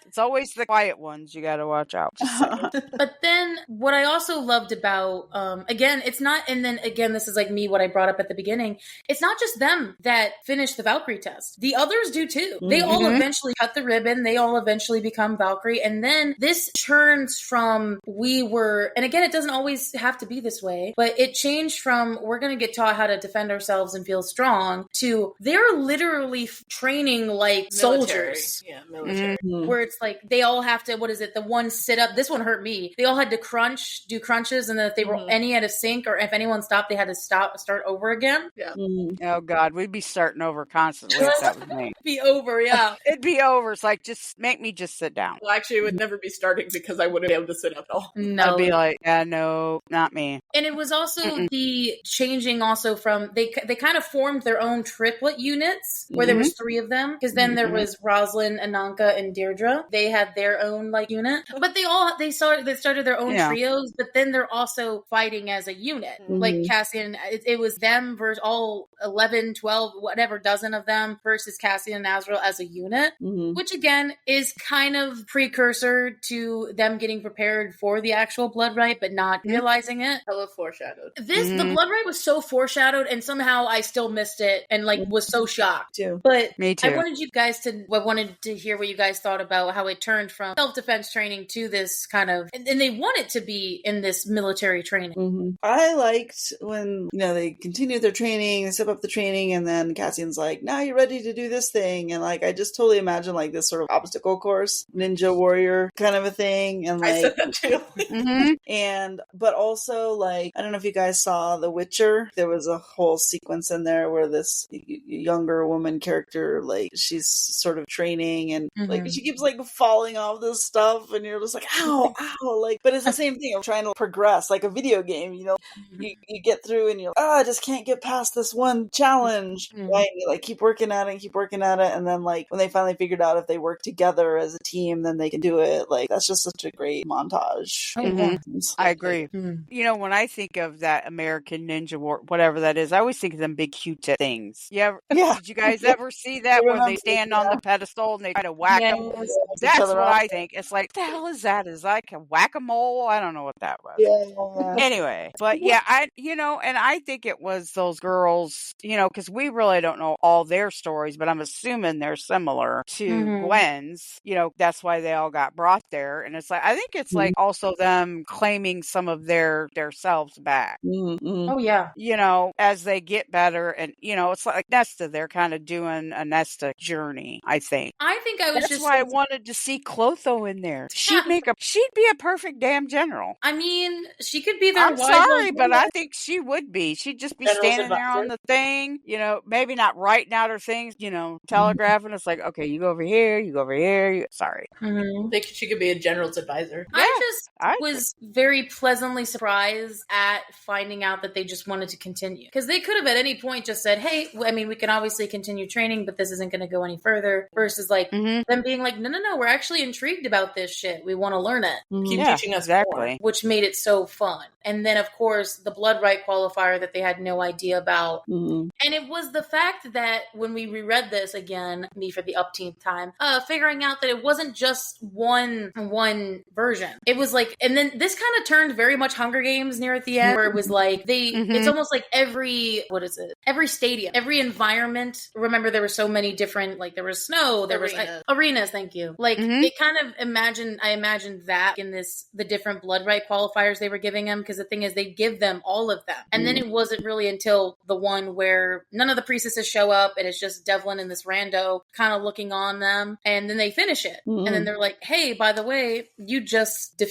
It's always the quiet ones you got to watch out. But then what I also loved about, again, it's not, and then again, this is like me, what I brought up at the beginning. It's not just them that finish the Valkyrie test. The others do too. They all eventually cut the ribbon. They all eventually become Valkyrie. And then this turns from and again, it doesn't always have to be this way, but it changed from we're going to get taught how to defend ourselves and feel strong to they're literally training like soldiers. Yeah, military. Where it's like they all have to, the one sit up, this one hurt me. They all had to do crunches, and then if they were any at a sync or if anyone stopped, they had to start over again. Yeah. Oh God, we'd be starting over constantly if that was me. Be over, yeah. It'd be over. It's like, just make me just sit down. Well, actually, it would never be starting because I wouldn't be able to sit up at all. No. I'd be like, yeah, no, not me. And it was also the changing also from, they kind of formed their own triplet units where there was 3 of them, because then there was Rosalind, Ananka, and Deirdre. They had their own like unit, but they started their own trios, but then they're also fighting as a unit. Like Cassian, it was them versus all 11, 12, whatever dozen of them versus Cassian and Azrael as a unit, which again is kind of precursor to them getting prepared for the actual blood rite, but not realizing it. Hella foreshadowed. The blood rite was so foreshadowed, and somehow I still missed it and like was so shocked. But me too. I wanted to hear what you guys thought about how it turned from self-defense training to this kind of, and they want it to be in this military training. I liked when, they continued their training, they step up the training, and then Cassian's like, now you're ready to do this thing. And like, I just totally imagine like this sort of obstacle course, ninja warrior kind of a thing. And like, I said that too. But also like, I don't know if you guys saw The Witcher. There was a whole sequence in there where this younger woman character, like she's sort of training and like she keeps like falling off this stuff, and you're just like, ow, like, but it's the same thing of trying to progress like a video game, you get through and you're like, I just can't get past this one challenge, right? And you like keep working at it, and then like when they finally figured out if they work together as a team, then they can do it. Like that's just such a great montage. I agree. When I think of that American Ninja War, whatever that is, I always think of them big Q-tip things. Did you guys ever see that where they stand on the pedestal and they try to whack them? That's what I think. It's like, the hell is that? Is like a whack-a-mole? I don't know what that was. Anyway, but and I think it was those girls, because we really don't know all their stories, but I'm assuming they're similar to Gwen's. That's why they all got brought there. And it's like, I think it's like also them claiming some of their selves back. Oh yeah. As they get better, and it's like Nesta, they're kind of doing a Nesta journey, I think. That's why I wanted to see Clotho in there. She'd be a perfect damn general. I mean, she could be their I'm sorry, but I think she would be. She'd just be standing there on the thing, maybe not writing out her things, telegraphing. It's like, okay, you go over here, you go over here. Sorry. I think she could be a general's advisor. I was very pleasantly surprised at finding out that they just wanted to continue. Because they could have at any point just said, hey, we can obviously continue training, but this isn't going to go any further. Versus like them being like, no, we're actually intrigued about this shit. We want to learn it. Keep teaching us more. Which made it so fun. And then, of course, the blood rite qualifier that they had no idea about Mm-hmm. And it was the fact that when we reread this again, me for the upteenth time, figuring out that it wasn't just one version. It was like, and then this kind of turned very much Hunger Games near at the end, where it was like it's almost like every stadium, every environment. Remember, there were so many different, like there was snow, there was arenas. Thank you. Like it kind of I imagined that in the different blood right qualifiers they were giving them, because the thing is, they give them all of them, and then it wasn't really until the one where none of the priestesses show up and it's just Devlin and this rando kind of looking on them, and then they finish it, and then they're like, hey, by the way, you just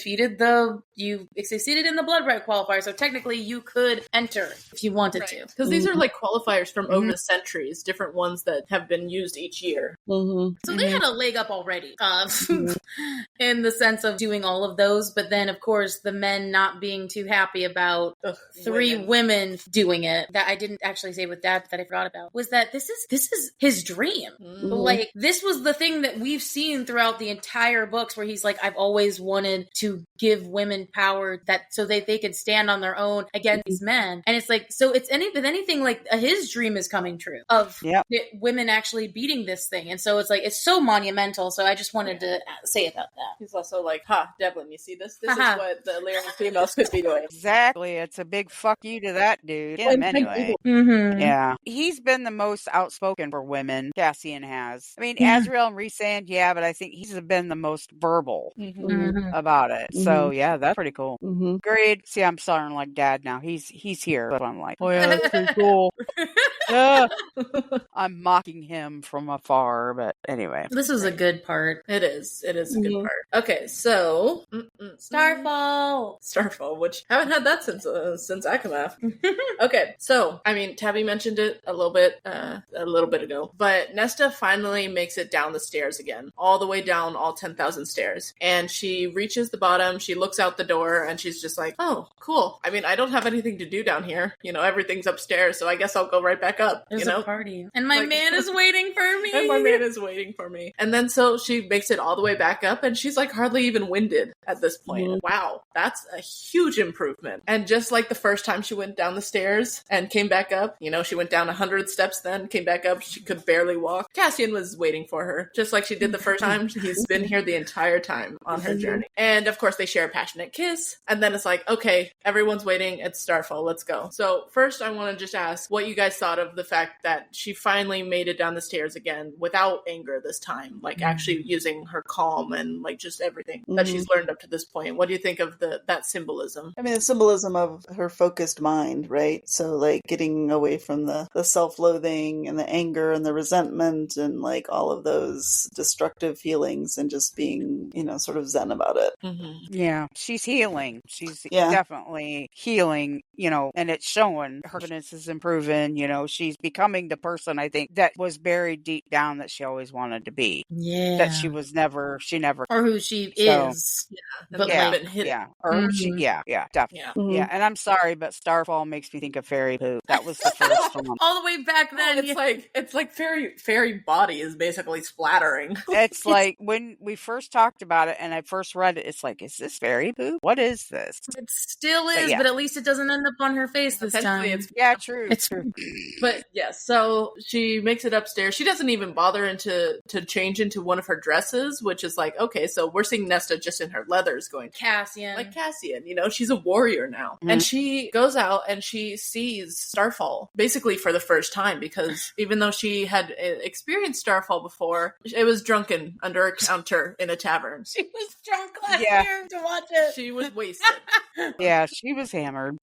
you succeeded in the blood right qualifier, so technically you could enter if you wanted to, because these are like qualifiers from over the centuries, different ones that have been used each year. So they had a leg up already in the sense of doing all of those, but then of course the men not being too happy about three women doing it, that I didn't actually say with Dad that I forgot about, was that this is his dream. Like, this was the thing that we've seen throughout the entire books, where he's like, I've always wanted to give women power so that they could stand on their own against these men. And it's like, so it's anything like his dream is coming true of women actually beating this thing. And so it's like, it's so monumental. So I just wanted to say about that. He's also like, Devlin, you see this? This is what the Lyrian females could be doing. Exactly. It's a big fuck you to that dude. Get him anyway. Yeah. He's been the most outspoken for women, Cassian has. I mean, Azrael and Rhysand, but I think he's been the most verbal about it. So, yeah, that's pretty cool. Agreed. See, I'm starting like Dad now. He's here. But I'm like, oh, yeah, that's pretty cool. I'm mocking him from afar, but anyway. This is a good part. It is a good part. Okay, so Starfall, which I haven't had that since ACOSF. Okay, so I mean, Tabby mentioned it a little bit ago, but Nesta finally makes it down the stairs again, all the way down all 10,000 stairs, and she reaches the bottom. She looks out the door, and she's just like, "Oh, cool. I mean, I don't have anything to do down here. Everything's upstairs, so I guess I'll go right back up." There's a party, and my man is waiting for me. And my man is waiting for me. And then so she makes it all the way back up, and she's like hardly even winded at this point. Wow, that's a huge improvement. And just like the first time she went down the stairs and came back up, she went down 100 steps, then came back up. She could barely walk. Cassian was waiting for her, just like she did the first time. He's been here the entire time on her journey. And of course, they share a passionate kiss. And then it's like, okay, everyone's waiting. It's Starfall. Let's go. So first, I want to just ask what you guys thought of the fact that she finally made it down the stairs again without anger this time, like actually using her calm and like just everything that she's learned up to this point. What do you think of that symbolism? I mean, the symbolism of her focused mind, right? So like getting away from the self-loathing and the anger and the resentment and like all of those destructive feelings, and just being, sort of zen about it. Yeah, she's healing. She's definitely healing, and it's showing. Her confidence is improving, she's becoming the person, I think, that was buried deep down that she always wanted to be. Yeah. That she never. Or who she is. But like, been hidden. Yeah. Or she, definitely. Yeah. And I'm sorry, but Starfall makes me think of Fairy Poop. That was the first one. All the way back then. It's like fairy body is basically splattering. It's like when we first talked about it and I first read it, it's like, is this Fairy Poop? What is this? It still is, but at least it doesn't end up on her face this time. True. It's true. But yes, so she makes it upstairs. She doesn't even bother to change into one of her dresses, which is like, okay, so we're seeing Nesta just in her leathers going Cassian. Like Cassian, she's a warrior now. And she goes out and she sees Starfall basically for the first time, because even though she had experienced Starfall before, it was drunken under a counter in a tavern. She was drunk last year to watch it. She was wasted. Yeah, she was hammered.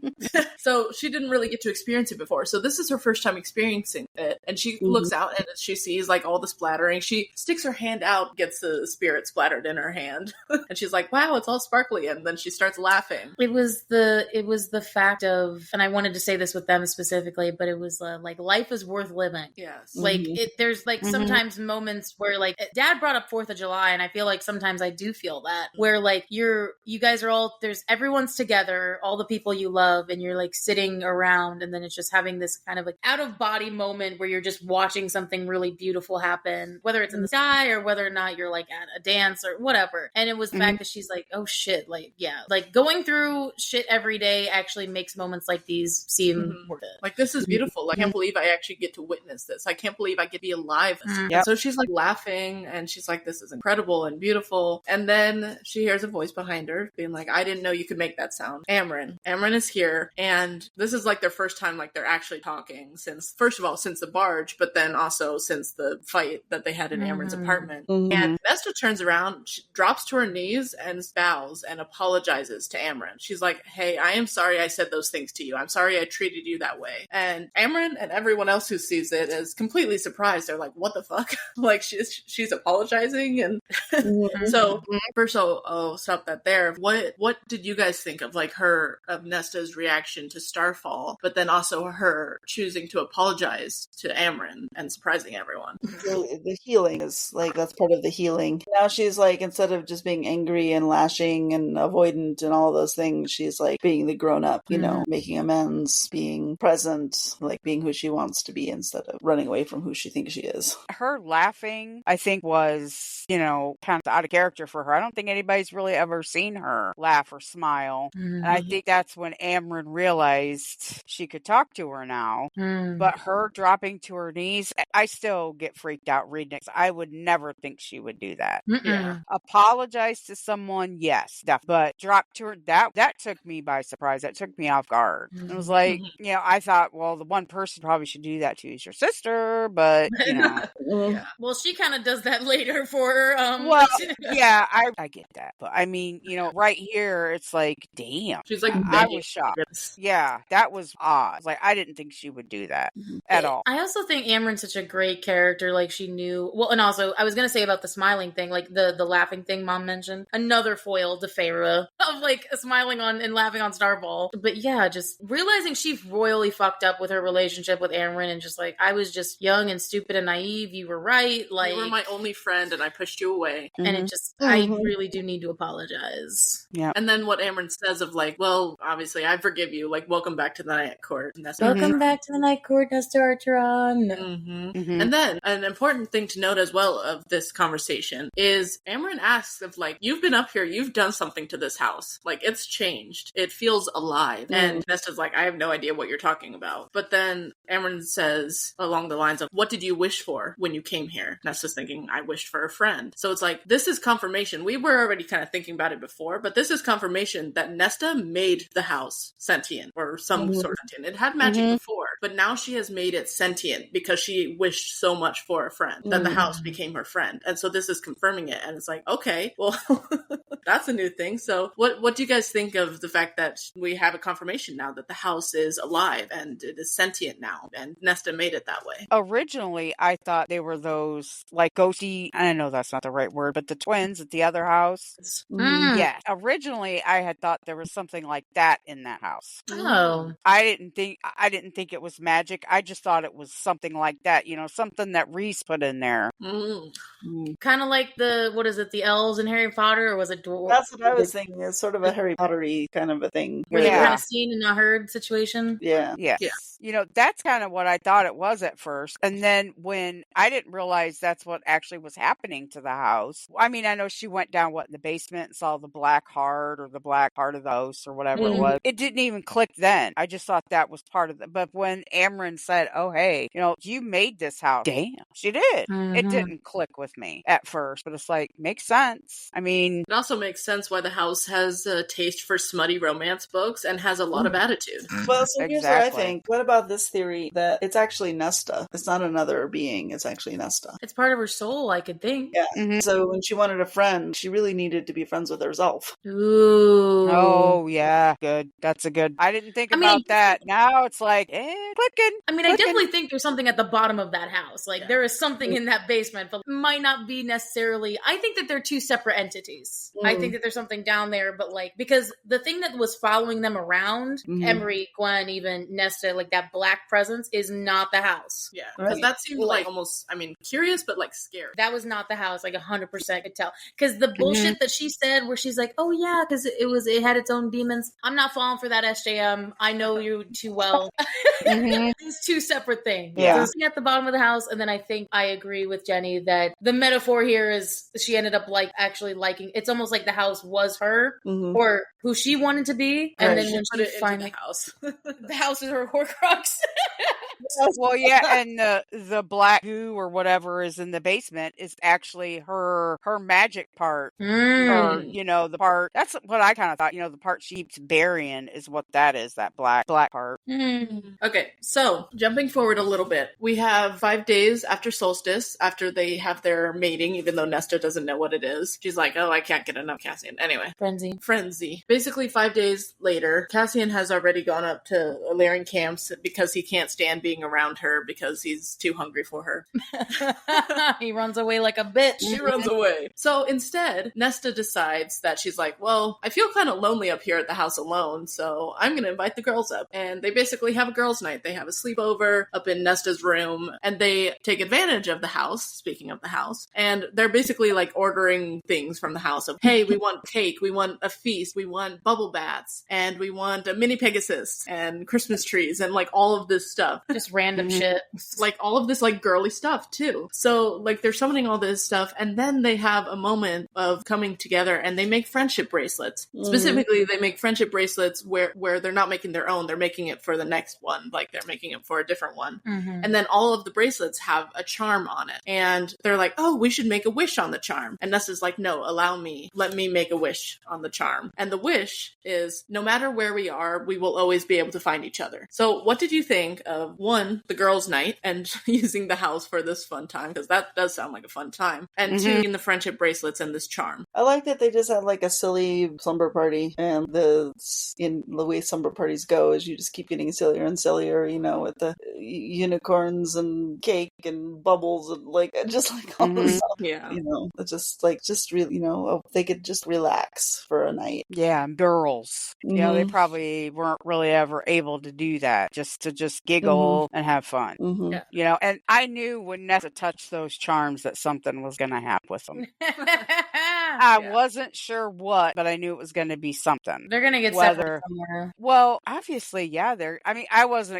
So she didn't really get to experience it before. So this is her first time experiencing it. And she looks out and she sees like all the splattering. She sticks her hand out, gets the spirit splattered in her hand. And she's like, wow, it's all sparkly. And then she starts laughing. It was the fact of, and I wanted to say this with them specifically, but it was like, life is worth living. Yes. Like there's like sometimes moments where like Dad brought up 4th of July, and I feel like sometimes I do feel that, where like you guys are all, everyone's together, all the people you love, and you're like sitting around, and then it's just having this kind of like out of body moment where you're just watching something really beautiful happen, whether it's in the sky or whether or not you're like at a dance or whatever. And it was the fact that she's like, oh shit, like, yeah, like going through shit every day actually makes moments like these seem worth it. Like, this is beautiful. Like, I can't believe I actually get to witness this. I can't believe I get to be alive. Yep. So she's like laughing and she's like, this is incredible and beautiful. And then she hears a voice behind her being like, I didn't know you could make that sound. Amren is here. And this is like their first time like they're actually talking since, first of all, since the barge, but then also since the fight that they had in Amren's apartment. And Nesta turns around, she drops to her knees and bows and apologizes to Amren. She's like, hey, I am sorry I said those things to you. I'm sorry I treated you that way. And Amren and everyone else who sees it is completely surprised. They're like, what the fuck? Like, she's apologizing. And so first I'll stop that there. What did you guys think of like of Nesta's reaction to Starfall, but then also her choosing to apologize to Amren and surprising everyone? The healing is like, that's part of the healing. Now she's like, instead of just being angry and lashing and avoidant and all those things, she's like being the grown up, you know, making amends, being present, like being who she wants to be instead of running away from who she thinks she is. Her laughing, I think, was, you know, kind of out of character for her. I don't think anybody's really ever seen her laugh or smile. And I think that's when Amren realized she could talk to her now. But her dropping to her knees, I still get freaked out reading it. I would never think she would do that. Yeah. Apologize to someone, yes, but drop to her, that took me by surprise. That took me off guard. It was like, you know, I thought, well, the one person probably should do that to is your sister, but you know. Well, she kind of does that later for her. Well, yeah, I get that, but I mean, you know, right here, it's like, damn. She's like, I was shocked. Yeah, that was odd. Like, I didn't think she would do that at all. I also think Amren's such a great character. Like, she knew, well, and also I was gonna say about the smiling thing, like the laughing thing Mom mentioned, another foil to Feyre of like smiling on and laughing on Starfall. But yeah, just realizing she royally fucked up with her relationship with Amren, and just like, I was just young and stupid and naive. You were right. Like, you were my only friend, and I pushed you away. And it just, I really do need to apologize. Yeah. And then what Amren says of like, well, obviously I forgive you. Like, welcome back to the Night Court. And that's Welcome back to the Night Court, Nesta Archeron. And then an important thing to note as well of this conversation is Amren asks if like, you've been up here, you've done something to this house. Like, it's changed. It feels alive. And Nesta's like, I have no idea what you're talking about. But then Amren says along the lines of, what did you wish for when you came here? Nesta's thinking, I wished for a friend. So it's like, this is confirmation. We were already kind of thinking about it before, but this is confirmation that Nesta made the house sentient or some sort of sentient. It had magic before, but now she has made it sentient because she wished so much for a friend that the house became her friend. And so this is confirming it. And it's like, okay, well, that's a new thing. So what do you guys think of the fact that we have a confirmation now that the house is alive and it is sentient now, and Nesta made it that way? Originally, I thought they were those like ghosty, I know that's not the right word, but the twins at the other house. Yeah. Originally, I had thought there was something like that in that house. Oh. I didn't think it was magic. I just thought it was something like that, you know, something that Reese put in there. Kind of like the elves in Harry Potter, or was it dwarves? That's what I was thinking. It's sort of a Harry Potter-y kind of a thing. Where they were kind of seen and not heard situation. Yeah. Yes. Yeah. You know, that's kind of what I thought it was at first. And then when I didn't realize that's what actually was happening to the house. I mean, I know she went down, in the basement and saw the black heart or the black part of the house or whatever it was. It didn't even click then. I just thought that was part of it. But when Amren said, oh, hey, you know, you made this house. Damn, she did. It didn't click with me at first, but it's like, makes sense. I mean, it also makes sense why the house has a taste for smutty romance books and has a lot of attitude. Well, so here's what I think. What about this theory that it's actually Nesta? It's not another being. It's actually Nesta. It's part of her soul, I could think. Yeah. So when she wanted a friend, she really needed to be friends with herself. Ooh. Oh, yeah. Good. That's a good. I didn't think about that. Now it's like, clicking. I mean, I definitely think there's something at the bottom of that house. Like, there is something in that basement, but might not be necessarily. I think that they're two separate entities. I think that there's something down there, but like, because the thing that was following them around, Emery, Gwen, even Nesta, like that black presence is not the house. Yeah. Because that seemed like almost, I mean, curious, but like scary. That was not the house. Like 100% could tell. Because the bullshit that she said where she's like, oh yeah, because it had its own demons. I'm not falling for that, SJM. I know you too well. It's two separate things. Yeah. So at the bottom of the house, and then I think I agree with Jenny that the metaphor here is she ended up like actually liking. It's almost like the house was her Mhm. or who she wanted to be. And Right. then She when put she it into finally, the house. the house is her Horcrux. Well, yeah, and the black goo or whatever is in the basement is actually her magic part. Or, Mm. you know, the part, that's what I kind of thought, you know, the part she keeps burying is what that is, that black part. Mm. Okay, so jumping forward a little bit, we have 5 days after solstice, after they have their mating, even though Nesta doesn't know what it is. She's like, oh, I can't get enough Cassian. Anyway. Frenzy. Basically, 5 days later, Cassian has already gone up to Illyrian camps because he can't stand being around her because he's too hungry for her. He runs away like a bitch. She runs away. So instead, Nesta decides that she's like, well, I feel kind of lonely up here at the house alone, so I'm going to invite the girls up. And they basically have a girls' night. They have a sleepover up in Nesta's room, and they take advantage of the house, speaking of the house, and they're basically like ordering things from the house of, hey, we want cake, we want a feast, we want bubble baths, and we want a mini Pegasus and Christmas trees and like all of this stuff. Just random shit. Like all of this like girly stuff too. So like they're summoning all this stuff, and then they have a moment of coming together and they make friendship bracelets. Specifically, they make friendship bracelets where they're not making their own, they're making it for the next one, like they're making it for a different one. And then all of the bracelets have a charm on it, and they're like, oh, we should make a wish on the charm. And Nessa's like, no, let me make a wish on the charm. And the wish is, no matter where we are, we will always be able to find each other. So what did you think of, one, the girls' night and using the house for this fun time, because that does sound like a fun time, and two, in the friendship bracelets and this charm? I like that they just had like a silly slumber party, and the way slumber parties go is you just keep getting sillier and sillier, you know, with the unicorns and cake and bubbles and like just like all this stuff. Yeah. You know, it's just really, you know, they could just relax for a night. Yeah, girls. You know, they probably weren't really ever able to do that, just to giggle and have fun. Yeah. You know, and I knew when Nessa touched those charms that something was going to happen with them. I wasn't sure what, but I knew it was going to be something. They're gonna get separated somewhere. Well, obviously, yeah. I mean, I wasn't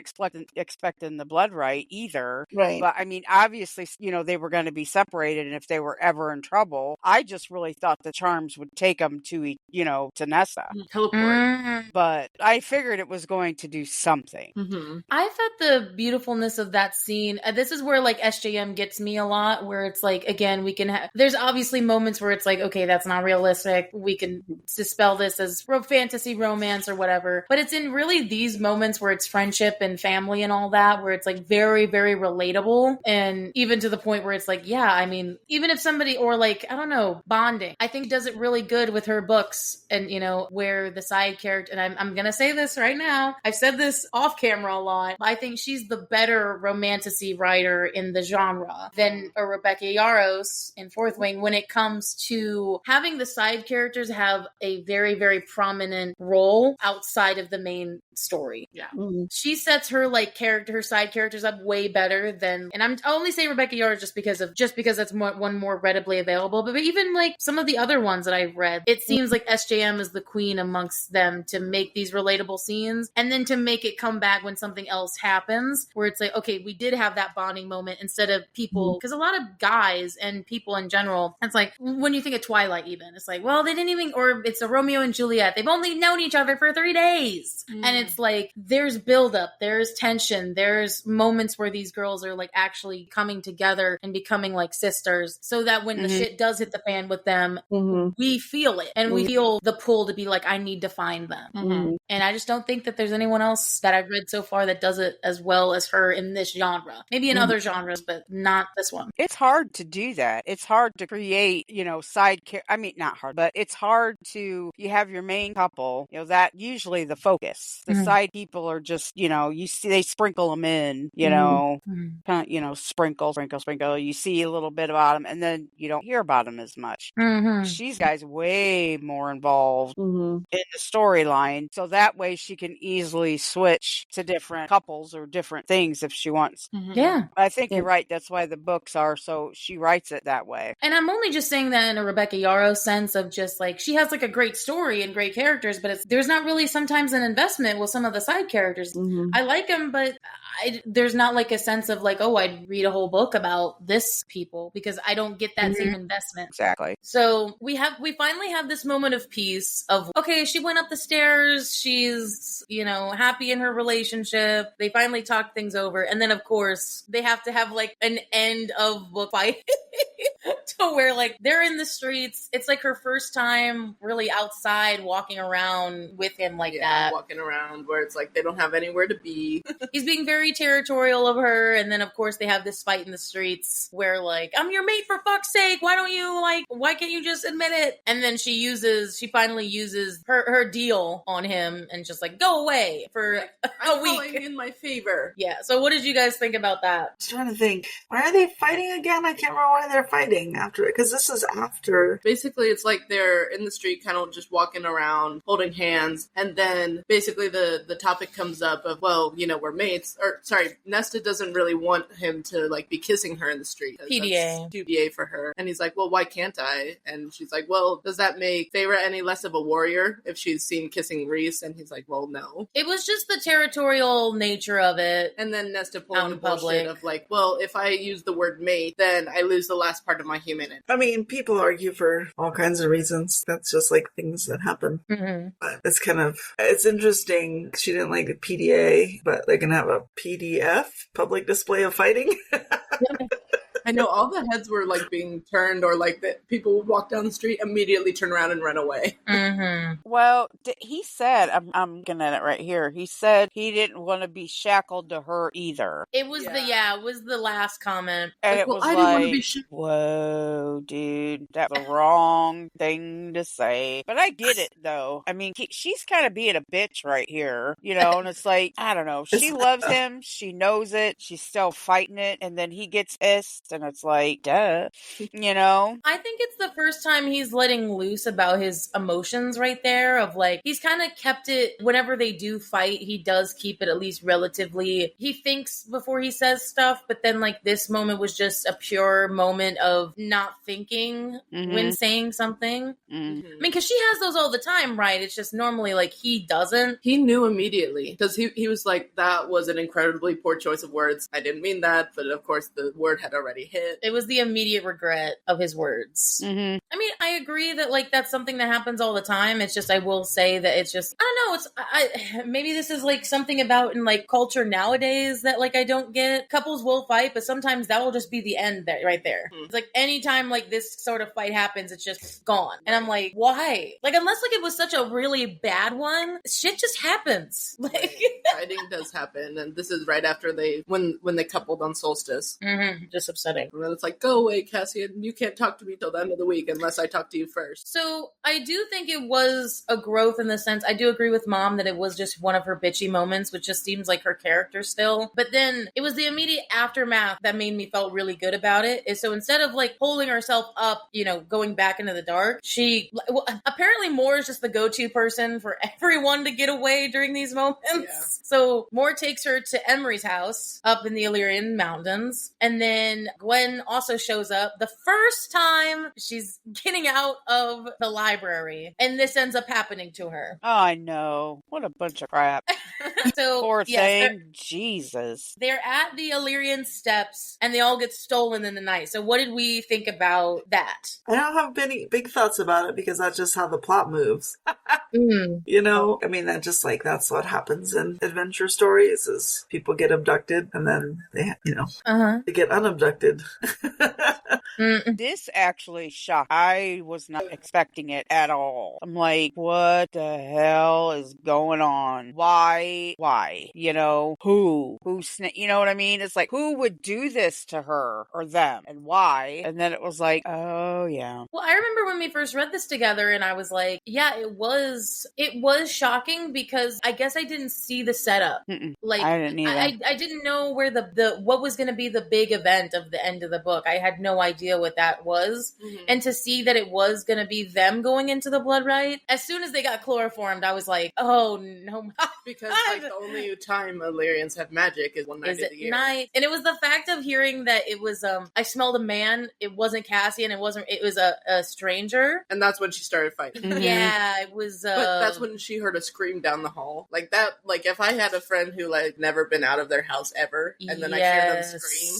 expecting the blood right either. Right. But I mean, obviously, you know, they were going to be separated, and if they were ever in trouble, I just really thought the charms would take them to, you know, to Nessa. Teleport. But I figured it was going to do something. I thought the beautifulness of that scene, this is where like SJM gets me a lot, where it's like, again, we can have, there's obviously moments where it's like, okay, that's not realistic. We can dispel this as fantasy romance or whatever. But it's in really these moments where it's friendship and family and all that, where it's like very, very relatable. And even to the point where it's like, yeah, I mean, even if somebody, or like, I don't know, bonding, I think does it really good with her books. And, you know, where the side character, and I'm going to say this right now, I've said this off camera a lot, I think she's the better romantasy writer in the genre than a Rebecca Yarros in Fourth Wing when it comes to having the side characters have a very, very prominent role outside of the main story. Yeah. She sets her her side characters up way better than, and I only say Rebecca Yarros just because that's one more readily available, but even like some of the other ones that I've read, it seems like SJM is the queen amongst them to make these relatable scenes, and then to make it come back when something else happens, where it's like, okay, we did have that bonding moment, instead of people, because a lot of guys and people in general, it's like, when you think of Twilight even, it's like, well, they didn't even, or it's a Romeo and Juliet, they've only known each other for 3 days. And it's like, there's buildup, there's tension, there's moments where these girls are like actually coming together and becoming like sisters, so that when the shit does hit the fan with them, we feel it, and we feel the pull to be like, I need to find them. And I just don't think that there's anyone else that I've read so far that does it as well as her in this genre. Maybe in other genres, but not this one. It's hard to do that. It's hard to create, you know, not hard, but it's hard to, you have your main couple, you know, that usually the focus. The side people are just, you know, you see, they sprinkle them in, you know, kind of, you know, sprinkle. You see a little bit about them, and then you don't hear about them as much. She's guys way more involved in the storyline, so that way she can easily switch to different couples or different things if she wants. Yeah. I think you're right. That's why the books are so, she writes it that way. And I'm only just saying that in a Rebecca a Yarrow sense of just like, she has like a great story and great characters, but there's not really sometimes an investment with some of the side characters. Mhm. I like them, but there's not like a sense of like, oh, I'd read a whole book about this people, because I don't get that same investment. Exactly. So we finally have this moment of peace of, okay, she went up the stairs. She's, happy in her relationship. They finally talk things over. And then of course they have to have like an end of book fight to where like they're in the streets. It's like her first time really outside walking around with him like that. Walking around where it's like they don't have anywhere to be. He's being very territorial of her. And then of course they have this fight in the streets where like, I'm your mate for fuck's sake. Why can't you just admit it? And then she finally uses her deal on him and just like, go away for a week. Calling in my favor. Yeah. So what did you guys think about that? I was trying to think, why are they fighting again? I can't remember why they're fighting after it, because this is after. Basically, it's like they're in the street kind of just walking around, holding hands, and then basically the topic comes up of, well, we're mates. Or, sorry, Nesta doesn't really want him to, like, be kissing her in the street. PDA. PDA for her. And he's like, well, why can't I? And she's like, well, does that make Feyre any less of a warrior if she's seen kissing Rhys? And he's like, well, no. It was just the territorial nature of it. And then Nesta Out pulling in the bullshit public. of like, well, if I use the word mate, then I lose the last part of my humanity. I mean, people argue for all kinds of reasons. That's just like things that happen. Mm-hmm. But it's interesting. She didn't like the PDA, but they can have a PDF, public display of fighting. I know all the heads were like being turned, or like that people would walk down the street, immediately turn around and run away. Mm-hmm. Well, he said, I'm looking at it right here. He said he didn't want to be shackled to her either. It was it was the last comment. And Like, it well, was I didn't want to like, be shackled. whoa, dude, that's the wrong thing to say. But I get it, though. I mean, she's kind of being a bitch right here, and it's like, I don't know. She loves him. She knows it. She's still fighting it. And then he gets pissed. And it's like, duh, I think it's the first time he's letting loose about his emotions right there, of like, he's kind of kept it, whenever they do fight, he does keep it at least relatively, he thinks before he says stuff, but then like this moment was just a pure moment of not thinking when saying something. I mean, because she has those all the time, right? It's just normally like he doesn't. He knew immediately, because he was like, that was an incredibly poor choice of words. I didn't mean that, but of course the word had already hit. It was the immediate regret of his words. Mm-hmm. I mean, I agree that like that's something that happens all the time. It's just, I will say that it's just, I don't know. Maybe this is like something about in like culture nowadays that like I don't get. Couples will fight, but sometimes that will just be the end right there. It's like anytime like this sort of fight happens, it's just gone. And I'm like, why? Like, unless like it was such a really bad one, shit just happens. Like Fighting does happen, and this is right after when they coupled on Solstice. just upsetting. And then it's like, go away, Cassian. You can't talk to me till the end of the week unless I talk to you first. So I do think it was a growth in the sense, I do agree with Mom that it was just one of her bitchy moments, which just seems like her character still. But then it was the immediate aftermath that made me felt really good about it. So instead of like holding herself up, going back into the dark, apparently Moore is just the go-to person for everyone to get away during these moments. Yeah. So Moore takes her to Emery's house up in the Illyrian Mountains. And then Gwen also shows up the first time she's getting out of the library. And this ends up happening to her. Oh, I know. What a bunch of crap. So, Poor yes, thing. Jesus. They're at the Illyrian steps and they all get stolen in the night. So what did we think about that? I don't have big thoughts about it because that's just how the plot moves. I mean, that's what happens in adventure stories is people get abducted and then they get unabducted. This actually shocked. I was not expecting it at all. I'm like, what the hell is going on? Why? Who? You know what I mean? It's like, who would do this to her or them and why? And then it was like, oh yeah. Well, I remember when we first read this together and I was like, yeah, it was shocking because I guess I didn't see the setup. Like, I didn't either. I didn't know where what was going to be the big event of the end of the book. I had no idea what that was. And to see that it was going to be them going into the blood rite, as soon as they got chloroformed, I was like, oh no, Because like the only time Illyrians have magic is one night of the year. Night. And it was the fact of hearing that it was I smelled a man. It wasn't Cassian. It was a stranger. And that's when she started fighting. Mhm. Yeah, it was. But that's when she heard a scream down the hall. Like that. Like if I had a friend who like never been out of their house ever, and then I hear them scream,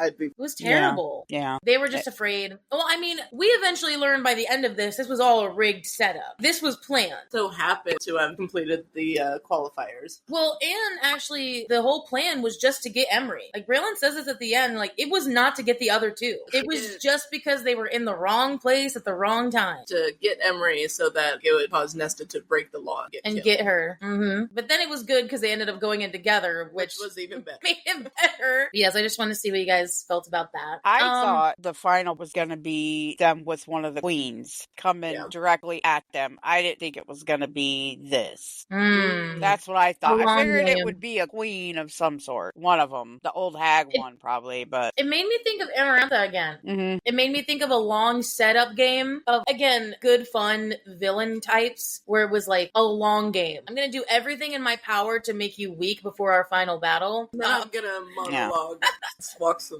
I'd be. It was terrible. Yeah. They were just afraid. Well, I mean, we eventually learned by the end of this was all a rigged setup. This was planned. So happened to have completed the qualifiers. Well, and actually, the whole plan was just to get Emery. Like, Braylon says this at the end, like, it was not to get the other two. It was just because they were in the wrong place at the wrong time. To get Emery so that it would cause Nesta to break the law and get her. Mm-hmm. But then it was good because they ended up going in together, which was even better. Made it better. Yes, I just want to see what you guys felt about that. I thought the final was going to be them with one of the queens coming directly at them. I didn't think it was going to be this. That's what I thought. I figured it would be a queen of some sort. One of them. The old hag one, probably, but... It made me think of Amarantha again. Mm-hmm. It made me think of a long setup game of, again, good, fun villain types, where it was like a long game. I'm going to do everything in my power to make you weak before our final battle. I'm going to monologue.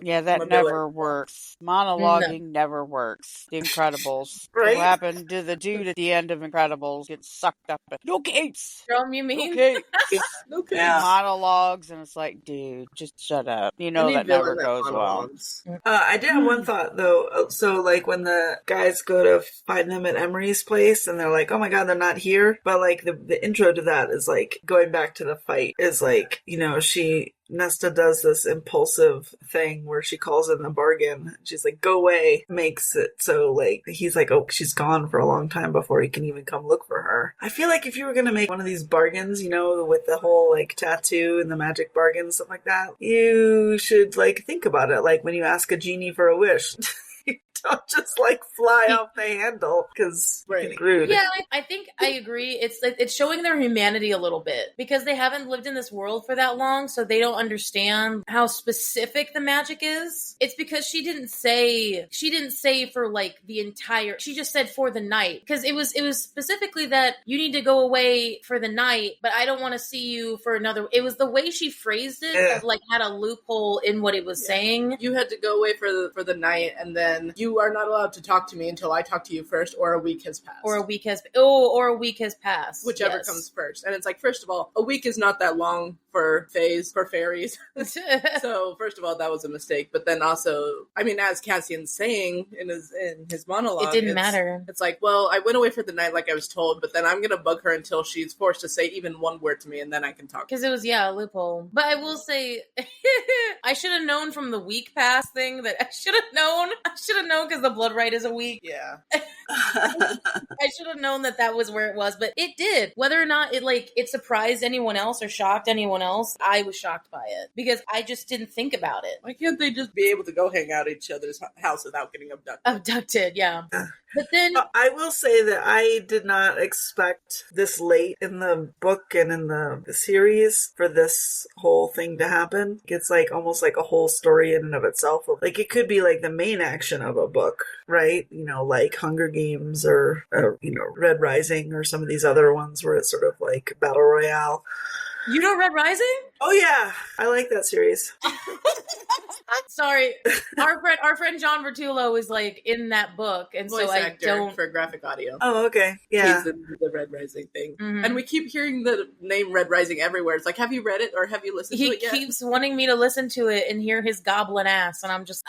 Yeah, that never works. Monologuing never works. The Incredibles. Right? What happened to the dude at the end of Incredibles gets sucked up. No gates! Drum, you mean? Okay. Okay. Yeah. Monologues, and it's like, dude, just shut up. You know that never goes well. I did have one thought though. So like when the guys go to find them at Emery's place and they're like, oh my god, they're not here. But like the intro to that is like going back to the fight is like, you know, Nesta does this impulsive thing where she calls in the bargain. She's like, go away. Makes it so like, he's like, oh, she's gone for a long time before he can even come look for her. I feel like if you were going to make one of these bargains, you know, with the whole like tattoo and the magic bargain, stuff like that, you should like think about it. Like when you ask a genie for a wish. Don't just like fly off the handle because it's rude. Yeah, I think I agree. It's showing their humanity a little bit because they haven't lived in this world for that long, so they don't understand how specific the magic is. It's because she didn't say for like the entire. She just said for the night because it was specifically that you need to go away for the night, but I don't want to see you for another. It was the way she phrased it that like had a loophole in what it was saying. You had to go away for the night, and then you are not allowed to talk to me until I talk to you first, or a week has passed. Or a week has passed. Whichever comes first. And it's like, first of all, a week is not that long for fairies. So first of all, that was a mistake. But then also, I mean, as Cassian's saying in his monologue, it didn't matter. It's like, well, I went away for the night like I was told, but then I'm gonna bug her until she's forced to say even one word to me, and then I can talk. Because it was a loophole. But I will say, I should have known from the week pass thing that I should have known because the blood right is a week. Yeah. I should have known that was where it was, but it did. Whether or not it surprised anyone else or shocked anyone else, I was shocked by it because I just didn't think about it. Why can't they just be able to go hang out at each other's house without getting abducted? Yeah. But then I will say that I did not expect this late in the book and in the series for this whole thing to happen. It's like almost like a whole story in and of itself. Like it could be like the main action of a book, right? You know, like Hunger Games or you know, Red Rising or some of these other ones where it's sort of like Battle Royale. You know Red Rising? Oh yeah, I like that series. Sorry, our friend John Vertulo is like in that book, and voice so I actor don't for graphic audio. Oh, okay, yeah. He's the Red Rising thing, Mm-hmm. and we keep hearing the name Red Rising everywhere. It's like, have you read it or have you listened to it yet? He keeps wanting me to listen to it and hear his goblin ass, and I'm just,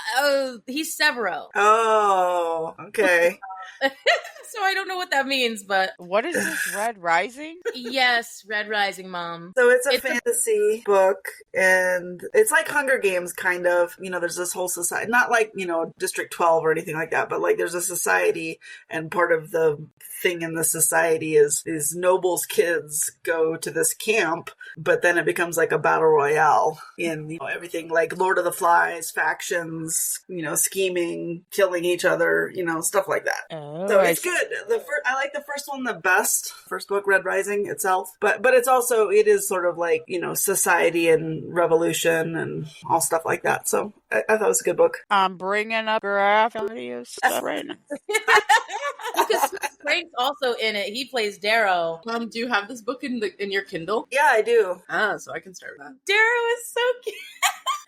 he's Severo. Oh, okay. So I don't know what that means, but what is this Red Rising? Yes, Red Rising, Mom. So it's a fantasy book, and it's like Hunger Games, kind of. You know, there's this whole society, not like, you know, District 12 or anything like that, but like there's a society, and part of the thing in the society is nobles' kids go to this camp, but then it becomes like a battle royale in, you know, everything like Lord of the Flies, factions, you know, scheming, killing each other, you know, stuff like that. Oh, So it's good. good. I like the first one the best. First book, Red Rising itself, but it is sort of like, society and revolution and all stuff like that. So I thought it was a good book. I'm bringing up graph audio stuff right now. Because Frank's also in it. He plays Darrow. Do you have this book in your Kindle? Yeah, I do. So I can start with that. Darrow is so cute.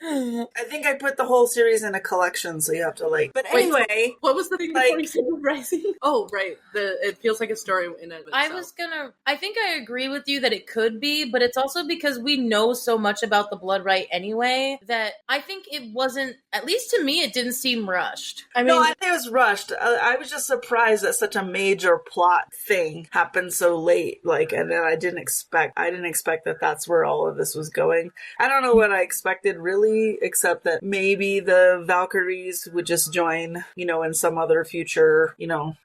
I think I put the whole series in a collection, so you have to But anyway, what was the thing before you said Rising? Oh, right. It feels like a story in it. I think I agree with you that it could be, but it's also because we know so much about the Blood Right anyway that I think it wasn't. At least to me, it didn't seem rushed. I think it was rushed. I was just surprised that such a major plot thing happened so late. And then I didn't expect that that's where all of this was going. I don't know what I expected really, except that maybe the Valkyries would just join, in some other future,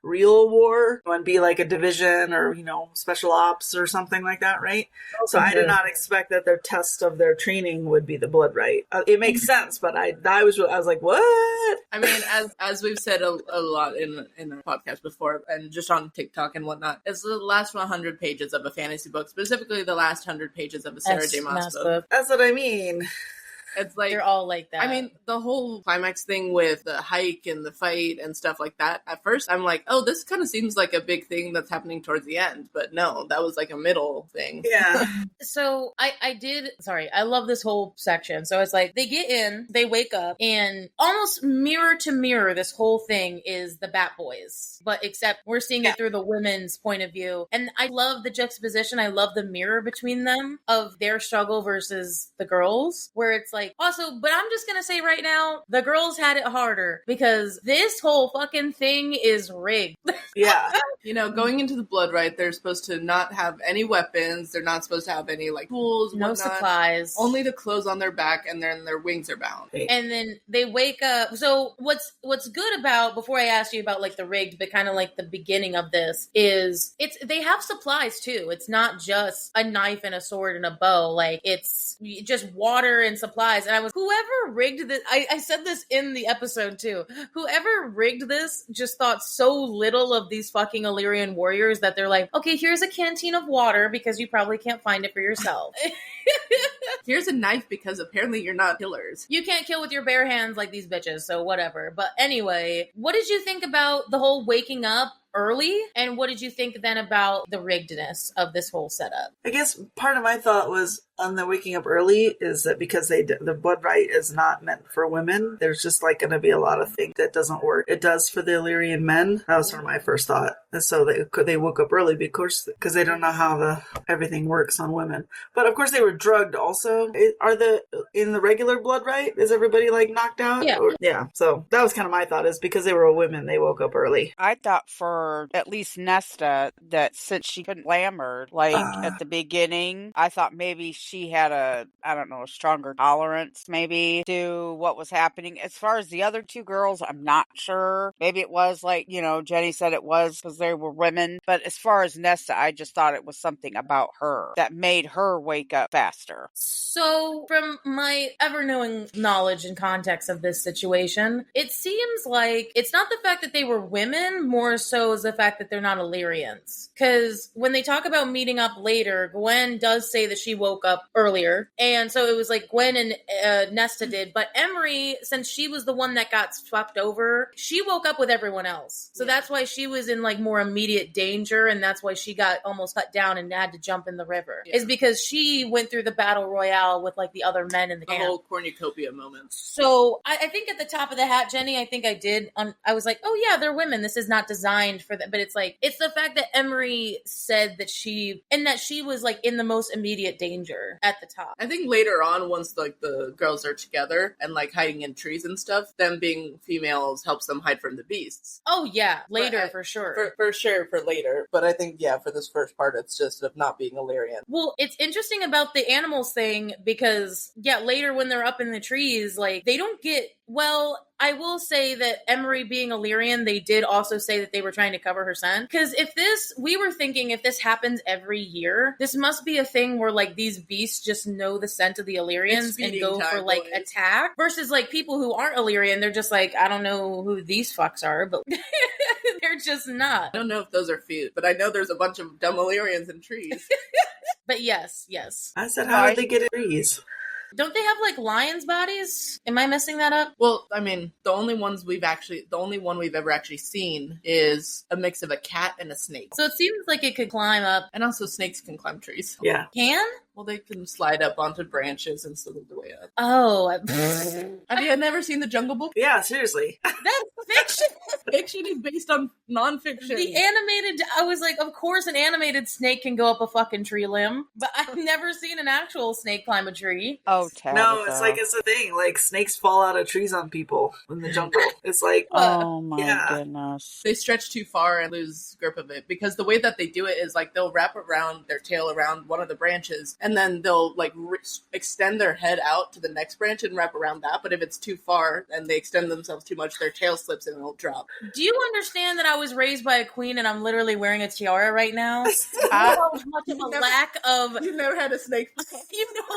real war and be like a division or, special ops or something like that, right? So I did not expect that their test of their training would be the Blood Right. It makes sense, but I was like, what? I mean, as we've said a lot in our podcast before, and just on TikTok and whatnot, it's the last 100 pages of a fantasy book, specifically the last 100 pages of a Sarah J. Maas book. That's what I mean. It's like they're all like that. I mean, the whole climax thing with the hike and the fight and stuff like that. At first, I'm like, oh, this kind of seems like a big thing that's happening towards the end. But no, that was like a middle thing. Yeah. So I love this whole section. So it's like they get in, they wake up, and almost mirror to mirror, this whole thing is the Bat Boys. But except we're seeing it through the women's point of view. And I love the juxtaposition. I love the mirror between them of their struggle versus the girls, where it's like, also, but I'm just gonna say right now, the girls had it harder because this whole fucking thing is rigged. Yeah. Going into the Blood Right, they're supposed to not have any weapons. They're not supposed to have any tools, no supplies, only the clothes on their back, and then their wings are bound. And then they wake up. So what's good about, before I ask you about the rigged, but kind of the beginning of this is they have supplies too. It's not just a knife and a sword and a bow. It's just water and supplies. And whoever rigged this, I said this in the episode too, whoever rigged this just thought so little of these fucking Illyrian warriors that they're like, okay, here's a canteen of water because you probably can't find it for yourself. Here's a knife because apparently you're not killers. You can't kill with your bare hands like these bitches, so whatever. But anyway, what did you think about the whole waking up early? And what did you think then about the riggedness of this whole setup? I guess part of my thought was on the waking up early is that because the Blood Right is not meant for women, there's just going to be a lot of things that doesn't work. It does for the Illyrian men. That was sort of my first thought. And so they woke up early because they don't know how everything works on women. But of course they were drugged also. In the regular Blood Right, is everybody knocked out? Yeah. Yeah. So that was kind of my thought, is because they were women, they woke up early. I thought for at least Nesta that since she couldn't glamour at the beginning, I thought maybe she had a stronger tolerance maybe to what was happening. As far as the other two girls, I'm not sure. Maybe it was Jenny said it was because they were women. But as far as Nesta, I just thought it was something about her that made her wake up faster. So from my ever-knowing knowledge and context of this situation, it seems like it's not the fact that they were women, more so is the fact that they're not Illyrians. Because when they talk about meeting up later, Gwen does say that she woke up earlier. And so it was Gwen and Nesta did. But Emery, since she was the one that got swept over, she woke up with everyone else. So that's why she was in more immediate danger. And that's why she got almost cut down and had to jump in the river. Yeah. Is because she went through the battle royale with the other men in the camp. The whole cornucopia moment. So I think at the top of the hat, Jenny, I think I did. I was like, oh yeah, they're women. This is not designed for that. But it's it's the fact that Emery said that she was in the most immediate danger at the top. I think later on, once the girls are together and hiding in trees and stuff, them being females helps them hide from the beasts. Oh yeah, later for sure. For sure for later. But I think for this first part, it's just of not being Illyrian. Well, it's interesting about the animals thing because later when they're up in the trees, they don't get. Well, I will say that Emery being Illyrian, they did also say that they were trying to cover her scent. Because we were thinking if this happens every year, this must be a thing where these beasts just know the scent of the Illyrians and go for attack. Versus people who aren't Illyrian, they're just I don't know who these fucks are, but They're just not. I don't know if those are few, but I know there's a bunch of dumb Illyrians in trees. But yes. I said, how did they get in trees? Don't they have like lions' bodies? Am I messing that up? Well, I mean, the only one we've ever actually seen is a mix of a cat and a snake. So it seems like it could climb up. And also snakes can climb trees. Yeah. Can? Well, they can slide up onto branches and slither the way up. Oh. Have you never seen The Jungle Book? Yeah, seriously. That's fiction. Fiction is based on nonfiction. The animated, I was like, of course an animated snake can go up a fucking tree limb, but I've never seen an actual snake climb a tree. Oh, Tabitha. No, it's a thing. Like, snakes fall out of trees on people in the jungle. It's like, Oh my goodness. They stretch too far and lose grip of it, because the way that they do it is like they'll wrap around their tail around one of the branches, and then they'll like extend their head out to the next branch and wrap around that. But if it's too far and they extend themselves too much, their tail slips and it'll drop. Do you understand that I was raised by a queen and I'm literally wearing a tiara right now? How much of a lack of... You've never had a snake?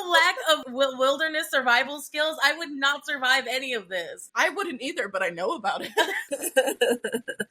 lack of wilderness survival skills? I would not survive any of this. I wouldn't either, but I know about it.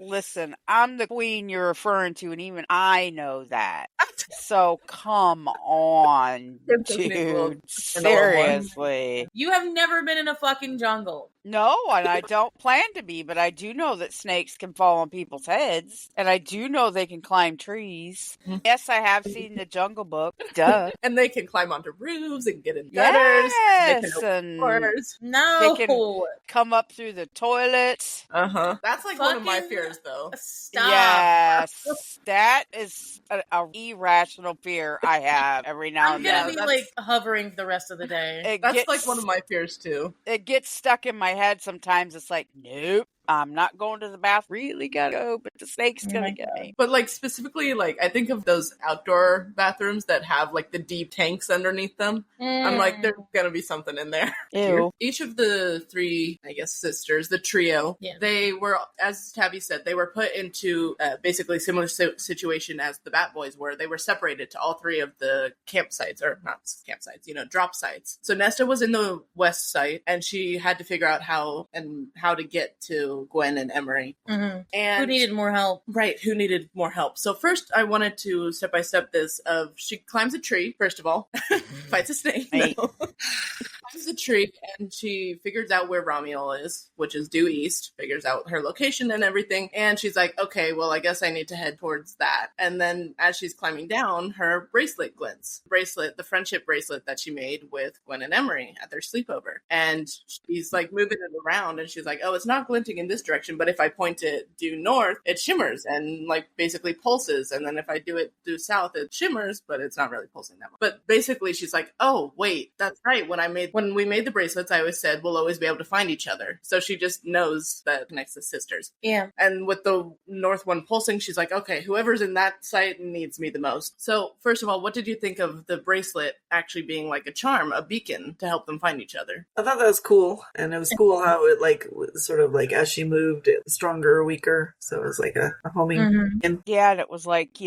Listen, I'm the queen you're referring to, and even I know that. So come on, dude. Seriously. You have never been in a fucking jungle. No, and I don't plan to be, but I do know that snakes can fall on people's heads, and I do know they can climb trees. Yes, I have seen The Jungle Book. Duh. And they can climb onto roofs and get in gutters. Yes, they can open doors. No. They can come up through the toilet. That's like one of my fears, though. Stop. Yes, that is an irrational fear I have every now I'm and gonna then. be like hovering the rest of the day. That's like one of my fears too. It gets stuck in my head sometimes. It's like, nope, I'm not going to the bath. Really gotta go, but the snake's gonna get me. But like specifically, like I think of those outdoor bathrooms that have like the deep tanks underneath them. I'm like, there's gonna be something in there. Ew. Each of the three, I guess, sisters, the trio, they were, as Tabby said, they were put into basically similar situation as the Bat Boys were. They were separated to all three of the campsites, or not campsites, drop sites. So Nesta was in the west site, and she had to figure out how to get to Gwen and Emery. And who needed more help? Right, who needed more help. So first I wanted to step by step this of she climbs a tree, first of all, fights a snake. No. Climbs a tree, and she figures out where Ramiel is, which is due east, figures out her location and everything, and she's like, okay, well, I guess I need to head towards that. And then as she's climbing down, her bracelet glints. The friendship bracelet that she made with Gwen and Emery at their sleepover. And she's like moving it around, and she's like, oh, it's not glinting in this direction, but if I point it due north, it shimmers and like basically pulses. And then if I do it due south, it shimmers, but it's not really pulsing that much. But basically she's like, oh, wait, that's right. When we made the bracelets, I always said we'll always be able to find each other. So she just knows that connects the sisters. Yeah. And with the north one pulsing, she's like, okay, whoever's in that site needs me the most. So first of all, what did you think of the bracelet actually being like a charm, a beacon to help them find each other? I thought that was cool. And it was cool how it like was sort of like as she moved, it was stronger or weaker. So it was like a homing. Yeah, and it was like,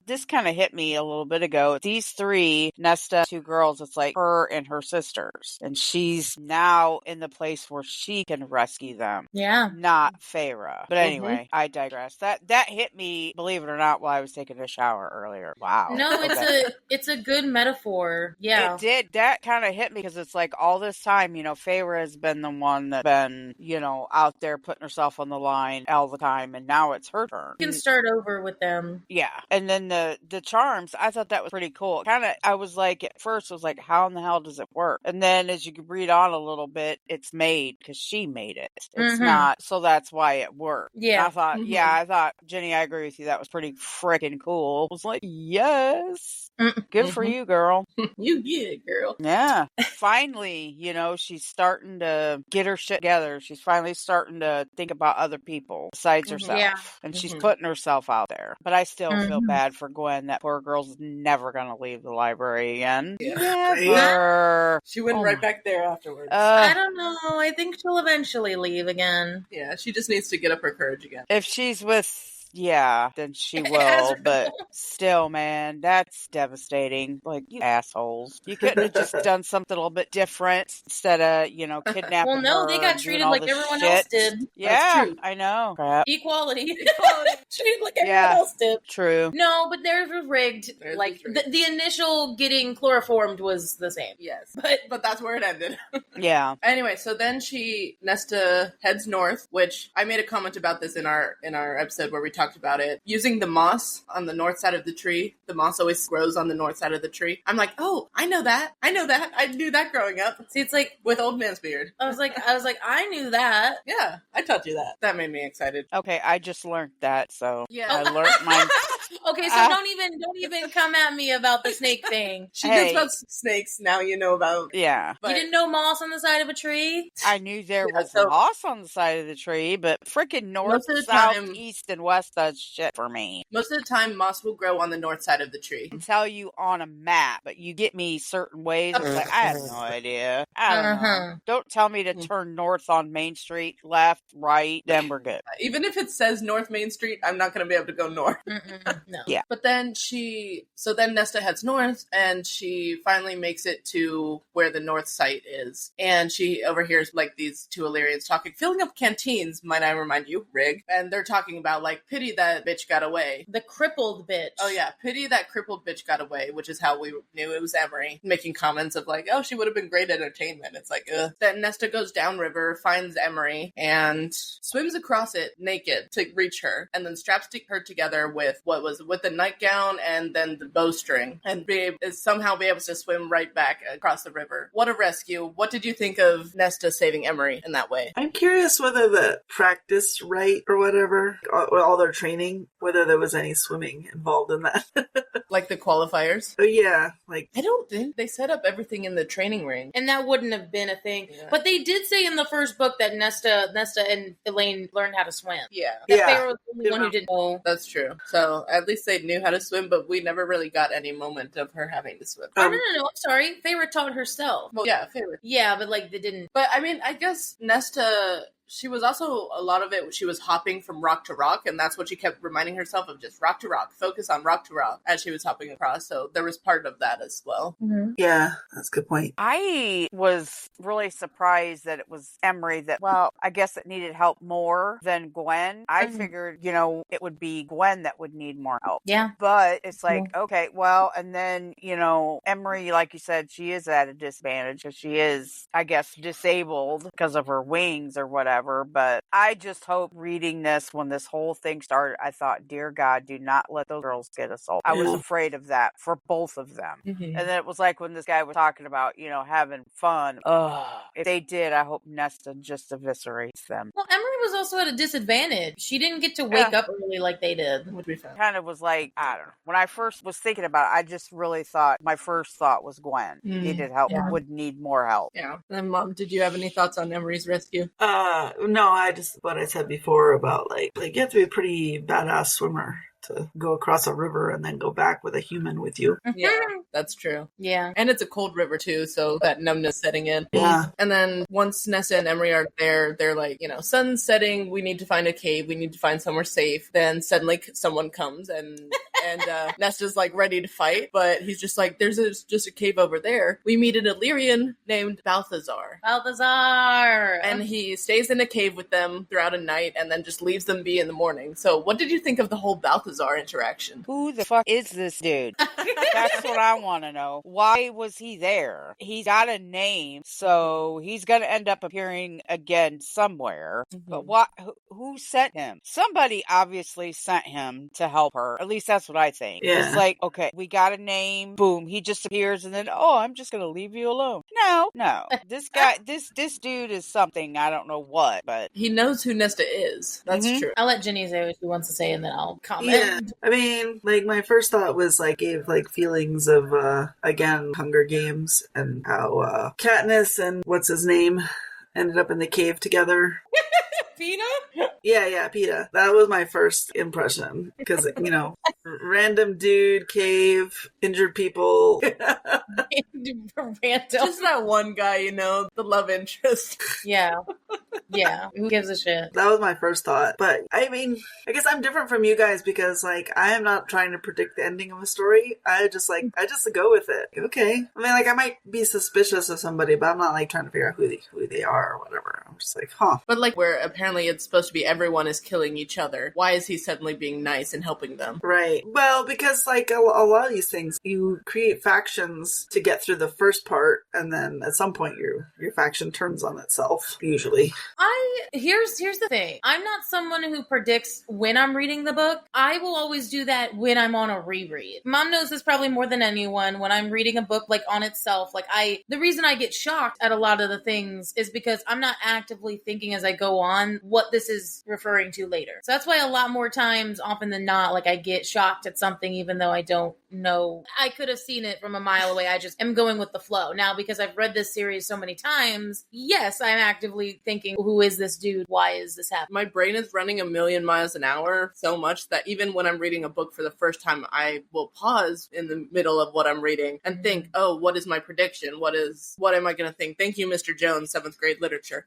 this kind of hit me a little bit ago. These three, Nesta, two girls, it's like her and her sisters. And she's now in the place where she can rescue them. Yeah. Not Feyre. But anyway, I digress. That hit me, believe it or not, while I was taking a shower earlier. Wow. No, it's a good metaphor. Yeah. It did. That kind of hit me because it's like all this time, Feyre has been the one that's been, out there putting herself on the line all the time, and now it's her turn. You can start over with them. Yeah. And then the charms, I thought that was pretty cool. I was like, at first, I was like, how in the hell does it work? And then as you could read on a little bit, it's made because she made it. It's not, so that's why it worked. Yeah. I thought, Jenny, I agree with you. That was pretty freaking cool. I was like, yes. Good for you, girl. You get it, girl. Yeah. Finally, she's starting to get her shit together. She's finally starting to think about other people besides herself. Yeah. And she's putting herself out there. But I still feel bad for Gwen. That poor girl's never going to leave the library again. Yeah. Never. She went right back there afterwards. I don't know. I think she'll eventually leave again. Yeah, she just needs to get up her courage again. If she's with yeah, then she will. But still, man, that's devastating. Like, you assholes. You couldn't have just done something a little bit different instead of, kidnapping Well, no, her they got and doing treated all like this everyone shit. else did. Yeah, true. I know. Crap. Equality. Treated like everyone else did. True. No, but theirs was rigged. Theirs like was rigged. The initial getting chloroformed was the same. Yes. But that's where it ended. Yeah. Anyway, so then Nesta heads north, which I made a comment about this in our episode where we talked about it. Using the moss on the north side of the tree. The moss always grows on the north side of the tree. I'm like, oh, I know that. I knew that growing up. See, it's like with Old Man's Beard. I was like, I knew that. Yeah, I taught you that. That made me excited. Okay, I just learned that, so Yeah. I learned mine. Okay, so don't even come at me about the snake thing. She knows about snakes. Now you know about. Yeah. You didn't know moss on the side of a tree? I knew there was moss on the side of the tree, but freaking north, south, east, and west does shit for me. Most of the time, moss will grow on the north side of the tree. I can tell you on a map, but you get me certain ways. It's like, I have no idea. I don't know. Don't tell me to turn north on Main Street, left, right, then we're good. Even if it says North Main Street, I'm not going to be able to go north. No. Yeah. But then then Nesta heads north, and she finally makes it to where the north site is. And she overhears, like, these two Illyrians talking, filling up canteens, might I remind you, Rig. And they're talking about, like, pity that bitch got away. The crippled bitch. Oh, yeah. Pity that crippled bitch got away, which is how we knew it was Emery, making comments of, like, oh, she would have been great entertainment. It's like, ugh. Then Nesta goes downriver, finds Emery, and swims across it naked to reach her, and then straps her together with the nightgown and then the bowstring, and somehow be able to swim right back across the river. What a rescue. What did you think of Nesta saving Emery in that way? I'm curious whether the practice right or whatever, all their training, whether there was any swimming involved in that. Like the qualifiers? Oh yeah, like I don't think they set up everything in the training ring. And that wouldn't have been a thing. Yeah. But they did say in the first book that Nesta and Elaine learned how to swim. Yeah. That Feyre was the only one who didn't know. That's true. So at least they knew how to swim, but we never really got any moment of her having to swim. No, I'm sorry. Feyre taught herself. Well, yeah, Feyre. Yeah, but like they didn't. But I mean, I guess Nesta, she was also, a lot of it, she was hopping from rock to rock, and that's what she kept reminding herself of, just rock to rock, focus on rock to rock as she was hopping across, so there was part of that as well. Mm-hmm. Yeah, that's a good point. I was really surprised that it was Emery that, well, I guess it needed help more than Gwen. I figured, it would be Gwen that would need more help. Yeah. But it's like, okay, well, and then, Emery, like you said, she is at a disadvantage because she is, I guess, disabled because of her wings or whatever. But I just hope reading this, when this whole thing started, I thought, dear God, do not let those girls get assaulted. I was afraid of that for both of them. Mm-hmm. And then it was like when this guy was talking about, having fun. If they did, I hope Nesta just eviscerates them. Well, Emery was also at a disadvantage. She didn't get to wake up early like they did. Would be fun. Kind of was like, I don't know. When I first was thinking about it, I just really thought, my first thought was Gwen. Needed help, would need more help. Yeah. And Mom, did you have any thoughts on Emery's rescue? No, I just, what I said before about like you have to be a pretty badass swimmer to go across a river and then go back with a human with you. Yeah, that's true. Yeah. And it's a cold river too, so that numbness setting in. Yeah. And then once Nesta and Emery are there, they're like, sun's setting, we need to find a cave, we need to find somewhere safe. Then suddenly someone comes and Nesta's like ready to fight, but he's just like, there's just a cave over there. We meet an Illyrian named Balthazar. And he stays in a cave with them throughout a night and then just leaves them be in the morning. So what did you think of the whole Balthazar interaction? Who the fuck is this dude? That's what I want to know. Why was he there? He's got a name, so he's going to end up appearing again somewhere. But who sent him? Somebody obviously sent him to help her. At least that's what I think. Yeah. It's like, okay, we got a name. Boom, he just appears, and then, I'm just going to leave you alone. No. This guy, this dude is something. I don't know what, but he knows who Nesta is. That's true. I'll let Jenny say what she wants to say, and then I'll comment. Yeah, I mean, like my first thought was like gave like feelings of again Hunger Games and how Katniss and what's his name ended up in the cave together. Peta? Yeah, Peta. That was my first impression because random dude, cave, injured people. Random. Just that one guy, the love interest. Yeah. Yeah, who gives a shit? That was my first thought. But I mean, I guess I'm different from you guys because like I am not trying to predict the ending of a story. I just go with it. Okay. I mean, like I might be suspicious of somebody, but I'm not like trying to figure out who they are or whatever. I'm just like, huh. But like where apparently it's supposed to be everyone is killing each other. Why is he suddenly being nice and helping them? Right. Well, because like a lot of these things, you create factions to get through the first part, and then at some point your faction turns on itself, usually. Here's the thing. I'm not someone who predicts when I'm reading the book. I will always do that when I'm on a reread. Mom knows this probably more than anyone. When I'm reading a book like on itself, like the reason I get shocked at a lot of the things is because I'm not actively thinking as I go on what this is referring to later. So that's why a lot more times, often than not, like I get shocked at something even though I don't know. I could have seen it from a mile away. I just am going with the flow. Now, because I've read this series so many times, yes, I'm actively thinking, who is this dude? Why is this happening? My brain is running a million miles an hour so much that even when I'm reading a book for the first time, I will pause in the middle of what I'm reading and think, oh, what is my prediction? What am I going to think? Thank you, Mr. Jones, 7th grade literature.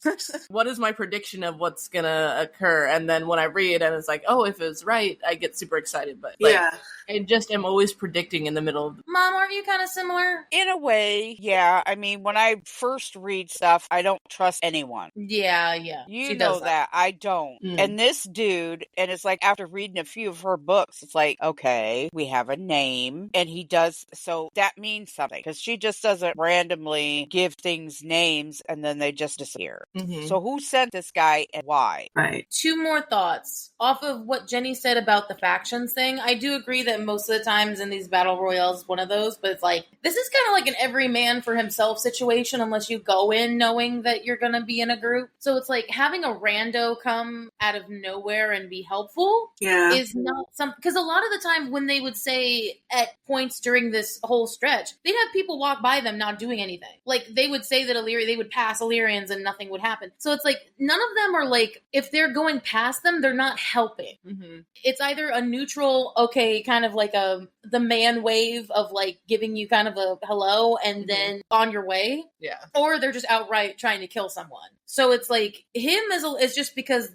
What is my prediction of what's going to occur? And then when I read and it's like, oh, if it's right, I get super excited. But like, yeah. I just am always predicting in the middle of Mom, aren't you kind of similar? In a way, yeah. I mean, when I first read stuff, I don't trust anyone. Yeah. You know that. I don't. And this dude, and it's like after reading a few of her books, it's like, okay, we have a name, and he does, so that means something, because she just doesn't randomly give things names and then they just disappear. Mm-hmm. So who sent this guy and why? Right. 2 more thoughts off of what Jenny said about the factions thing. I do agree that most of the times in these battle royales, one of those, but it's like, this is kind of like an every man for himself situation unless you go in knowing that you're going to be in a group. So it's like having a rando come out of nowhere and be helpful is not some, because a lot of the time when they would say at points during this whole stretch, they'd have people walk by them not doing anything. Like they would say that they would pass Illyrians and nothing would happen. So it's like none of them are like, if they're going past them, they're not helping. Mm-hmm. It's either a neutral, okay, kind of like the man wave of like giving you kind of a hello and then on your way. Yeah. Or they're just outright trying to kill someone. So it's like him is just because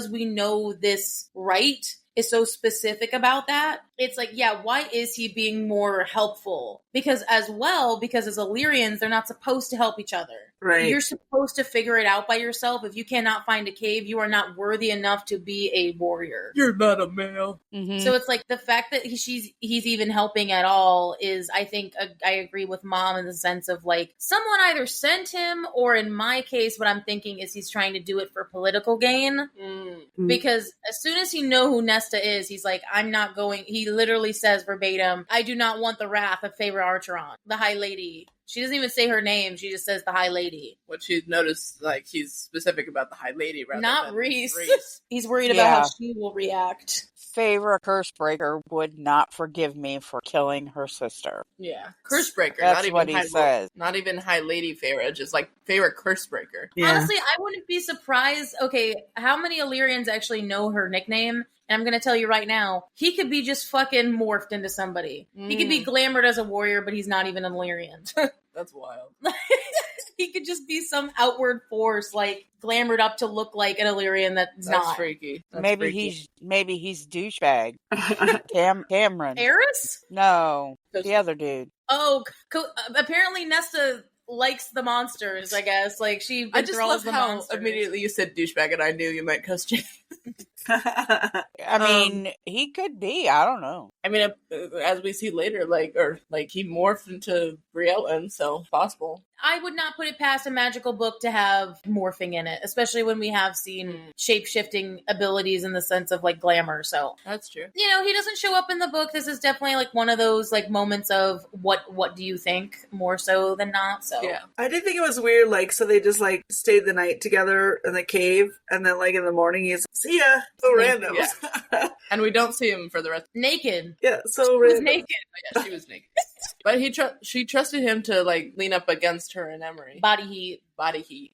we know this right is so specific about that. It's like, yeah, why is he being more helpful? Because as Illyrians, they're not supposed to help each other. Right. You're supposed to figure it out by yourself. If you cannot find a cave, you are not worthy enough to be a warrior. You're not a male. Mm-hmm. So it's like the fact that he's even helping at all is, I think, I agree with Mom in the sense of like someone either sent him, or in my case, what I'm thinking is he's trying to do it for political gain. Mm-hmm. Because as soon as he know who Nesta is, he's like, I'm not going. He literally says verbatim, I do not want the wrath of Feyre Archeron, the High Lady. She doesn't even say her name. She just says the High Lady. What you noticed, like, he's specific about the High Lady rather Not than Reese. He's worried about how she will react. Feyre Cursebreaker would not forgive me for killing her sister. Yeah. Cursebreaker. That's not even what he says. Not even High Lady Feyre, just like Feyre Cursebreaker. Yeah. Honestly, I wouldn't be surprised. Okay, how many Illyrians actually know her nickname? And I'm going to tell you right now, he could be just fucking morphed into somebody. He could be glamored as a warrior, but he's not even an Illyrian. That's wild. He could just be some outward force, like glamored up to look like an Illyrian that's not. That's freaky. Maybe he's douchebag. Cameron. Eris? No, the other dude. Oh, apparently Nesta likes the monsters, I guess. Like she I just love the how monsters. immediately you said douchebag and I knew you meant Coach J. I mean, he could be. I don't know. I mean, as we see later, like he morphed into Briellen, so possible. I would not put it past a magical book to have morphing in it, especially when we have seen shape-shifting abilities in the sense of like glamour. So that's true. You know, he doesn't show up in the book. This is definitely like one of those like moments of what do you think more so than not. So yeah, I did think it was weird. Like, so they just like stayed the night together in the cave, and then like in the morning he's see ya. So random. Yeah. And we don't see him for the rest. Naked. Yeah, so He was naked. Oh, yeah, she was naked. But she trusted him to like lean up against her and Emery. Body heat.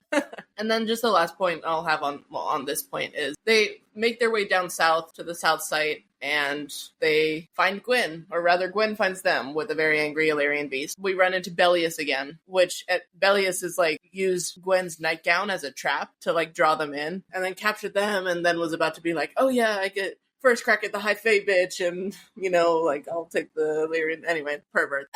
And then just the last point I'll have on this point is they make their way down south to the south site and they find Gwen, or rather Gwen finds them with a very angry Illyrian beast. We run into Bellius again, which Bellius is like used Gwen's nightgown as a trap to like draw them in, and then captured them, and then was about to be like, oh yeah, I get first crack at the high fae bitch, and like I'll take the Illyrian anyway, pervert.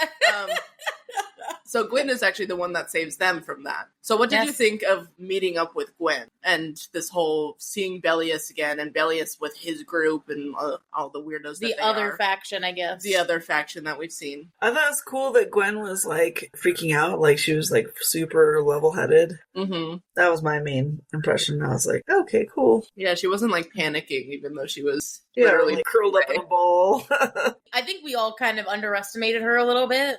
So Gwen is actually the one that saves them from that. So what did you think of meeting up with Gwen and this whole seeing Bellius again, and Bellius with his group and all the weirdos the other faction, I guess. The other faction that we've seen. I thought it was cool that Gwen was like freaking out, like she was like super level-headed. Mm-hmm. That was my main impression. I was like, okay, cool. Yeah, she wasn't like panicking, even though she was literally like, curled up in a ball. I think we all kind of underestimated her a little bit.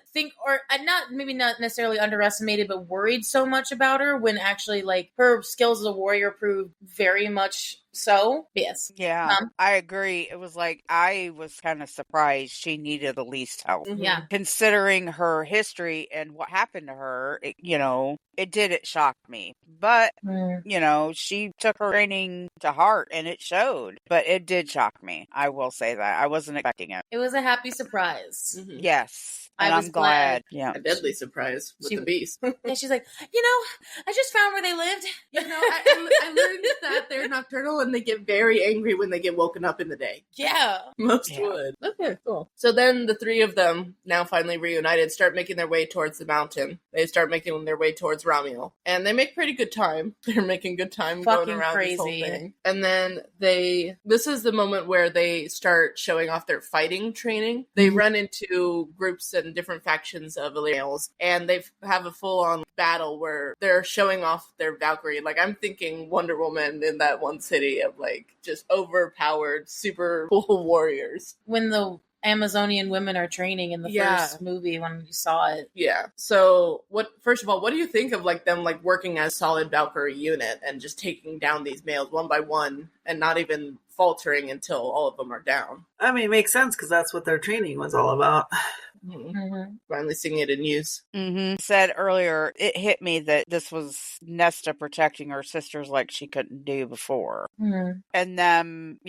Maybe not necessarily underestimated, but worried so much about her when actually like her skills as a warrior proved very much so. Yes. Yeah, I agree. It was like, I was kind of surprised she needed the least help. Mm-hmm. Yeah. Considering her history and what happened to her, it didn't shock me. But, she took her training to heart and it showed. But it did shock me. I will say that. I wasn't expecting it. It was a happy surprise. Mm-hmm. Yes. And I'm glad. Yeah. A deadly surprise with the beast. And she's like, I just found where they lived. I learned that they're nocturnal and they get very angry when they get woken up in the day. Yeah. Most would. Okay, cool. So then the three of them, now finally reunited, start making their way towards the mountain. They start making their way towards Ramiel. And they make pretty good time. They're making good time going around this whole thing. And then this is the moment where they start showing off their fighting training. They run into groups and different factions of Illyrians, and they have a full-on battle where they're showing off their Valkyrie. Like, I'm thinking Wonder Woman in that one city of, like, just overpowered, super cool warriors. When the Amazonian women are training in the first movie when you saw it. Yeah. So, first of all, what do you think of, like, them, like, working as solid Valkyrie unit and just taking down these males one by one and not even faltering until all of them are down? I mean, it makes sense because that's what their training was all about. Mm-hmm. Finally seeing it in use. Mm-hmm. Said earlier, it hit me that this was Nesta protecting her sisters like she couldn't do before. Mm-hmm. And them,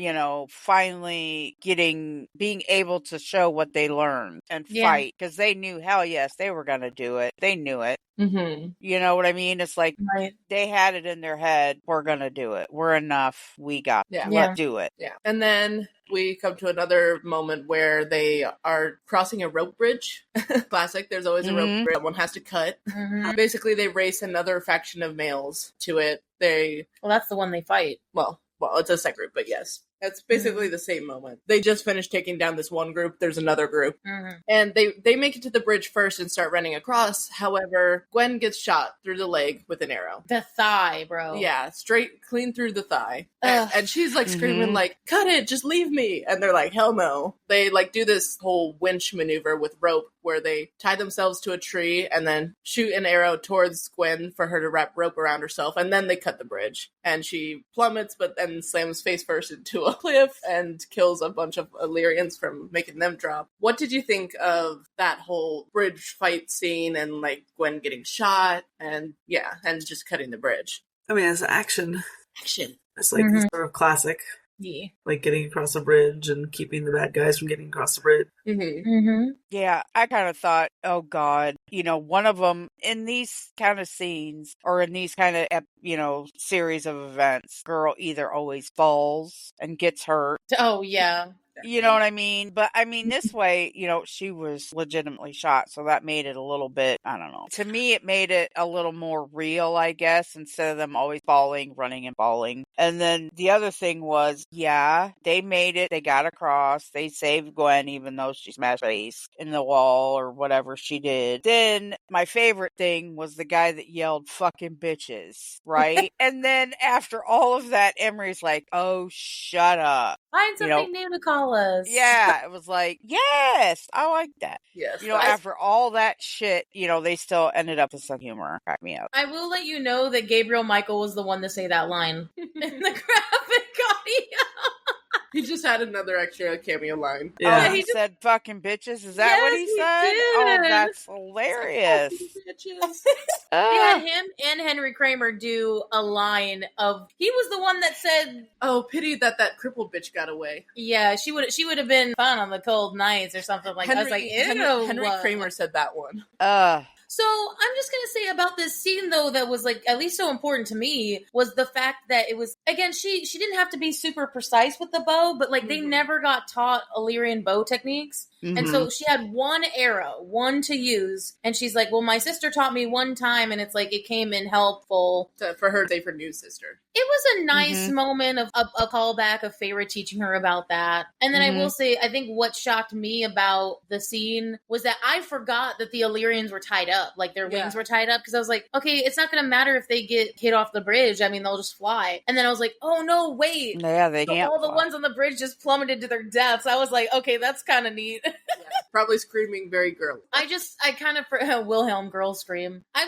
finally being able to show what they learned and fight. Because they knew, hell yes, they were going to do it. They knew it. Mm-hmm. You know what I mean? It's like they had it in their head. We're going to do it. We're enough. We got it. Let's do it. Yeah. And then we come to another moment where they are crossing a rope bridge. Classic. There's always a rope bridge that one has to cut. Mm-hmm. Basically, they race another faction of males to it. Well, that's the one they fight. Well, it's a set group, but yes. It's basically the same moment. They just finished taking down this one group. There's another group. Mm-hmm. And they make it to the bridge first and start running across. However, Gwen gets shot through the leg with an arrow. The thigh, bro. Yeah, straight, clean through the thigh. And she's like screaming like, cut it, just leave me. And they're like, hell no. They like do this whole winch maneuver with rope where they tie themselves to a tree and then shoot an arrow towards Gwen for her to wrap rope around herself. And then they cut the bridge. And she plummets, but then slams face first into a cliff and kills a bunch of Illyrians from making them drop. What did you think of that whole bridge fight scene and like Gwen getting shot and just cutting the bridge? I mean, it's action. It's like sort of classic. Yeah. Like getting across a bridge and keeping the bad guys from getting across the bridge. Mm-hmm. Mm-hmm. Yeah, I kind of thought, oh God, one of them in these kind of scenes or in these kind of, series of events, girl either always falls and gets hurt. Oh, yeah. You know what I mean? But I mean, this way, she was legitimately shot. So that made it a little bit, I don't know. To me, it made it a little more real, I guess, instead of them always falling, running and falling. And then the other thing was, they made it. They got across. They saved Gwen, even though she smashed her face in the wall or whatever she did. Then my favorite thing was the guy that yelled fucking bitches, right? And then after all of that, Emery's like, oh, shut up. Find something new to call us. Yeah, it was like, yes, I like that. Yes. After all that shit, they still ended up with some humor. Crack me up. I will let you know that Gabriel Michael was the one to say that line in the graphic audio. He just had another extra cameo line. Yeah, he he just- said fucking bitches. Is that what Yes, he he said? did. Oh, that's hilarious. Yeah, him and Henry Kramer do a line of. He was the one that said, Oh, pity that crippled bitch got away. "Yeah, she would have been fun on the cold nights or something like." That. I was like, "Ew." Henry Kramer said that one. So I'm just gonna say about this scene though that was like at least so important to me was the fact that it was again she didn't have to be super precise with the bow, but like they never got taught Illyrian bow techniques. And so she had one arrow, one to use, and she's like, well, my sister taught me one time, and it's like it came in helpful. For her to say for new sister. It was a nice moment of a callback of Feyre teaching her about that. And then I will say, I think what shocked me about the scene was that I forgot that the Illyrians were tied up, like their wings were tied up, because I was like, okay, it's not going to matter if they get hit off the bridge. I mean, they'll just fly. And then I was like, oh no, wait. Yeah, they can't. All the fly. ones on the bridge just plummeted to their deaths. I was like, okay, that's kind of neat. Probably screaming very girly. I kind of Wilhelm girl scream. I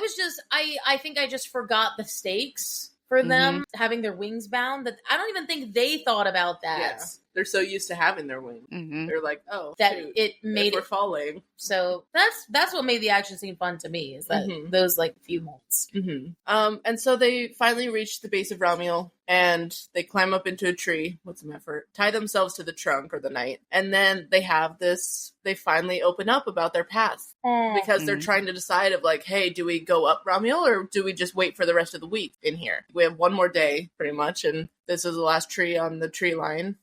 think I just forgot the stakes for them having their wings bound. That I don't even think they thought about that. Yeah. They're so used to having their wings. They're like, oh, that shoot, it made we're it falling. So that's what made the action scene fun to me. Is that those like few moments. And so they finally reach the base of Ramiel, and they climb up into a tree with some effort, tie themselves to the trunk or the night, and then they have this. They finally open up about their past because they're trying to decide of like, hey, do we go up Ramiel or do we just wait for the rest of the week in here? We have one more day, pretty much, and this is the last tree on the tree line.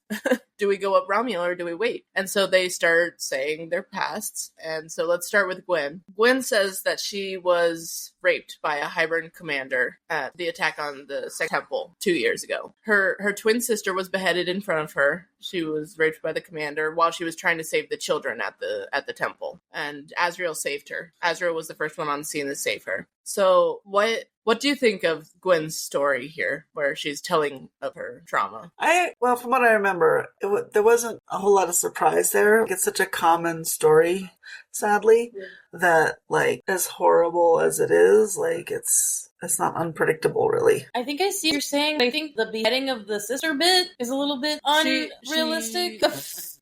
Do we go up Ramiel or do we wait? And so they start saying their pasts. And so let's start with Gwen. Gwen says that she was raped by a Hybern commander at the attack on the Second Temple 2 years ago. Her twin sister was beheaded in front of her. She was raped by the commander while she was trying to save the children at the temple. And Azriel saved her. Azriel was the first one on the scene to save her. So what do you think of Gwen's story here, where she's telling of her trauma? Well, from what I remember, there wasn't a whole lot of surprise there. It's such a common story, sadly, that, like, as horrible as it is, like, it's not unpredictable, really. I think I see what you're saying. I think the beheading of the sister bit is a little bit unrealistic.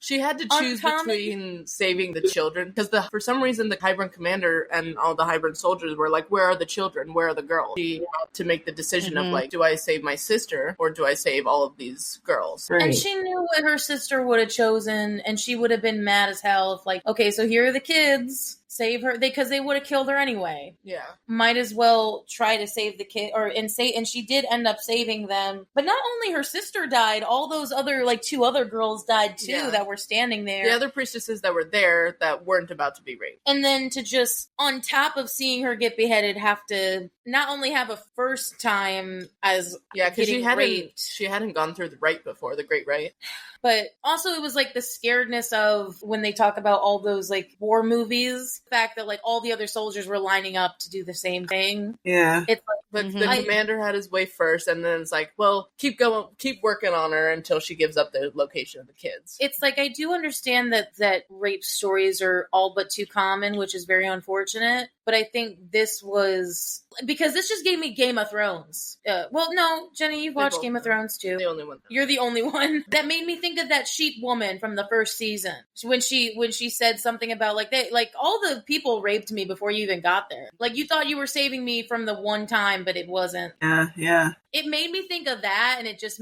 She had to choose between saving the children, because for some reason the Hybern commander and all the Hybern soldiers were like, where are the children? Where are the girls? She had to make the decision of like, do I save my sister or do I save all of these girls? Right. And she knew what her sister would have chosen, and she would have been mad as hell if like, okay, so here are the kids. Save her, because they would have killed her anyway. Yeah, might as well try to save the kid, and she did end up saving them. But not only her sister died, all those other like 2 other girls died too that were standing there. The other priestesses that were there that weren't about to be raped. And then to just on top of seeing her get beheaded, have to not only have a first time as because raped. She hadn't gone through the rite before, the Great Rite. But also it was like the scaredness of when they talk about all those like war movies, the fact that like all the other soldiers were lining up to do the same thing. Yeah. It's like, but the commander had his way first, and then it's like, well, keep working on her until she gives up the location of the kids. It's like I do understand that rape stories are all but too common, which is very unfortunate. But I think this was because this just gave me Game of Thrones. Well, no, Jenny, you've watched Game of Thrones too. The only one. You're the only one that made me think of that sheep woman from the first season when she said something about like all the people raped me before you even got there. Like you thought you were saving me from the one time, but it wasn't. Yeah. It made me think of that, and it just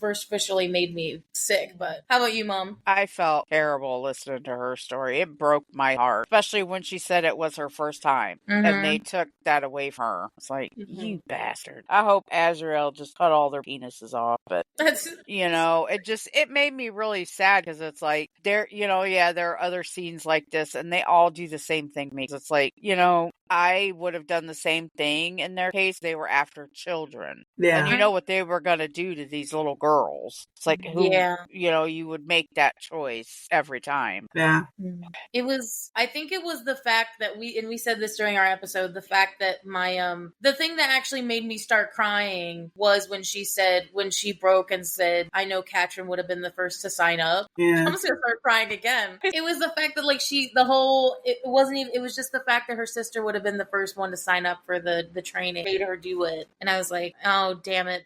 officially made me sick. But how about you, Mom? I felt terrible listening to her story. It broke my heart, especially when she said it was her first time, and they took that away from her. It's like, you bastard. I hope Azrael just cut all their penises off, but it made me really sad because it's like there are other scenes like this, and they all do the same thing. It's like, I would have done the same thing in their case. They were after children. Yeah. And you know what they were going to do to these little girls. It's like, you would make that choice every time. Yeah. I think it was the fact that we said this during our episode, the fact that the thing that actually made me start crying was when she broke and said, I know Katrin would have been the first to sign up. Yeah. I'm just going to start crying again. It was the fact that like it was just the fact that her sister would have been the first one to sign up for the training, made her do it. And I was like, oh, damn it.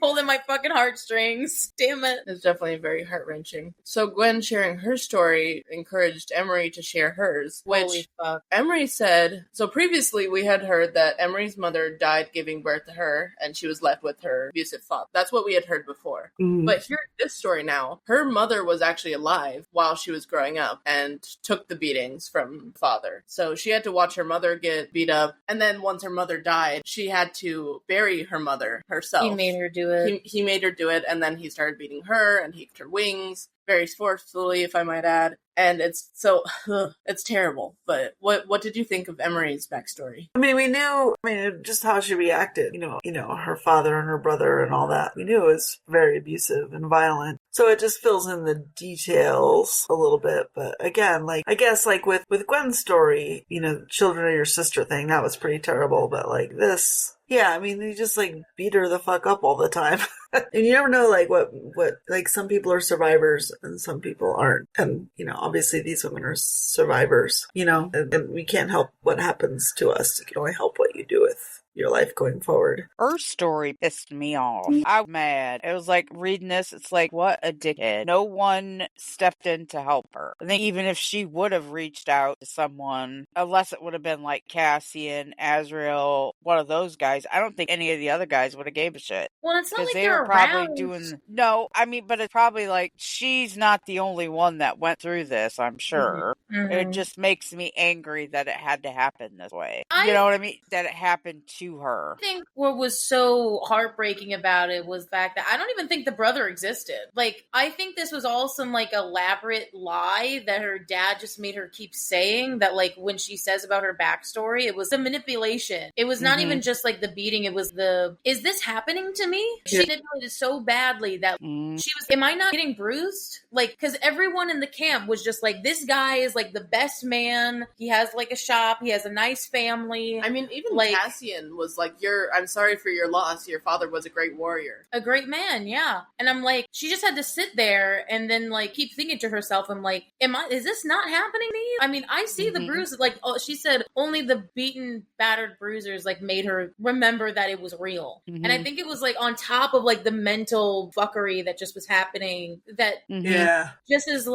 Pulling my fucking heartstrings. Damn it. It's definitely very heart-wrenching. So Gwen sharing her story encouraged Emery to share hers, which Holy fuck. Emery said, so previously we had heard that Emery's mother died giving birth to her and she was left with her abusive father. That's what we had heard before. But hearing this story now, her mother was actually alive while she was growing up and took the beatings from father. So she had to watch her mother get beat up. And then once her mother died, she had to bury her mother herself. He made her do it. He made her do it, and then he started beating her, and he kicked her wings, very forcefully, if I might add. And it's so, it's terrible. But what did you think of Emery's backstory? I mean, we knew, just how she reacted, her father and her brother and all that. We knew it was very abusive and violent. So it just fills in the details a little bit. But again, I guess with Gwen's story, children are your sister thing, that was pretty terrible. But this, yeah, they just beat her the fuck up all the time. And you never know what some people are survivors and some people aren't. And, obviously these women are survivors, and we can't help what happens to us. You can only help what you do with your life going forward. Her story pissed me off. I was mad. It was reading this, it's what a dickhead. No one stepped in to help her. I think even if she would have reached out to someone, unless it would have been Cassian, Azrael, one of those guys, I don't think any of the other guys would have gave a shit. Well, it's not like they they're were probably around. doing... No, but it's probably she's not the only one that went through this, I'm sure. Mm-hmm. It just makes me angry that it had to happen this way. You know what I mean? That it happened to her. I think what was so heartbreaking about it was the fact that I don't even think the brother existed. I think this was all some elaborate lie that her dad just made her keep saying, that when she says about her backstory, it was the manipulation. It was not even just the beating, it was is this happening to me? She manipulated so badly that she was, am I not getting bruised? Because everyone in the camp was just this guy is the best man. He has a shop. He has a nice family. Even Cassian was I'm sorry for your loss. Your father was a great warrior. A great man, yeah. And I'm she just had to sit there and then keep thinking to herself, I'm is this not happening to me? I see the bruises. She said only the beaten, battered bruisers made her remember that it was real. And I think it was on top of the mental fuckery that just was happening, that just is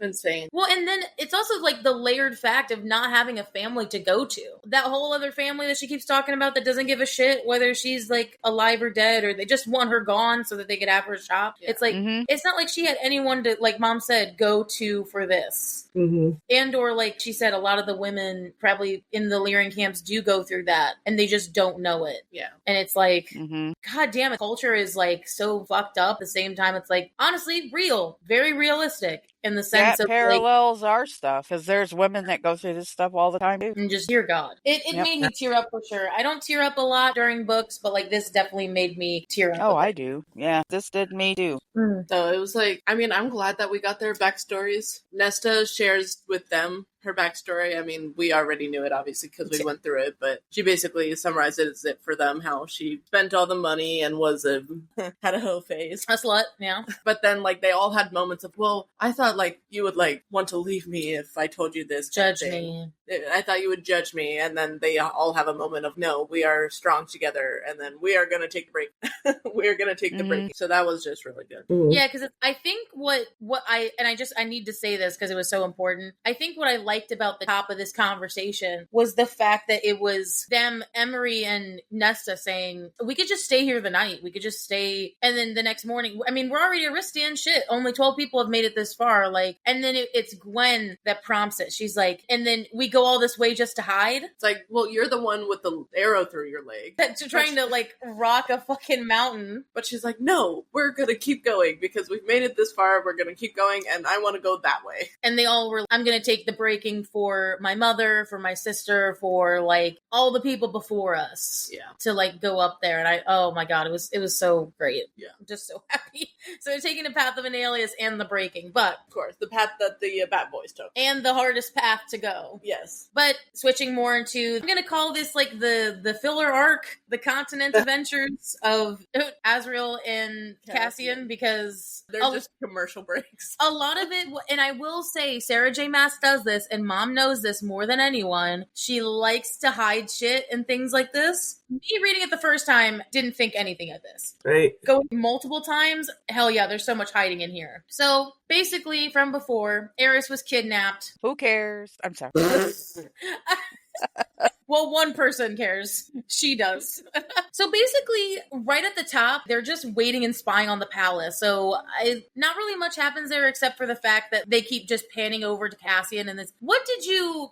insane. Well, and then it's also the layered fact of not having a family to go to. That whole other family that she keeps talking about that doesn't give a shit whether she's alive or dead, or they just want her gone so that they could have her shop. Yeah. It's it's not she had anyone to, Mom said, go to for this. And or she said, a lot of the women probably in the Lyran camps do go through that and they just don't know it. Yeah. And it's God damn it, culture is so fucked up. At the same time, it's honestly real, very realistic in the sense that of parallels our stuff, because there's women that go through this stuff all the time too. And just, dear God, it made me tear up for sure. I don't tear up a lot during books, but this definitely made me tear up. Oh, I do. Yeah, this did me too. So it was I'm glad that we got their backstories. Nesta shares with them her backstory. We already knew it, obviously, because we went through it, but she basically summarizes it for them, how she spent all the money and was had a hoe phase. A slut, yeah. But then, they all had moments of, well, I thought, you would, want to leave me if I told you this. Judge me. I thought you would judge me, and then they all have a moment of, no, we are strong together, and then we are going to take the break. We are going to take the break. So that was just really good. Yeah, because I think what I need to say this because it was so important. I think what I liked about the top of this conversation was the fact that it was them, Emery and Nesta, saying, we could just stay here the night. We could just stay. And then the next morning, we're already Aristian shit. Only 12 people have made it this far. And then it's Gwen that prompts it. She's and then we go all this way just to hide. It's well, you're the one with the arrow through your leg. That's trying to rock a fucking mountain. But she's no, we're going to keep going because we've made it this far. We're going to keep going. And I want to go that way. And they all were, I'm going to take the breaking for my mother, for my sister, for all the people before us. Yeah. To go up there. And oh my God, it was so great. Yeah. I'm just so happy. So they're taking the path of an alias and the breaking, but of course, the path that the Bat Boys took. And the hardest path to go. Yes. But switching more into, I'm going to call this the filler arc, the continent adventures of Azrael and Cassian, because they're just commercial breaks. A lot of it, and I will say Sarah J. Maas does this, and Mom knows this more than anyone, she likes to hide shit and things like this. Me reading it the first time didn't think anything of this. Right. Going multiple times, hell yeah, there's so much hiding in here. So basically, from before, Eris was kidnapped. Who cares? I'm sorry. Well, one person cares. She does. So basically, right at the top, they're just waiting and spying on the palace. So not really much happens there except for the fact that they keep just panning over to Cassian. And what did you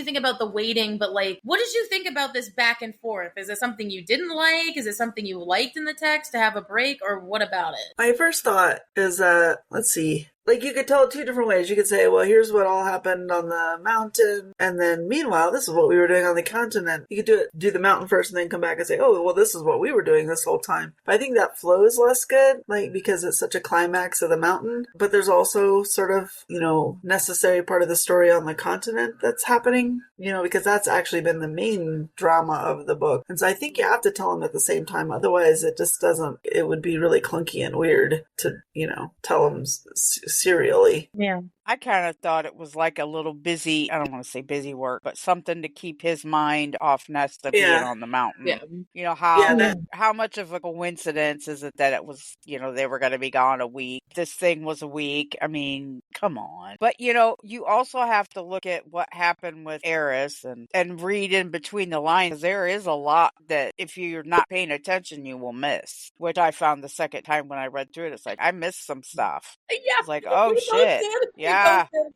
think about the waiting, but like, what did you think about this back and forth? Is it something you didn't like? Is it something you liked in the text to have a break, or what about it? My first thought is that, let's see, like, you could tell it two different ways. You could say, well, here's what all happened on the mountain, and then meanwhile, this is what we were doing on the continent. You could do the mountain first and then come back and say, oh, well, this is what we were doing this whole time. But I think that flows less good, like, because it's such a climax of the mountain. But there's also sort of, necessary part of the story on the continent that's happening, because that's actually been the main drama of the book. And so I think you have to tell them at the same time. Otherwise, it would be really clunky and weird to, tell them serially. Yeah. I kind of thought it was like a little busy, I don't want to say busy work, but something to keep his mind off Nesta being on the mountain. Yeah. How much of a coincidence is it that it was, they were going to be gone a week. This thing was a week. I mean, come on. But, you also have to look at what happened with Eris and read in between the lines. There is a lot that if you're not paying attention, you will miss, which I found the second time when I read through it. It's like, I missed some stuff. Yeah. It's like, oh shit. Yeah.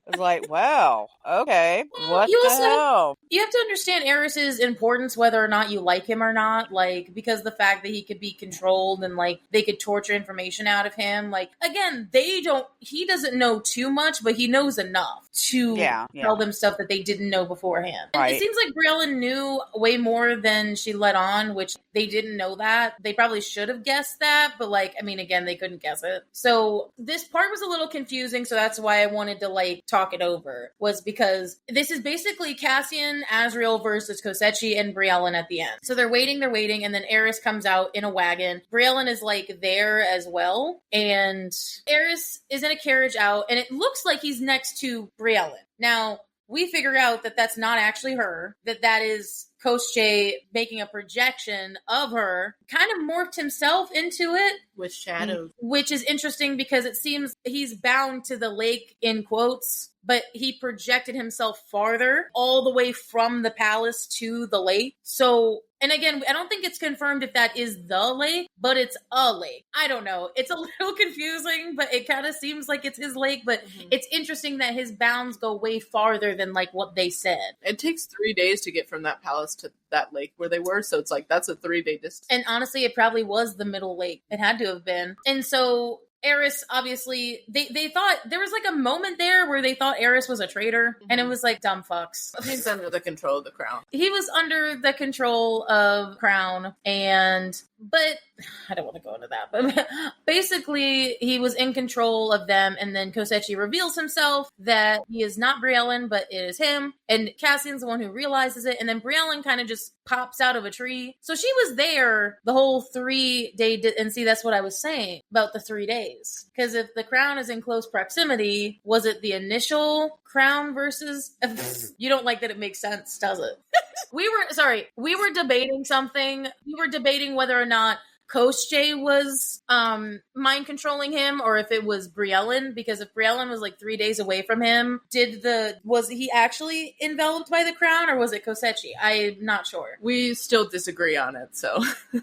It's like, well, okay. What the hell? You have to understand Eris's importance, whether or not you like him or not, like, because the fact that he could be controlled and, like, they could torture information out of him. Like, again, he doesn't know too much, but he knows enough to tell them stuff that they didn't know beforehand. Right. And it seems like Briellen knew way more than she let on, which they didn't know that. They probably should have guessed that, but, like, I mean, again, they couldn't guess it. So this part was a little confusing, so that's why I wanted to, like, talk it over, was because this is basically Cassian, Azriel versus Kosechi and Briellen at the end. So they're waiting, and then Eris comes out in a wagon. Briellen is, like, there as well, and Eris is in a carriage out, and it looks like he's next to Briellen. Now, we figure out that that's not actually her, that is Koschei making a projection of her, kind of morphed himself into it. With shadows. Which is interesting because it seems he's bound to the lake, in quotes, but he projected himself farther, all the way from the palace to the lake. So, and again, I don't think it's confirmed if that is the lake, but it's a lake. I don't know. It's a little confusing, but it kind of seems like it's his lake, but it's interesting that his bounds go way farther than, like, what they said. It takes 3 days to get from that palace to that lake where they were, so it's like, that's a 3-day distance. And honestly, it probably was the middle lake. It had to have been. And so Eris, obviously, they thought, there was like a moment there where they thought Eris was a traitor, and it was like, dumb fucks. He's under the control of the crown. He was under the control of Crown, but I don't want to go into that, but basically he was in control of them, and then Kosechi reveals himself that he is not Briellen, but it is him, and Cassian's the one who realizes it, and then Briellen kind of just pops out of a tree. So she was there the whole 3-day, and see, that's what I was saying about the 3 days. Because if the crown is in close proximity, was it the initial crown versus... You don't like that it makes sense, does it? We were debating something. We were debating whether or not Koschei was mind controlling him, or if it was Briellen, because if Briellen was like 3 days away from him, was he actually enveloped by the crown, or was it Kosechi? I'm not sure. We still disagree on it, so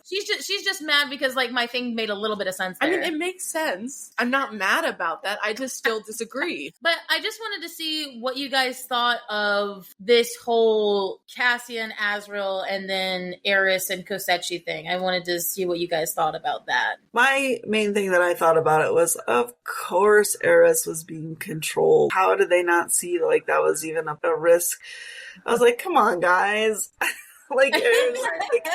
she's just mad because, like, my thing made a little bit of sense there. I mean, it makes sense. I'm not mad about that. I just still disagree. But I just wanted to see what you guys thought of this whole Cassian, Azriel, and then Eris and Kosechi thing. I wanted to see what you guys thought about that. My main thing that I thought about it was, of course Eris was being controlled. How did they not see, like, that was even a risk? I was like, come on, guys. Like, Eris, like,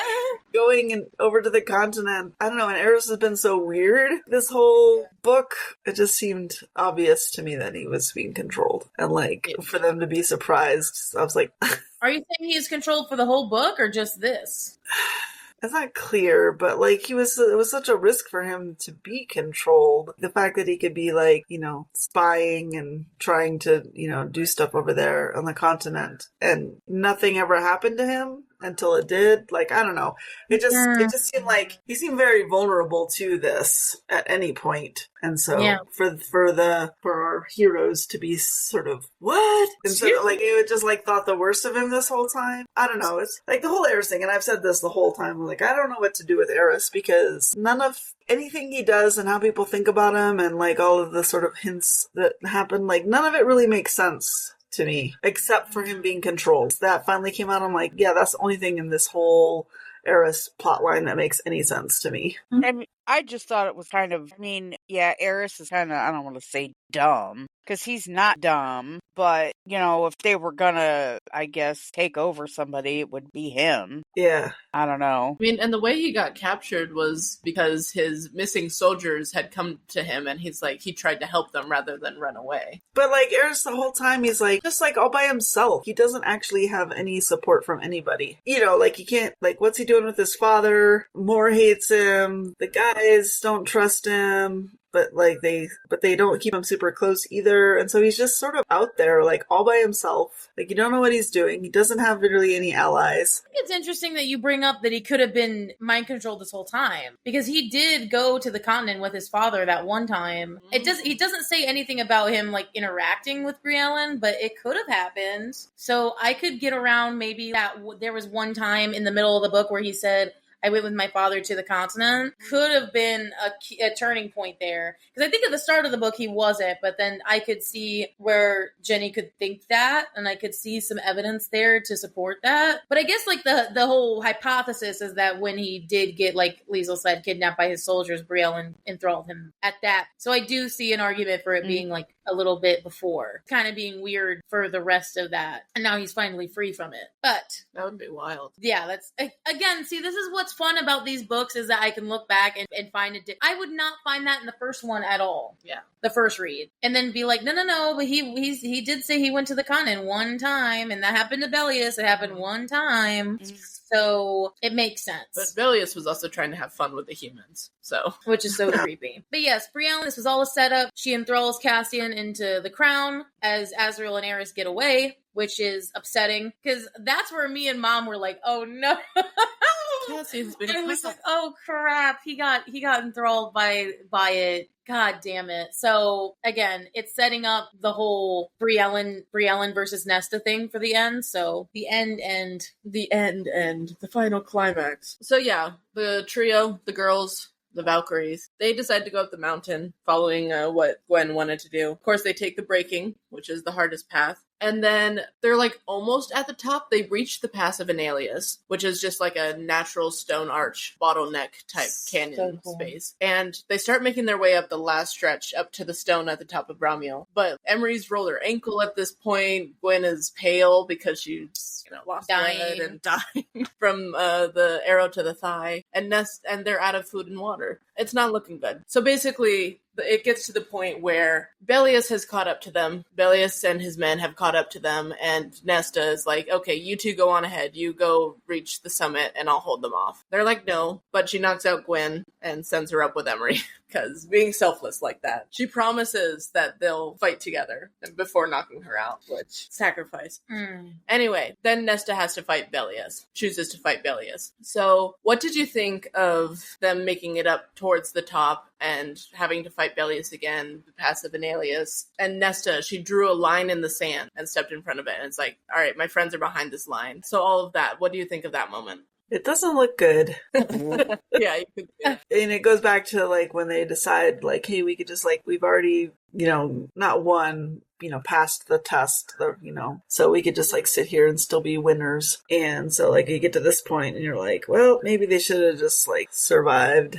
going over to the continent. I don't know, and Eris has been so weird this whole book. It just seemed obvious to me that he was being controlled. And, like, for them to be surprised, I was like... Are you saying he's controlled for the whole book, or just this? it's not clear, but like it was such a risk for him to be controlled. The fact that he could be like, spying and trying to, do stuff over there on the continent and nothing ever happened to him until it did. Like, I don't know. It just seemed like he seemed very vulnerable to this at any point. And so for our heroes to be sort of, what? And so like it would just like thought the worst of him this whole time. I don't know. It's like the whole Eris thing, and I've said this the whole time. Like, I don't know what to do with Eris because none of anything he does and how people think about him and like all of the sort of hints that happen, like none of it really makes sense to me, except for him being controlled. That finally came out. I'm like, yeah, that's the only thing in this whole Eris plotline that makes any sense to me. I just thought it was kind of, Eris is kind of, I don't want to say dumb, because he's not dumb, but, if they were gonna, I guess, take over somebody, it would be him. Yeah. I don't know. And the way he got captured was because his missing soldiers had come to him, and he's like, he tried to help them rather than run away. But like, Eris the whole time, he's like, just like all by himself. He doesn't actually have any support from anybody. Like he can't, like, what's he doing with his father? Moore hates him. The guys don't trust him. But they don't keep him super close either. And so he's just sort of out there, like all by himself. Like you don't know what he's doing. He doesn't have really any allies. It's interesting that you bring up that he could have been mind controlled this whole time, because he did go to the continent with his father that one time. He doesn't say anything about him like interacting with Briellen, but it could have happened. So I could get around maybe that there was one time in the middle of the book where he said, I went with my father to the continent. Could have been a turning point there. Because I think at the start of the book he wasn't, but then I could see where Jenny could think that, and I could see some evidence there to support that. But I guess like the whole hypothesis is that when he did get, like Liesl said, kidnapped by his soldiers, Brielle enthralled him at that. So I do see an argument for it being like a little bit before. Kind of being weird for the rest of that. And now he's finally free from it. But that would be wild. Yeah, that's, again, see, this is what's fun about these books is that I can look back and find it. I would not find that in the first one at all. Yeah. The first read. And then be like, no, but he did say he went to the continent one time, and that happened to Bellius. It happened one time. So it makes sense. But Bellius was also trying to have fun with the humans, so. Which is so creepy. But yes, Brielle, this was all a setup. She enthralls Cassian into the crown as Azriel and Eris get away, which is upsetting, because that's where me and Mom were like, oh no. Cassian's been and it was like, oh crap, he got enthralled by it. God damn it. So again, it's setting up the whole Briellen versus Nesta thing for the end. So the end, the final climax. So yeah, the trio, the girls, the Valkyries, they decide to go up the mountain following what Gwen wanted to do. Of course, they take the breaking, which is the hardest path. And then they're like almost at the top. They reach the Pass of Analius, which is just like a natural stone arch bottleneck type canyon space. And they start making their way up the last stretch up to the stone at the top of Bramiel. But Emery's rolled her ankle at this point. Gwen is pale because she's lost blood and dying from the arrow to the thigh. And they're out of food and water. It's not looking good. So basically, it gets to the point where Bellius has caught up to them. Bellius and his men have caught up to them, and Nesta is like, okay, you two go on ahead. You go reach the summit, and I'll hold them off. They're like, no, but she knocks out Gwen and sends her up with Emery, because being selfless like that. She promises that they'll fight together before knocking her out, which, sacrifice. Anyway, then Nesta has to fight Bellius, chooses to fight Bellius. So, what did you think of them making it up towards the top and having to fight Bellius again, the Pass of Analius? And Nesta, she drew a line in the sand and stepped in front of it. And it's like, all right, my friends are behind this line. So all of that, what do you think of that moment? It doesn't look good. Yeah, you could see that. And it goes back to like when they decide like, hey, we could just like, we've already, not won, passed the test, so we could just like sit here and still be winners. And so like you get to this point and you're like, well, maybe they should have just like survived.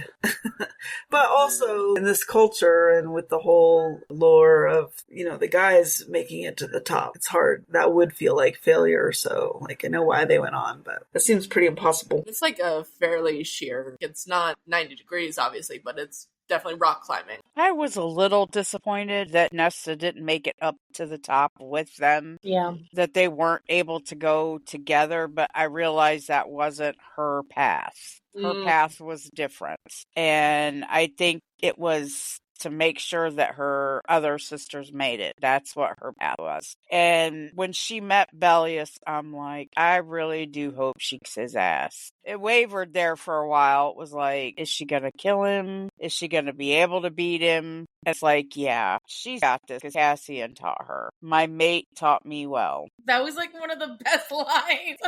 But also in this culture and with the whole lore of, the guys making it to the top, it's hard. That would feel like failure. So like I know why they went on, but it seems pretty impossible. It's like a fairly sheer, it's not 90 degrees obviously, but it's definitely rock climbing. I was a little disappointed that Nesta didn't make it up to the top with them. Yeah. That they weren't able to go together, but I realized that wasn't her path. Her path was different. And I think it was to make sure that her other sisters made it. That's what her path was. And when she met Bellius, I'm like, I really do hope she kicks his ass. It wavered there for a while. It was like, is she going to kill him? Is she going to be able to beat him? It's like, yeah, she's got this because Cassian taught her. My mate taught me well. That was like one of the best lines.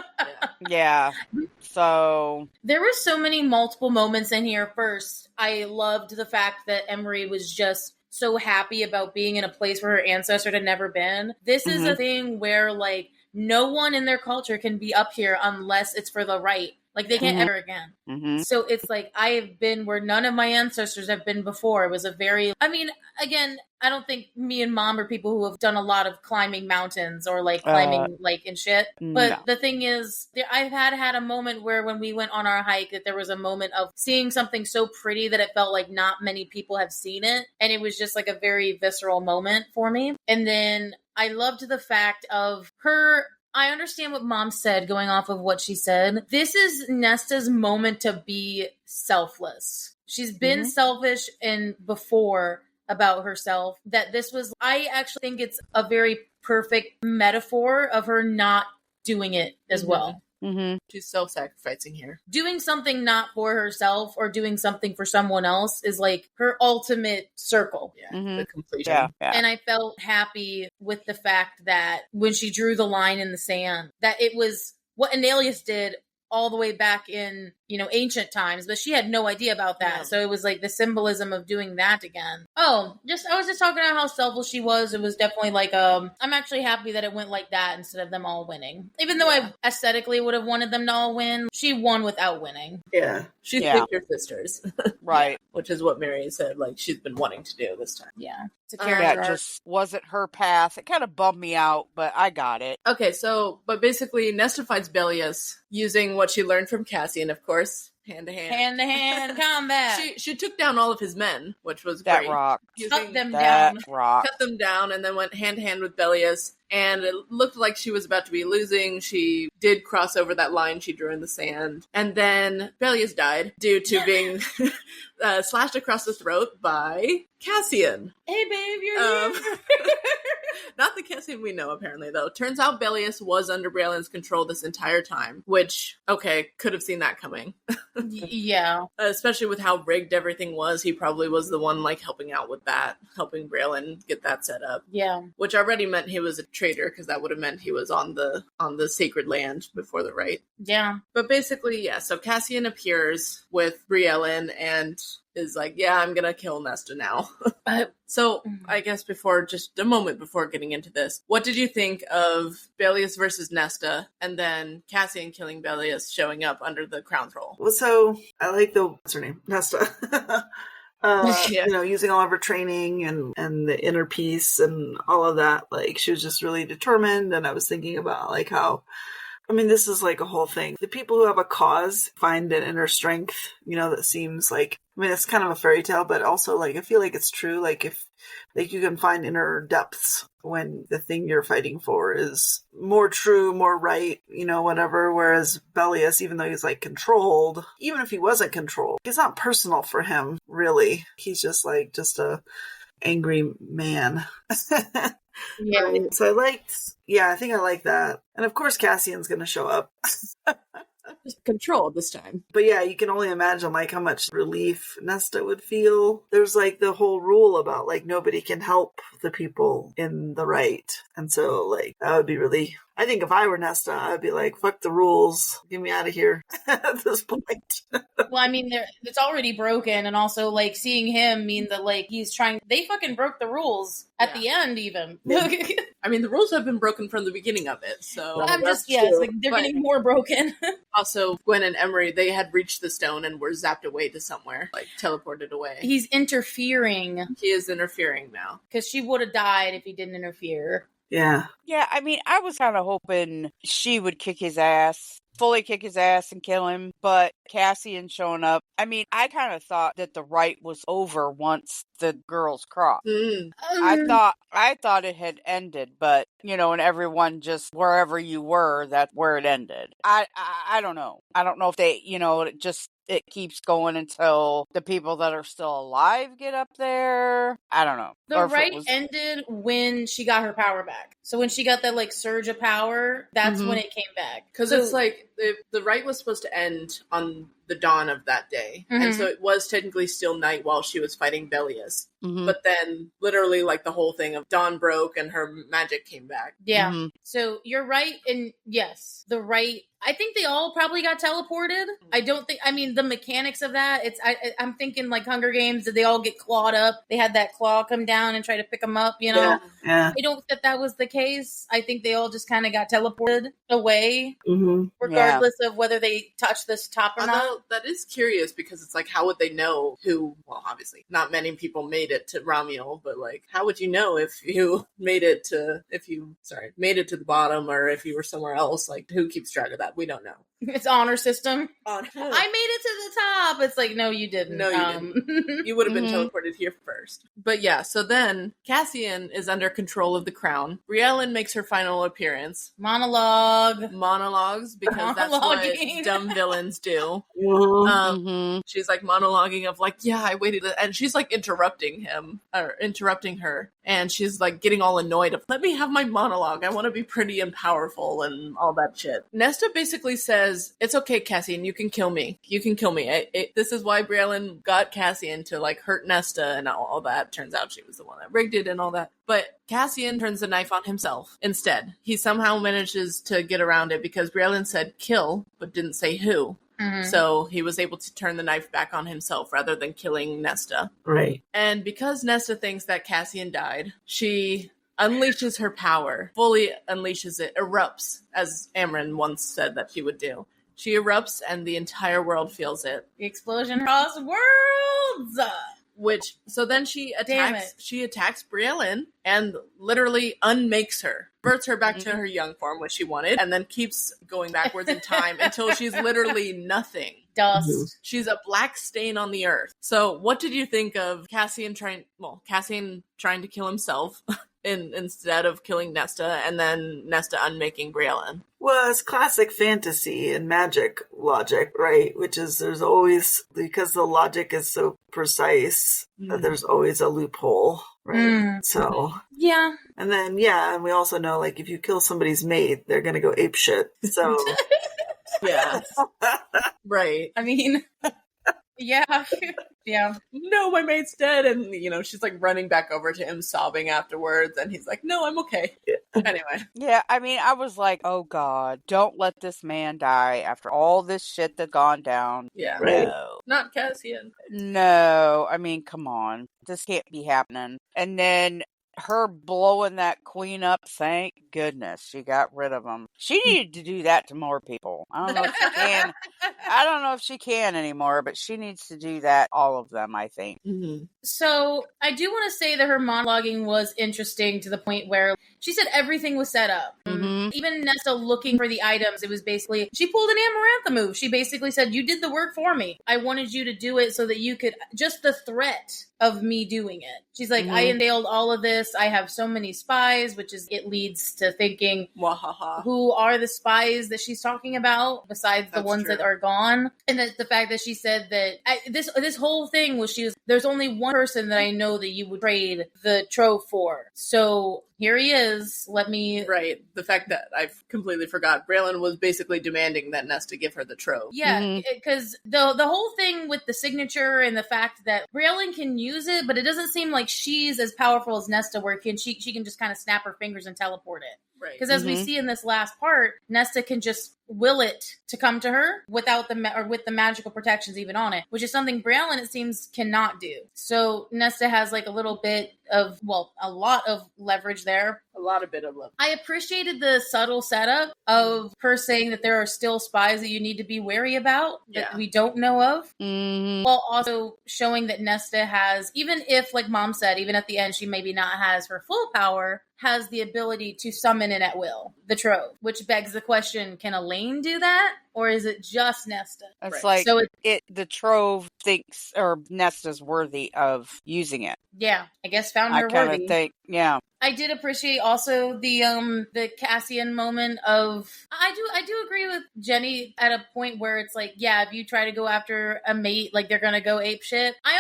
Yeah. So there were so many multiple moments in here. First, I loved the fact that Emery was just so happy about being in a place where her ancestor had never been. This is a thing where like no one in their culture can be up here unless it's for the right. Like they can't ever again. So it's like I have been where none of my ancestors have been before. It was a very, I mean, again, I don't think me and Mom are people who have done a lot of climbing mountains or like climbing like and shit. But the thing is, I've had a moment where when we went on our hike that there was a moment of seeing something so pretty that it felt like not many people have seen it. And it was just like a very visceral moment for me. And then I loved the fact of her. I understand what Mom said going off of what she said. This is Nesta's moment to be selfless. She's been selfish and before about herself. That this was, I actually think it's a very perfect metaphor of her not doing it as well. She's self-sacrificing here. Doing something not for herself or doing something for someone else is like her ultimate circle. Yeah, the completion. Yeah. And I felt happy with the fact that when she drew the line in the sand, that it was what Annelius did all the way back in, you know, ancient times, but she had no idea about that. Yeah. So it was like the symbolism of doing that again. Oh, I was just talking about how selfless she was. It was definitely like, I'm actually happy that it went like that instead of them all winning. Even though I aesthetically would have wanted them to all win, she won without winning. Yeah. She picked her sisters. Right. Which is what Mary said, like, she's been wanting to do this time. Yeah. That just wasn't her path. It kind of bummed me out, but I got it. Okay, so, but basically, Nesta fights Bellius using what she learned from Cassian, of course. Hand-to-hand combat. She took down all of his men, which was that great. Rock. Cut them down. Rock. Cut them down, and then went hand-to-hand with Bellius. And it looked like she was about to be losing. She did cross over that line she drew in the sand. And then Bellius died due to being slashed across the throat by Cassian. Hey, babe, you're here. Not the Cassian we know, apparently, though. Turns out Bellius was under Braelen's control this entire time, which, okay, could have seen that coming. Yeah. Especially with how rigged everything was. He probably was the one, like, helping out with that, helping Braelen get that set up. Yeah. Which already meant he was a traitor, because that would have meant he was on the sacred land before the rite. Yeah. But basically, yeah, so Cassian appears with Braelen and is like, yeah, I'm gonna kill Nesta now. So, I guess just a moment before getting into this, what did you think of Bellius versus Nesta, and then Cassian killing Bellius showing up under the crown roll? Well, so, I like what's her name? Nesta. You know, using all of her training and the inner peace and all of that, like, she was just really determined, and I was thinking about, like, how, I mean, this is like a whole thing. The people who have a cause find an inner strength, you know, that seems like, I mean, it's kind of a fairy tale, but also, like, I feel like it's true. Like, if, like, you can find inner depths when the thing you're fighting for is more true, more right, you know, whatever. Whereas Bellius, even though he's, like, controlled, even if he wasn't controlled, it's not personal for him, really. He's just, like, just a angry man. Yeah. So I think I like that. And of course Cassian's gonna show up. Just control this time. But yeah, you can only imagine like how much relief Nesta would feel. There's like the whole rule about like nobody can help the people in the rite. And so like that would be really, I think if I were Nesta, I'd be like, fuck the rules. Get me out of here at this point. Well, I mean, it's already broken. And also like seeing him mean that like they fucking broke the rules at the end even. I mean, the rules have been broken from the beginning of it. So I'm just, it's like they're getting more broken. Also, Gwen and Emery, they had reached the stone and were zapped away to somewhere, like teleported away. He's interfering. He is interfering now. Because she would have died if he didn't interfere. Yeah. Yeah, I mean, I was kind of hoping she would kick his ass, fully kick his ass and kill him. But Cassian showing up, I mean, I kind of thought that the rite was over once the girls crossed. I thought it had ended, but and everyone just wherever you were, that's where it ended. I don't know. I don't know if they, it keeps going until the people that are still alive get up there. I don't know. The rite ended when she got her power back. So when she got that like surge of power, that's when it came back. Because it's like the rite was supposed to end on the dawn of that day. And so it was technically still night while she was fighting Belius. But then literally like the whole thing of dawn broke and her magic came back. Yeah. So you're right. And yes, the rite, I think they all probably got teleported. I don't think, I mean, the mechanics of that, I'm thinking like Hunger Games, did they all get clawed up? They had that claw come down and try to pick them up, Yeah. I don't think that was the case. I think they all just kind of got teleported away, regardless of whether they touched this top or not. That is curious because it's like, how would they know who, well, obviously not many people made it to Ramiel, but like, how would you know if you made it to the bottom or if you were somewhere else? Like, who keeps track of that? We don't know. It's honor system. I made it to the top. It's like, no, you didn't. No, you didn't. You would have been teleported here first. But yeah, so then Cassian is under control of the crown. Briellen makes her final appearance. Monologues, because that's what dumb villains do. She's like monologuing of like, yeah, I waited, and she's like interrupting her, and she's like getting all annoyed of, let me have my monologue. I want to be pretty and powerful and all that shit. Nesta basically says, it's okay, Cassian, you can kill me. This is why Briellen got Cassian to like hurt Nesta and all that. Turns out she was the one that rigged it and all that. But Cassian turns the knife on himself instead. He somehow manages to get around it because Briellen said kill, but didn't say who. So he was able to turn the knife back on himself rather than killing Nesta. Right. And because Nesta thinks that Cassian died, she unleashes her power, fully unleashes it, erupts, as Amryn once said that she would do. She erupts and the entire world feels it. The explosion across worlds! So then she attacks Briellen and literally unmakes her. Converts her back to her young form, which she wanted, and then keeps going backwards in time until she's literally nothing. Dust. She's a black stain on the earth. So what did you think of Cassian trying to kill himself instead of killing Nesta, and then Nesta unmaking Briellen? Well, it's classic fantasy and magic logic, right? Which is there's always, because the logic is so precise, that there's always a loophole, right? So yeah. And then and we also know, like, if you kill somebody's mate, they're gonna go apeshit. So yeah. Right. I mean, yeah. No, my mate's dead. And, she's like running back over to him sobbing afterwards. And he's like, no, I'm okay. Anyway. Yeah, I mean, I was like, oh God, don't let this man die after all this shit that's gone down. Yeah. Right. No. Not Cassian. No, I mean, come on. This can't be happening. And then her blowing that queen up, thank goodness she got rid of him. She needed to do that to more people. I don't know if she can. I don't know if she can anymore, but she needs to do that, all of them, I think. So I do want to say that her monologuing was interesting to the point where she said everything was set up. Even Nesta looking for the items, it was basically, she pulled an Amarantha move. She basically said, you did the work for me. I wanted you to do it so that you could, just the threat of me doing it. She's like, I unveiled all of this. I have so many spies, which is, it leads to thinking, who are the spies that she's talking about besides the ones that are gone? And the fact that she said that this whole thing was, there's only one person that I know that you would trade the trove for. So here he is. Right. The fact that I've completely forgot. Briellen was basically demanding that Nesta give her the trove. Yeah, because the whole thing with the signature and the fact that Briellen can use it, but it doesn't seem like she's as powerful as Nesta, where she can just kind of snap her fingers and teleport it. Right. Because as we see in this last part, Nesta can just will it to come to her without with the magical protections even on it, which is something Briellen, it seems, cannot do. So Nesta has like a little bit of, a lot of leverage there. A lot of bit of leverage. I appreciated the subtle setup of her saying that there are still spies that you need to be wary about that we don't know of. While also showing that Nesta has, even if, like Mom said, even at the end, she maybe not has her full power, has the ability to summon it at will, the trove, which begs the question, can Elaine do that? or is it just Nesta? It's Right. like So the Trove thinks, or Nesta's worthy of using it. yeah, I guess found I her kind of worthy. think, yeah. I did appreciate also the Cassian moment of I do agree with Jenny at a point where it's like, yeah, if you try to go after a mate, like they're gonna go ape shit. I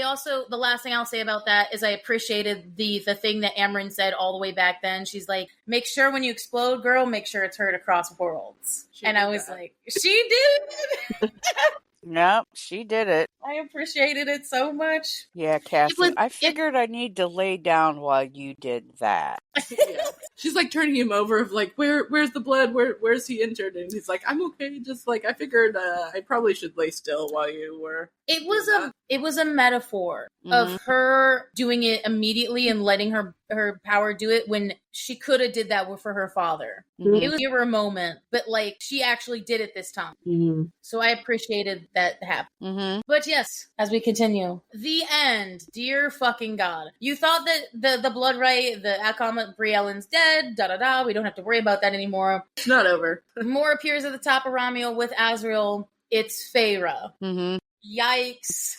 also the last thing I'll say about that is I appreciated the thing that Amryn said all the way back then. She's like, make sure when you explode, girl, make sure it's heard across worlds. And I was like, she did. Yep, she did it. I appreciated it so much. Yeah, Cassie. I figured I need to lay down while you did that. Yeah. She's like turning him over of like, where's the blood? Where's he injured? And he's like, I'm okay. Just like, I figured I probably should lay still while you were. It was a metaphor of her doing it immediately and letting her power do it when she could have did that for her father. Mhm. It was a moment, but like she actually did it this time. So I appreciated that happen. Mm-hmm. But yes, as we continue, the end. Dear fucking God, you thought that the blood right, the outcome, Briellen's dead. Da da da. We don't have to worry about that anymore. It's not over. More appears at the top of Ramiel with Azrael. It's Feyre. Mm-hmm. Yikes.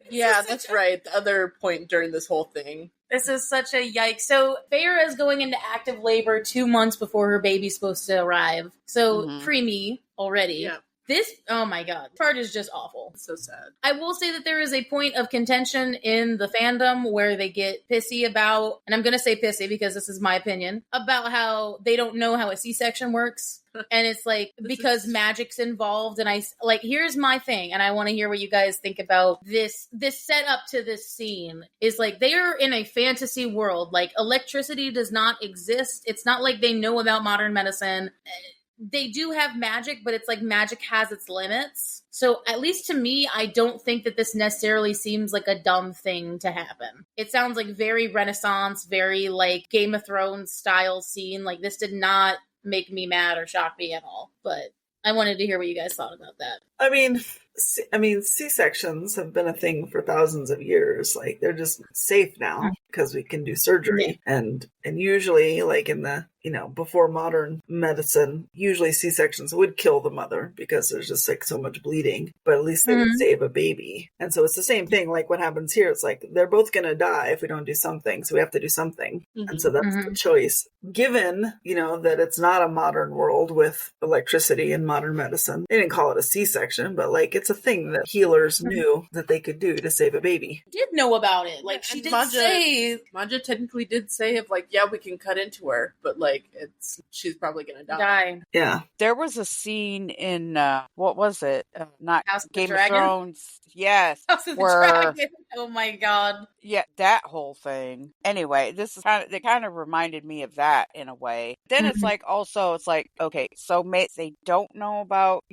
Yeah, that's right. The other point during this whole thing. This is such a yikes. So Feyre is going into active labor 2 months before her baby's supposed to arrive. So preemie already. Yeah. This, oh my God, part is just awful. It's so sad. I will say that there is a point of contention in the fandom where they get pissy about, and I'm going to say pissy because this is my opinion, about how they don't know how a C-section works. And it's like, because magic's involved. And here's my thing. And I want to hear what you guys think about this setup to this scene is like, they are in a fantasy world. Like electricity does not exist. It's not like they know about modern medicine. They do have magic, but it's like magic has its limits. So at least to me, I don't think that this necessarily seems like a dumb thing to happen. It sounds like very Renaissance, very like Game of Thrones style scene. Like this did not make me mad or shock me at all. But I wanted to hear what you guys thought about that. I mean, C-sections have been a thing for thousands of years. Like they're just safe now because we can do surgery, and usually, like in the before modern medicine, usually C-sections would kill the mother because there's just like so much bleeding. But at least they would save a baby, and so it's the same thing. Like what happens here, it's like they're both gonna die if we don't do something, so we have to do something, and so that's the choice. Given that it's not a modern world with electricity and modern medicine, they didn't call it a C-section, but like it's a thing that healers knew that they could do to save a baby. Did know about it. Like she did say, Manja technically did say of like, yeah, we can cut into her, but like she's probably gonna die. Yeah. There was a scene in what was it? Not House of the Game of Dragon? Thrones. Yes. House of the where Dragon. Oh my God. Yeah, that whole thing. Anyway, this is they kind of reminded me of that in a way. Then it's like also it's like, okay, so they don't know about,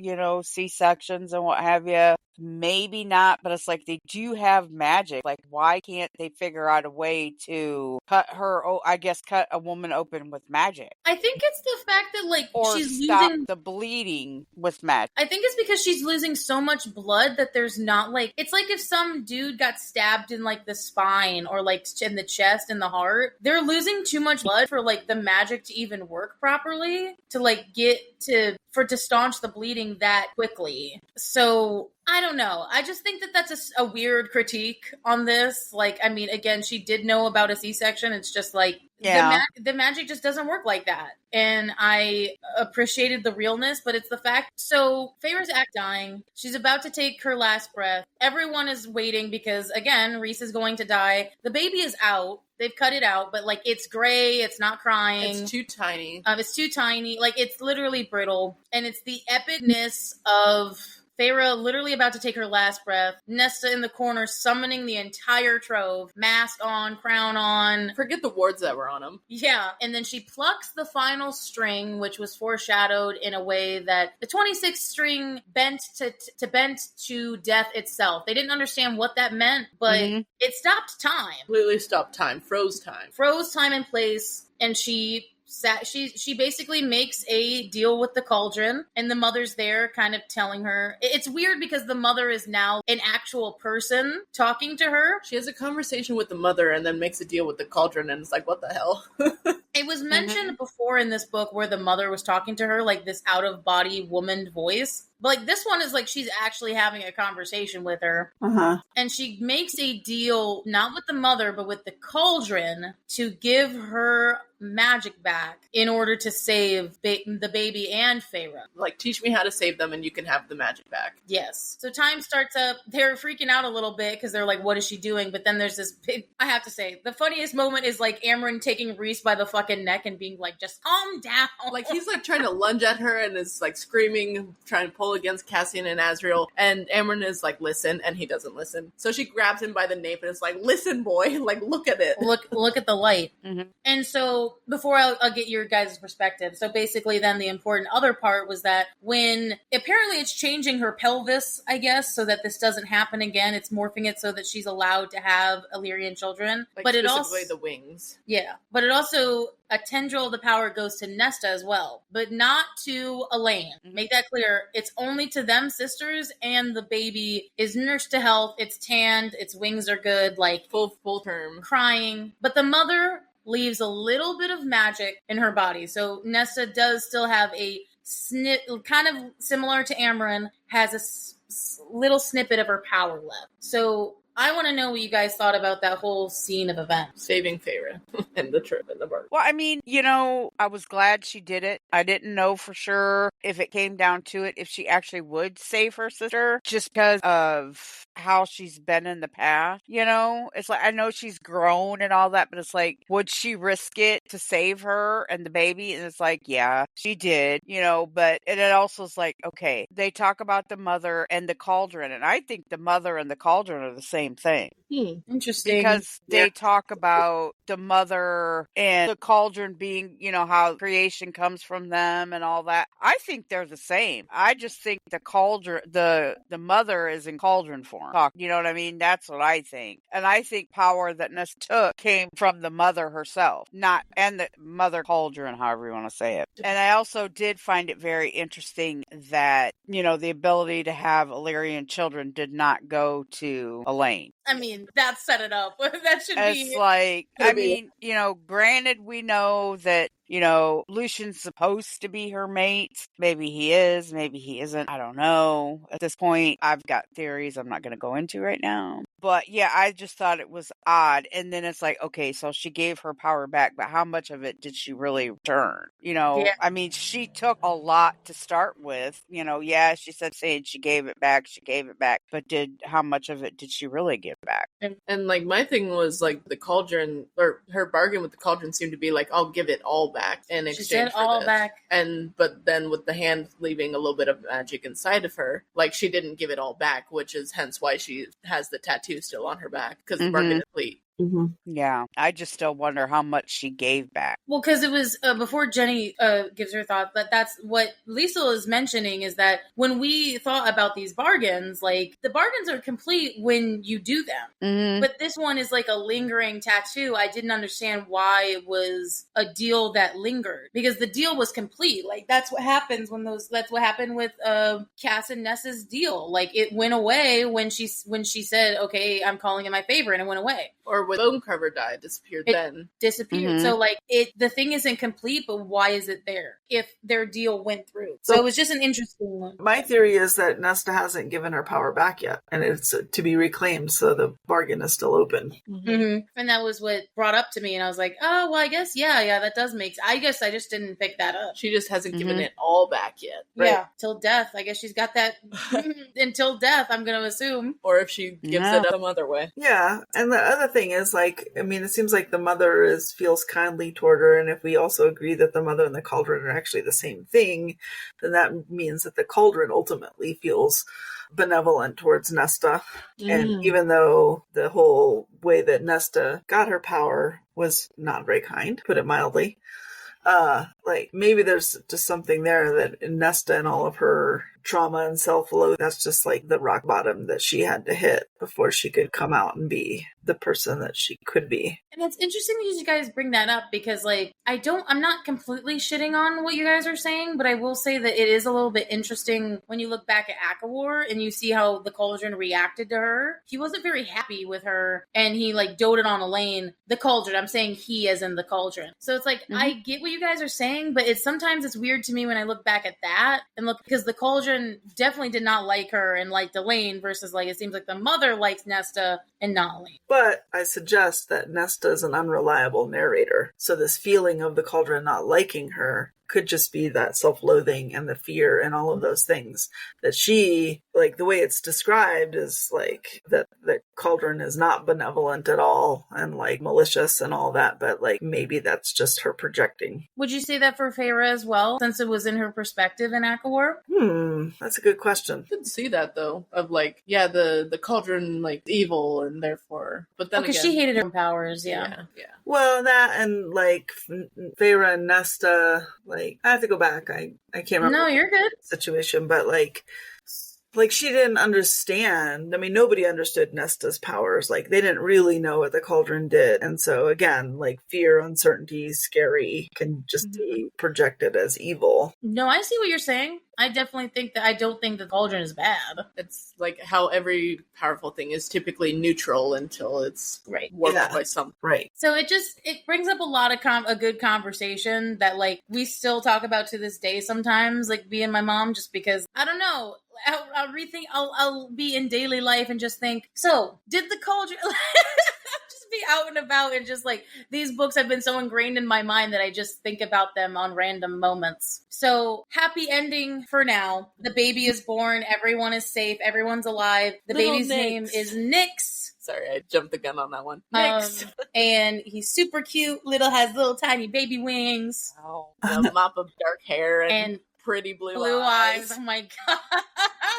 C-sections and what have you. Maybe not, but it's like they do have magic. Like, why can't they figure out a way to cut a woman open with magic? I think it's the fact that like Or she's stop losing the bleeding with magic. I think it's because she's losing so much blood that there's not like, it's like if some dude got stabbed in like the spine or like in the chest and the heart, they're losing too much blood for like the magic to even work properly to like to staunch the bleeding that quickly. So I don't know. I just think that that's a weird critique on this. Like, I mean, again, she did know about a C-section. It's just like, the magic just doesn't work like that. And I appreciated the realness, but it's the fact. So Feyre's dying. She's about to take her last breath. Everyone is waiting because, again, Rhys is going to die. The baby is out. They've cut it out, but like it's gray. It's not crying. It's too tiny. It's too tiny. Like it's literally brittle. And it's the epicness of Feyre literally about to take her last breath. Nesta in the corner summoning the entire trove. Mask on, crown on. Forget the wards that were on him. Yeah. And then she plucks the final string, which was foreshadowed in a way that the 26th string bent to death itself. They didn't understand what that meant, but it stopped time. Completely stopped time. Froze time. Froze time and place. And she she basically makes a deal with the cauldron, and the mother's there kind of telling her. It's weird because the mother is now an actual person talking to her. She has a conversation with the mother and then makes a deal with the cauldron, and it's like, what the hell? It was mentioned before in this book where the mother was talking to her, like this out-of-body woman voice. But like this one is like she's actually having a conversation with her. And she makes a deal, not with the mother, but with the cauldron to give her magic back in order to save the baby and Feyre. Like, teach me how to save them and you can have the magic back. Yes. So time starts up. They're freaking out a little bit because they're like, what is she doing? But then there's this big, I have to say, the funniest moment is like Amren taking Rhys by the fucking neck and being like, just calm down. Like, he's like trying to lunge at her and is like screaming, trying to pull against Cassian and Azriel. And Amren is like, listen, and he doesn't listen. So she grabs him by the nape and is like, listen, boy, like, look at it. Look at the light. And so before I'll get your guys' perspective. So basically then the important other part was that when apparently it's changing her pelvis, I guess, so that this doesn't happen again. It's morphing it so that she's allowed to have Illyrian children. Like, but it specifically also the wings. Yeah. But it also a tendril of the power goes to Nesta as well, but not to Elaine. Make that clear. It's only to them sisters, and the baby is nursed to health. It's tanned. Its wings are good, like full term. Crying. But the mother leaves a little bit of magic in her body. So Nesta does still have a kind of similar to Amren, has a little snippet of her power left. So I want to know what you guys thought about that whole scene of events. Saving Feyre and the trip and the bird. Well, I mean, I was glad she did it. I didn't know for sure if it came down to it, if she actually would save her sister just because of how she's been in the past. It's like, I know she's grown and all that, but it's like, would she risk it to save her and the baby? And it's like, yeah, she did, but it also is like, okay, they talk about the mother and the cauldron, and I think the mother and the cauldron are the same thing. Interesting. Because they talk about the mother and the cauldron being, how creation comes from them and all that. I think they're the same. I just think the cauldron, the mother is in cauldron form. You know what I mean? That's what I think. And I think power that Nesta took came from the mother herself, and the mother cauldron, however you want to say it. And I also did find it very interesting that, the ability to have Illyrian children did not go to Elaine. I mean, that set it up. That should be. It's like, granted, we know that, Lucian's supposed to be her mate. Maybe he is, maybe he isn't. I don't know. At this point, I've got theories I'm not going to go into right now. But yeah, I just thought it was odd. And then it's like, okay, so she gave her power back, but how much of it did she really return? Yeah. I mean, she took a lot to start with. Yeah, she said saying she gave it back, but how much of it did she really give back? And like, my thing was like the cauldron, or her bargain with the cauldron seemed to be like, I'll give it all back in exchange she said for all this. back. But then with the hand leaving a little bit of magic inside of her, like, she didn't give it all back, which is hence why she has the tattoo still on her back, because the bargain is complete. Yeah, I just still wonder how much she gave back. Well, because it was before Jenny gives her thought, but that's what Liesl is mentioning, is that when we thought about these bargains, like, the bargains are complete when you do them. But this one is like a lingering tattoo. I didn't understand why it was a deal that lingered, because the deal was complete. Like, that's what happens that's what happened with Cass and Nessa's deal. Like, it went away when she said, okay, I'm calling in my favor, and it went away. Or when Bonecarver died, disappeared. So like, the thing isn't complete, but why is it there if their deal went through? So it was just an interesting one. My theory is that Nesta hasn't given her power back yet, and it's to be reclaimed, so the bargain is still open. And that was what brought up to me, and I was like, oh, well, I guess, yeah, that does make sense. I guess I just didn't pick that up. She just hasn't given it all back yet. Right? Yeah, till death. I guess she's got that until death, I'm going to assume. Or if she gives it up some other way. Yeah, and the other thing is, like, I mean, it seems like the mother feels kindly toward her, and if we also agree that the mother and the cauldron are actually the same thing, then that means that the cauldron ultimately feels benevolent towards Nesta. And even though the whole way that Nesta got her power was not very kind, to put it mildly, like, maybe there's just something there that Nesta and all of her trauma and self-loathing, that's just like the rock bottom that she had to hit before she could come out and be the person that she could be. And it's interesting that you guys bring that up because, like, I'm not completely shitting on what you guys are saying, but I will say that it is a little bit interesting when you look back at ACOWAR and you see how the Cauldron reacted to her. He wasn't very happy with her, and he, like, doted on Elaine. The Cauldron, I'm saying he as in the Cauldron. So it's like, I get what you guys are saying, but sometimes it's weird to me when I look back at that and look, because the Cauldron definitely did not like her and liked Elaine versus, like, it seems like the mother likes Nesta and not Elaine. But I suggest that Nesta is an unreliable narrator. So this feeling of the Cauldron not liking her could just be that self-loathing and the fear and all of those things that she, like, the way it's described is like that Cauldron is not benevolent at all and like malicious and all that, but like maybe that's just her projecting. Would you say that for Feyre as well, since it was in her perspective in ACOWAR? That's a good question. I could see that though, of like, yeah, the Cauldron, like, evil, and therefore, but then because again, she hated her powers, yeah. Well, that and like Feyre and Nesta, like, I have to go back. I can't remember. No, you're good. Situation, but like she didn't understand. I mean, nobody understood Nesta's powers. Like, they didn't really know what the Cauldron did. And so again, like, fear, uncertainty, scary can just be projected as evil. No, I see what you're saying. I definitely think that I don't think the Cauldron is bad. it's like how every powerful thing is typically neutral until it's warped by something. Right. So it brings up a lot of a good conversation that, like, we still talk about to this day sometimes, like me and my mom, just because, I don't know, I'll rethink, I'll be in daily life and just think, so did the Cauldron just be out and about and just like, these books have been so ingrained in my mind that I just think about them on random moments. So happy ending for now. The baby is born. Everyone is safe. Everyone's alive. The Little baby's Nyx. name is Nyx. Sorry, I jumped the gun on that one. Next. And he's super cute. Has little tiny baby wings. Oh, a mop of dark hair and pretty blue eyes. Oh my god.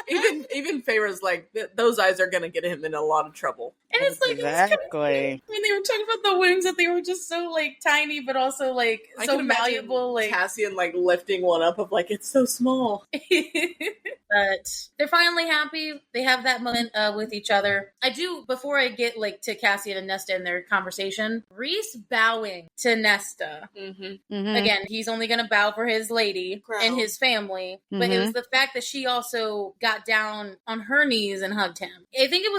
Even Feyre's like, those eyes are gonna get him in a lot of trouble. And it's like, exactly. When they were talking about the wings, that they were just so like tiny, but also like so malleable. Like Cassian like lifting one up of like, it's so small. But they're finally happy. They have that moment with each other. I do, before I get like to Cassian and Nesta and their conversation, Rhys bowing to Nesta. Again, he's only going to bow for his lady and his family, but it was the fact that she also got down on her knees and hugged him. I think it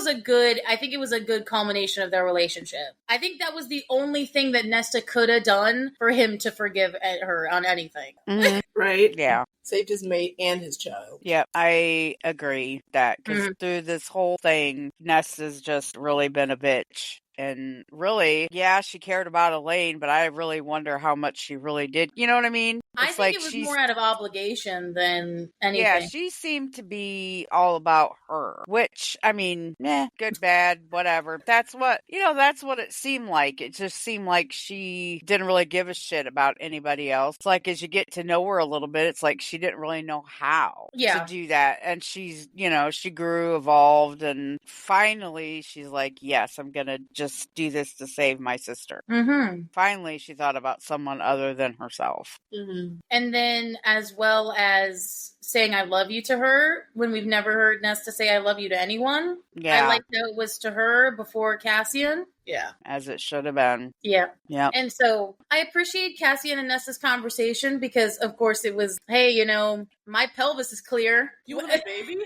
was a good culmination of their relationship. I think that was the only thing that Nesta could have done for him to forgive her on anything. Right? Yeah. Saved his mate and his child. Yep, I agree that because through this whole thing, Nesta's just really been a bitch. And really, yeah, she cared about Elaine, but I really wonder how much she really did. You know what I mean? I think it was more out of obligation than anything. Yeah, she seemed to be all about her, which, I mean, good, bad, whatever. That's what it seemed like. It just seemed like she didn't really give a shit about anybody else. It's like, as you get to know her a little bit, it's like she didn't really know how to do that. And she's, she grew, evolved, and finally she's like, yes, I'm going to just do this to save my sister. Finally, she thought about someone other than herself. And then, as well as saying I love you to her, when we've never heard Nesta say I love you to anyone. I like that it was to her before Cassian. Yeah. As it should have been. Yeah. Yeah. And so I appreciate Cassian and Nesta's conversation because, of course, it was, hey, my pelvis is clear. You want a baby?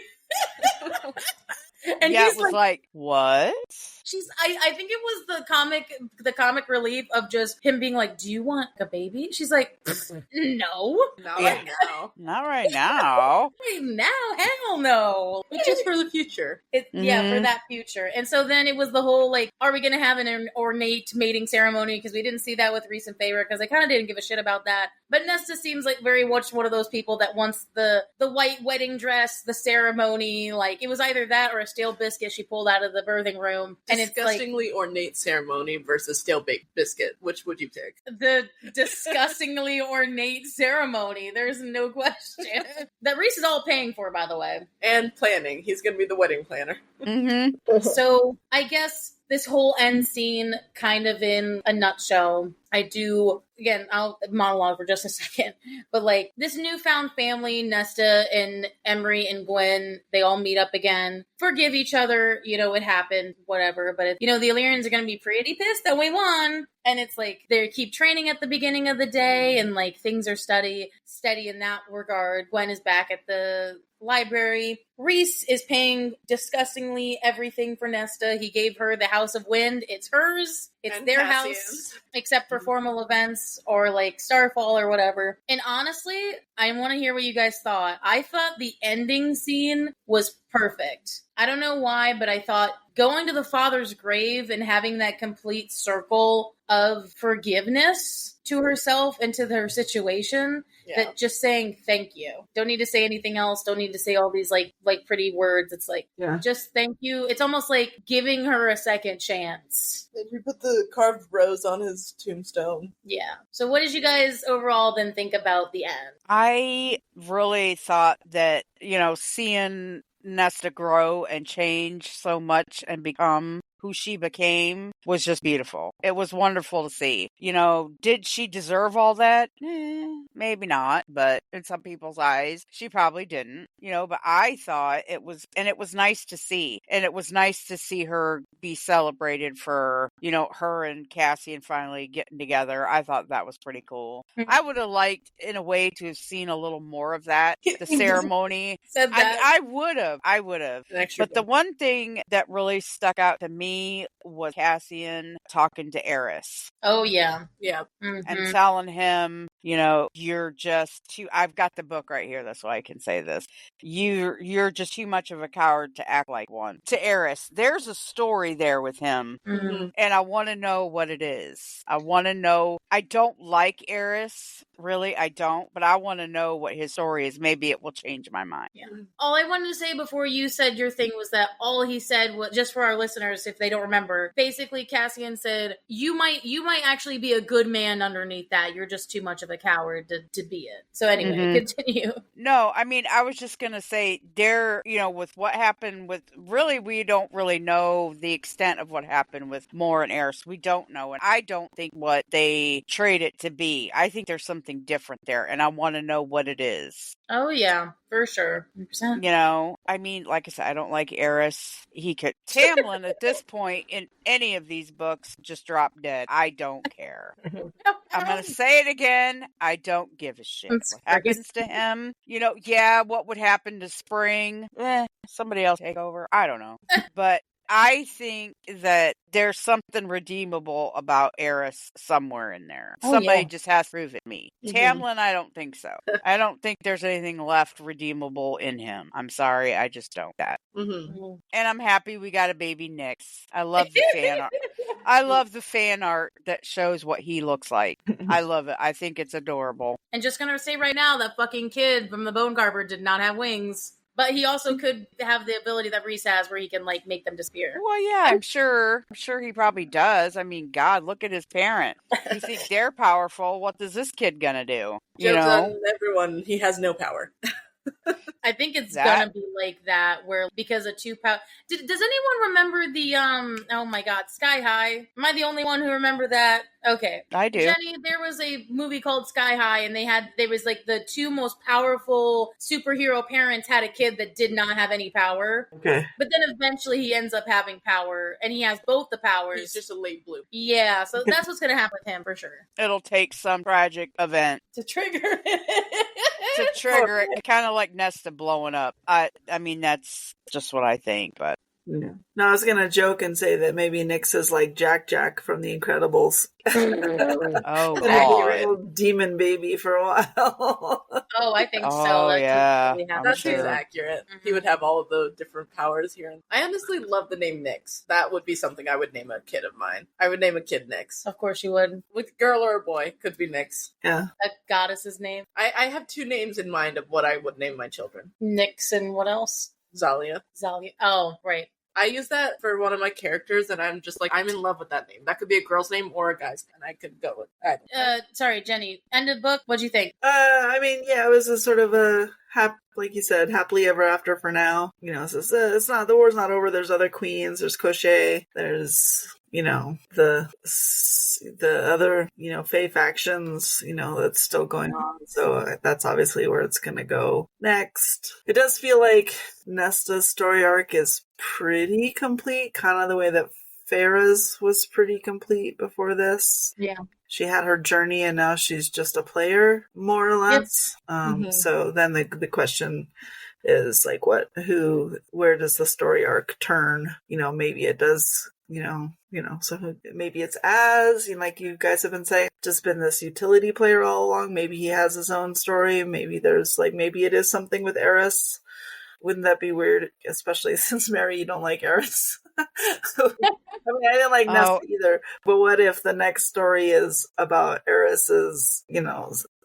And yeah, he's it was like, what? I think it was the comic relief of just him being like, do you want a baby? She's like, no. Not right now. Not right now. Right now? Hell no. But just for the future. Yeah, for that future. And so then it was the whole, like, are we going to have an ornate mating ceremony? Because we didn't see that with recent Feyre, because I kind of didn't give a shit about that. But Nesta seems like very much one of those people that wants the white wedding dress, the ceremony, like, it was either that or a stale biscuit she pulled out of the birthing room. And it's disgustingly ornate ceremony versus stale baked biscuit. Which would you take? The disgustingly ornate ceremony. There's no question. That Rhys is all paying for, by the way. And planning. He's going to be the wedding planner. So I guess this whole end scene, kind of in a nutshell, I do, again, I'll monologue for just a second, but like this newfound family, Nesta and Emery and Gwen, they all meet up again, forgive each other, you know, it happened, whatever, but you know, the Illyrians are going to be pretty pissed that we won. And it's like they keep training at the beginning of the day, and like things are steady in that regard. Gwen is back at the library. Reese is paying disgustingly everything for Nesta. He gave her the House of Wind. It's hers. It's And their Cassian's. house, except for formal events or like Starfall or whatever. And honestly, I want to hear what you guys thought. I thought the ending scene was perfect. I don't know why, but I thought going to the father's grave and having that complete circle of forgiveness to herself and to her situation, that just saying thank you. Don't need to say anything else. Don't need to say all these like pretty words. It's like, just thank you. It's almost like giving her a second chance. Did you put the carved rose on his tombstone? Yeah. So what did you guys overall then think about the end? I really thought that, you know, seeing Nesta grow and change so much and become who she became was just beautiful. It was wonderful to see. You know, did she deserve all that? Maybe not, but in some people's eyes, she probably didn't. You know, but I thought it was nice to see. And it was nice to see her be celebrated for, you know, her and Cassian finally getting together. I thought that was pretty cool. I would have liked, in a way, to have seen a little more of that, the ceremony. Said that. I would have. But the book. one thing that really stuck out to me was Cassian talking to Eris. Oh, yeah. Yeah. And telling him, you know, you're just too, I've got the book right here, that's why I can say this. You're just too much of a coward to act like one. To Eris, there's a story there with him. Mm-hmm. And I want to know what it is. I want to know. I don't like Eris, really, I don't, but I want to know what his story is. Maybe it will change my mind. Yeah. All I wanted to say before you said your thing was that all he said was, just for our listeners, if they don't remember, basically Cassian said, you might actually be a good man underneath that. You're just too much of a coward to be it. So anyway, continue. No, I mean, I was just going to say there, you know, with what happened with, really, we don't really know the extent of what happened with Moore and Eris. We don't know. And I don't think what they trade it to be. I think there's something different there. And I want to know what it is. Oh, yeah, for sure. 100%. You know, I mean, like I said, I don't like Eris. He could, Tamlin at this point in any of these books, just drop dead. I don't care. I'm going to say it again. I don't give a shit. That's What happens to him? You know, what would happen to Spring? Somebody else take over. I don't know. But I think that there's something redeemable about Eris somewhere in there. Somebody just has to prove it to me. Tamlin, I don't think so. I don't think there's anything left redeemable in him. I'm sorry, I just don't. And I'm happy we got a baby Nyx. I love the fan art. I love the fan art that shows what he looks like. I love it. I think it's adorable. And just gonna say right now, that fucking kid from the Bone Carver did not have wings. But he also could have the ability that Reese has where he can, like, make them disappear. Well, yeah, I'm sure he probably does. I mean, God, look at his parent. You think they're powerful. What is this kid gonna do? You Joke's know? on everyone. He has no power. I think it's gonna be like that, where because of does anyone remember the oh my god, Sky High? Am I the only one who remember that? Okay, I do. Jenny, there was a movie called Sky High, and there was like the two most powerful superhero parents had a kid that did not have any power. Okay. But then eventually he ends up having power, and he has both the powers. He's just a late blue. Yeah, so that's what's gonna happen with him for sure. It'll take some tragic event To trigger it. to trigger it, kind of like Nesta blowing up. I mean, that's just what I think, but. Yeah. No, I was gonna joke and say that maybe Nyx is like Jack from The Incredibles. Oh, Been a God. real demon baby for a while. Oh, I think so. Oh, That could yeah. totally happen. That sure. seems accurate. He would have all of the different powers here. I honestly love the name Nyx. That would be something I would name a kid of mine. I would name a kid Nyx. Of course you would. With girl or a boy, could be Nyx. Yeah. A goddess's name. I have two names in mind of what I would name my children. Nyx and what else? Zalia. Zalia. Oh, right. I use that for one of my characters, and I'm just like, I'm in love with that name. That could be a girl's name or a guy's, and I could go with that. Sorry, Jenny. End of book. What'd you think? I mean, yeah, it was a sort of a like you said, happily ever after for now. You know, it's not, the war's not over. There's other queens. There's Cochet. There's, the other, Fae factions, that's still going on. So that's obviously where it's going to go next. It does feel like Nesta's story arc is pretty complete, kind of the way that Farah's was pretty complete before this. Yeah. She had her journey and now she's just a player, more or less. Yep. So then the question is like, where does the story arc turn? Maybe it does, so maybe it's like you guys have been saying, just been this utility player all along. Maybe he has his own story. Maybe maybe it is something with Eris. Wouldn't that be weird? Especially since, Mary, you don't like Eris. I didn't like Nesta either. But what if the next story is about Eris's,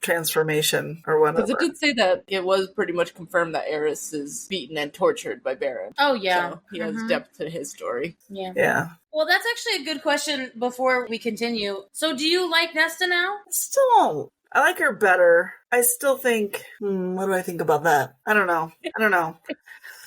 transformation or whatever? Because it did say that it was pretty much confirmed that Eris is beaten and tortured by Baron. Oh, yeah. So he has depth to his story. Yeah. Yeah. Well, that's actually a good question before we continue. So do you like Nesta now? Still don't. I like her better. I still think, what do I think about that? I don't know.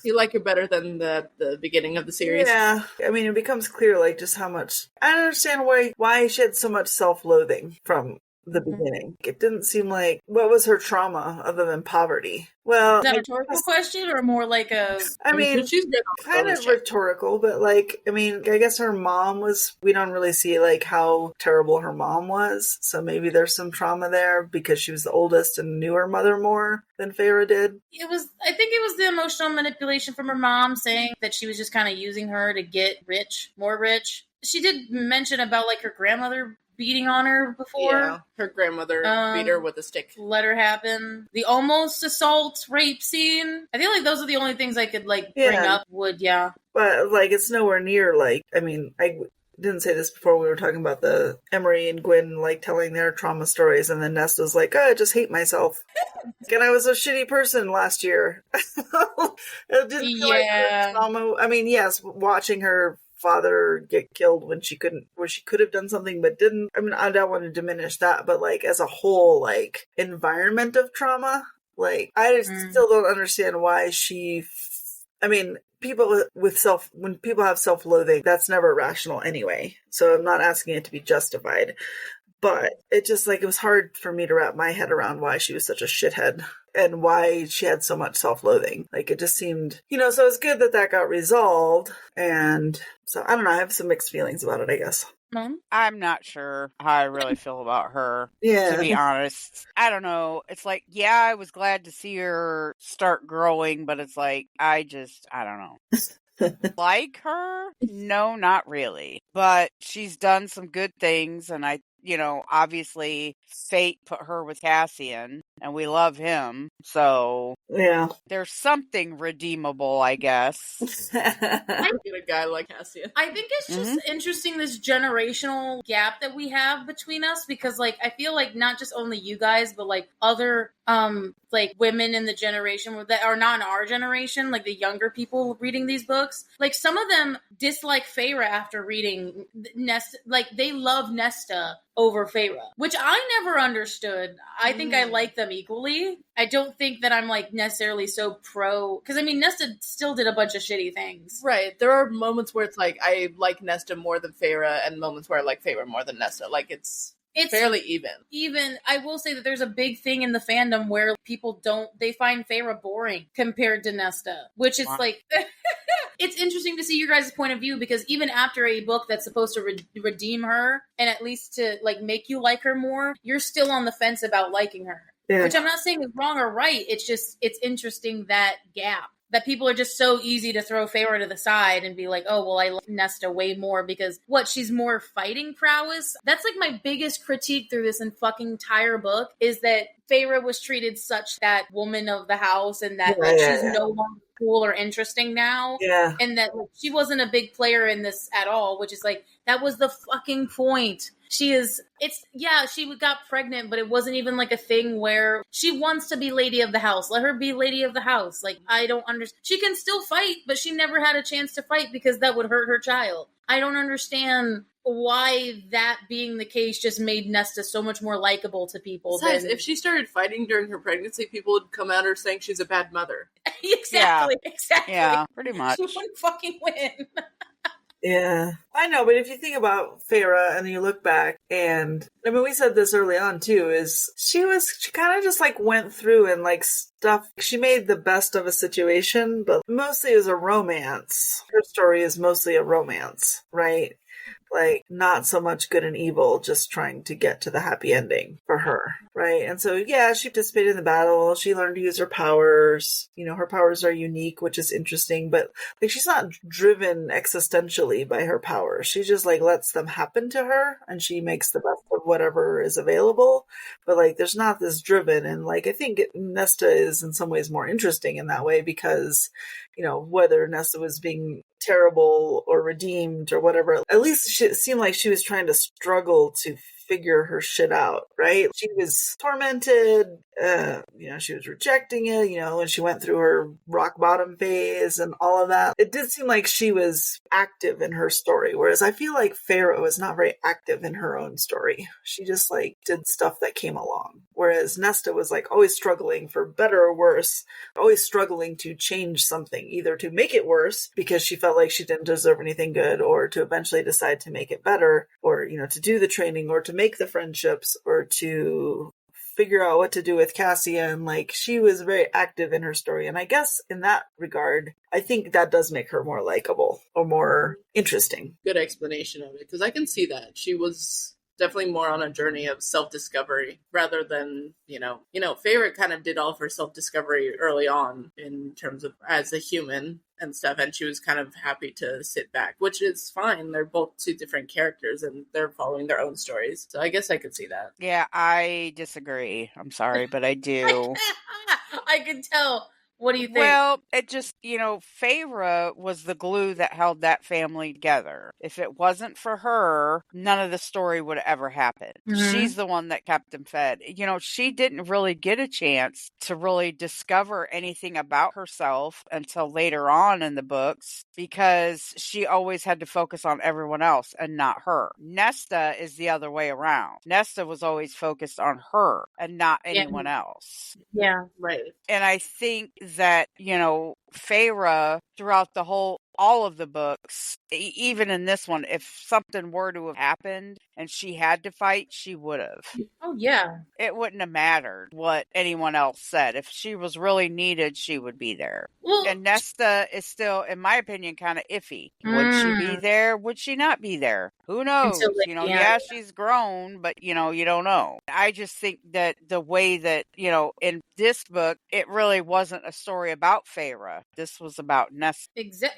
You like her better than the beginning of the series? Yeah. It becomes clear, just how much... I don't understand why she had so much self-loathing from the beginning. It didn't seem like... What was her trauma other than poverty? Well... Is that a rhetorical question or more like a... she's been kind of rhetorical, but I guess her mom was... We don't really see how terrible her mom was, so maybe there's some trauma there because she was the oldest and knew her mother more than Feyre did. I think it was the emotional manipulation from her mom saying that she was just kind of using her to get more rich. She did mention about her grandmother beating on her before. Yeah, her grandmother beat her with a stick. Let her happen. The almost assault rape scene. I feel like those are the only things I could bring up. But it's nowhere near I didn't say this before we were talking about the Emery and Gwyn telling their trauma stories, and then Nesta's like, I just hate myself. And I was a shitty person last year. It didn't feel like her trauma. Yes, watching her father get killed where she could have done something but didn't. I don't want to diminish that, but as a whole environment of trauma, I just still don't understand why she. People when people have self-loathing, that's never rational anyway. So I'm not asking it to be justified. But it just it was hard for me to wrap my head around why she was such a shithead and why she had so much self-loathing. It just seemed, so it's good that got resolved. And so I don't know, I have some mixed feelings about it, I guess. Mom? I'm not sure how I really feel about her, to be honest. I don't know. It's I was glad to see her start growing, but it's I don't know. Like her? No, not really. But she's done some good things, and obviously fate put her with Cassian, and we love him. So yeah, there's something redeemable, I guess. I get a guy like Cassian. I think it's just interesting, this generational gap that we have between us, because I feel not just only you guys, but other women in the generation that are not in our generation, the younger people reading these books, some of them dislike Feyre after reading Nesta. They love Nesta over Feyre, which I never understood. I think I like them equally. I don't think that I'm necessarily so pro, because Nesta still did a bunch of shitty things. Right. There are moments where it's I like Nesta more than Feyre, and moments where I like Feyre more than Nesta. It's fairly even. I will say that there's a big thing in the fandom where people they find Feyre boring compared to Nesta, which is it's interesting to see your guys' point of view, because even after a book that's supposed to redeem her and at least to make you like her more, you're still on the fence about liking her. Yeah. Which I'm not saying is wrong or right. It's just, it's interesting, that gap. That people are just so easy to throw Feyre to the side and be like, oh, well, I like Nesta way more because, she's more fighting prowess? That's my biggest critique through this fucking entire book, is that Feyre was treated such that woman of the house, and that she's no longer cool or interesting now. Yeah. And that she wasn't a big player in this at all, which is that was the fucking point. She got pregnant, but it wasn't even a thing where she wants to be lady of the house. Let her be lady of the house. I don't understand. She can still fight, but she never had a chance to fight because that would hurt her child. I don't understand why that being the case just made Nesta so much more likable to people. Besides, if she started fighting during her pregnancy, people would come at her saying she's a bad mother. Exactly. Yeah, pretty much. She wouldn't fucking win. Yeah, I know, but if you think about Farah and you look back, and I mean, we said this early on too, is she kind of just like went through and like stuff. She made the best of a situation, but mostly it was a romance. Her story is mostly a romance, right? Like, not so much good and evil, just trying to get to the happy ending for her, right? And so, yeah, she participated in the battle. She learned to use her powers. You know, her powers are unique, which is interesting, but like, she's not driven existentially by her powers. She just like lets them happen to her, and she makes the best of whatever is available. But like, there's not this driven, and like, I think Nesta is in some ways more interesting in that way because, you know, whether Nesta was being terrible or redeemed or whatever, at least it seemed like she was trying to struggle to figure her shit out, right? She was tormented, you know, she was rejecting it, you know, and she went through her rock bottom phase and all of that. It did seem like she was active in her story, whereas I feel like Pharaoh was not very active in her own story. She just like did stuff that came along. Whereas Nesta was like always struggling, for better or worse, always struggling to change something, either to make it worse because she felt like she didn't deserve anything good, or to eventually decide to make it better, or, you know, to do the training, or to make the friendships, or to figure out what to do with Cassian. Like, she was very active in her story. And I guess in that regard, I think that does make her more likable or more interesting. Good explanation of it, because I can see that. She was definitely more on a journey of self-discovery rather than, you know, Favorite kind of did all of her self-discovery early on in terms of as a human and stuff, and she was kind of happy to sit back, which is fine. They're both two different characters and they're following their own stories. So I guess I could see that. Yeah, I disagree. I'm sorry, but I do. I can tell. What do you think? Well, it just, you know, Feyre was the glue that held that family together. If it wasn't for her, none of the story would ever happen. Mhm. She's the one that kept them fed. You know, she didn't really get a chance to really discover anything about herself until later on in the books because she always had to focus on everyone else and not her. Nesta is the other way around. Nesta was always focused on her and not anyone else. Yeah. Right. And I think that, you know, Feyre throughout all of the books, even in this one, if something were to have happened and she had to fight, she would have. Oh, yeah. It wouldn't have mattered what anyone else said. If she was really needed, she would be there. Well, And Nesta is still, in my opinion, kind of iffy. Would she be there? Would she not be there? Who knows? Until, like, You know, yeah. yeah, she's grown, but, you know, you don't know. I just think that the way that, you know, in this book, it really wasn't a story about Feyre. This was about Nesta.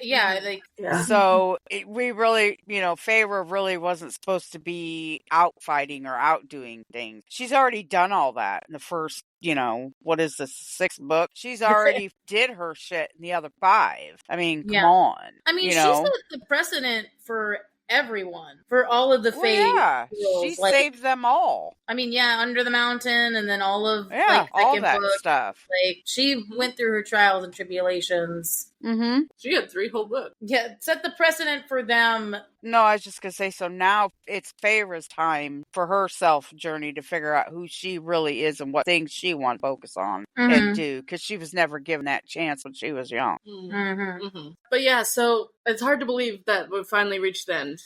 Yeah, like, Yeah. So we really, you know, Feyre really wasn't supposed to be out fighting or out doing things. She's already done all that in the first, you know, what is the 6th book? She's already did her shit in the other 5. I mean, come Yeah. on. I mean, you she know? set the precedent for everyone, for all of the Well, Fae yeah, girls. she Like, saved them all. I mean, yeah, Under the Mountain, and then all of Yeah, like all second that book. stuff. Like, she went through her trials and tribulations. Mm-hmm. She had 3 whole books. Yeah, set the precedent for them. No, I was just going to say, so now it's Feyre's time for her self-journey to figure out who she really is and what things she wants to focus on and do, because she was never given that chance when she was young. Mm-hmm. Mm-hmm. But yeah, so it's hard to believe that we've finally reached the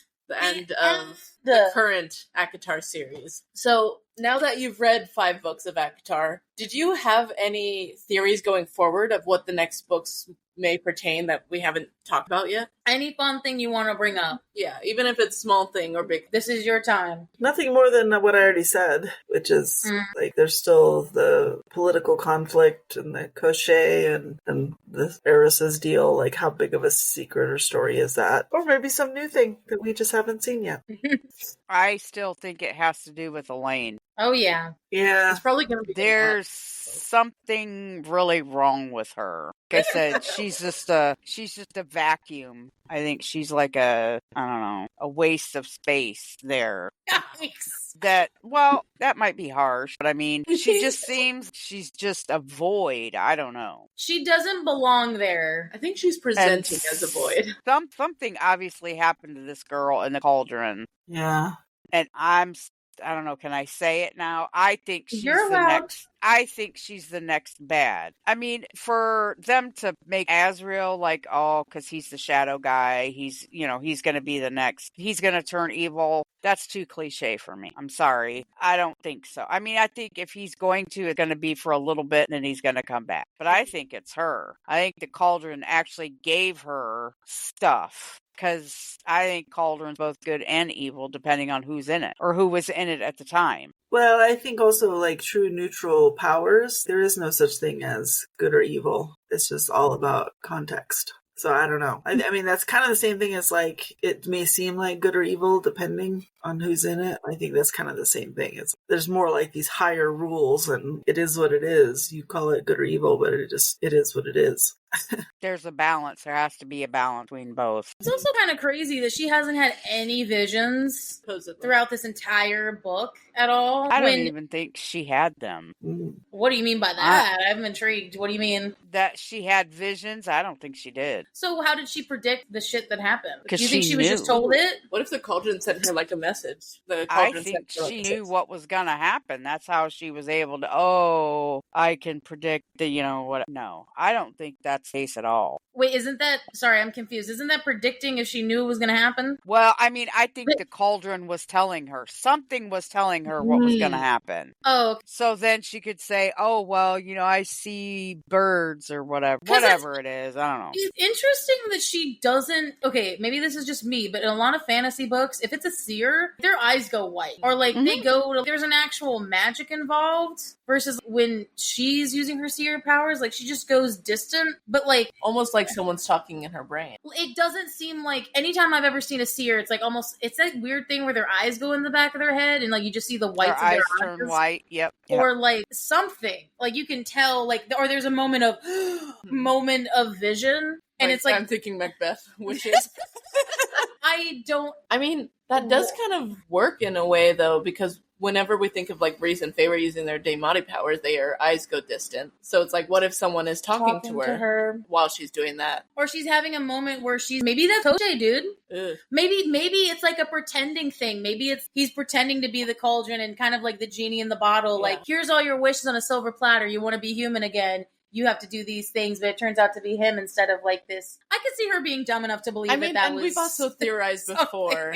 end of the current ACOTAR series. So now that you've read 5 books of ACOTAR, did you have any theories going forward of what the next books may pertain that we haven't talked about yet? Any fun thing you want to bring up? Yeah, even if it's small thing or big. This is your time. Nothing more than what I already said, which is like there's still the political conflict and the crochet and the Eris's deal. Like, how big of a secret or story is that? Or maybe some new thing that we just haven't seen yet. I still think it has to do with Elaine. Oh, yeah. Yeah. It's probably going to be There's something really wrong with her. Like I said, she's just a vacuum. I think she's like a waste of space there. Yikes. That might be harsh, but I mean, she just seems she's just a void. I don't know. She doesn't belong there. I think she's presenting as a void. Something obviously happened to this girl in the cauldron. Yeah. And I'm I don't know, can I say it now? I think she's You're the allowed. next. I think she's the next bad. I mean, for them to make Azrael like, oh, because he's the shadow guy, he's going to be the next, he's going to turn evil. That's too cliche for me. I'm sorry. I don't think so. I mean, I think if he's going to, it's going to be for a little bit and then he's going to come back. But I think it's her. I think the Cauldron actually gave her stuff. Because I think Cauldron's both good and evil, depending on who's in it or who was in it at the time. Well, I think also like true neutral powers, there is no such thing as good or evil. It's just all about context. So I don't know. I mean, that's kind of the same thing as like, it may seem like good or evil depending on who's in it. I think that's kind of the same thing. There's more like these higher rules and it is what it is. You call it good or evil, but it is what it is. There's a balance. There has to be a balance between both. It's also kind of crazy that she hasn't had any visions throughout this entire book at all. I don't even think she had them. What do you mean by that? I'm intrigued. What do you mean? That she had visions? I don't think she did. So how did she predict the shit that happened? Do you Because think she was knew. just told it? What if the Cauldron sent her like a message? The I Cauldron think sent her, like, she a knew message. what was going to happen. That's how she was able to, I can predict what. No, I don't think that's the case at all. Wait, sorry, I'm confused. Isn't that predicting if she knew it was going to happen? Well, I mean, I think the Cauldron was telling her. Something was telling her what was going to happen. Oh, okay. So then she could say, oh, well, I see birds or whatever. Whatever it is. I don't know. It's interesting that she doesn't... Okay, maybe this is just me, but in a lot of fantasy books, if it's a seer, their eyes go white. Or like they go to... There's an actual magic involved versus when she's using her seer powers, like she just goes distant, but like... Almost like someone's talking in her brain. It doesn't seem like... Anytime I've ever seen a seer, it's like almost... It's that weird thing where their eyes go in the back of their head and like you just see the whites of their eyes. Turn white, yep. Or like something. Like you can tell, like... Or there's a moment of vision. And it's like... I'm thinking Macbeth, which is... I mean, that does kind of work in a way, though, because whenever we think of, like, Reese and Feyre using their Daemonic powers, their eyes go distant. So it's like, what if someone is talking to her while she's doing that? Or she's having a moment where maybe that's Koche, dude. Ugh. Maybe it's like a pretending thing. Maybe he's pretending to be the Cauldron and kind of like the genie in the bottle. Yeah. Like, here's all your wishes on a silver platter. You want to be human again. You have to do these things, but it turns out to be him instead of like this. I could see her being dumb enough to believe that was... we've also theorized before.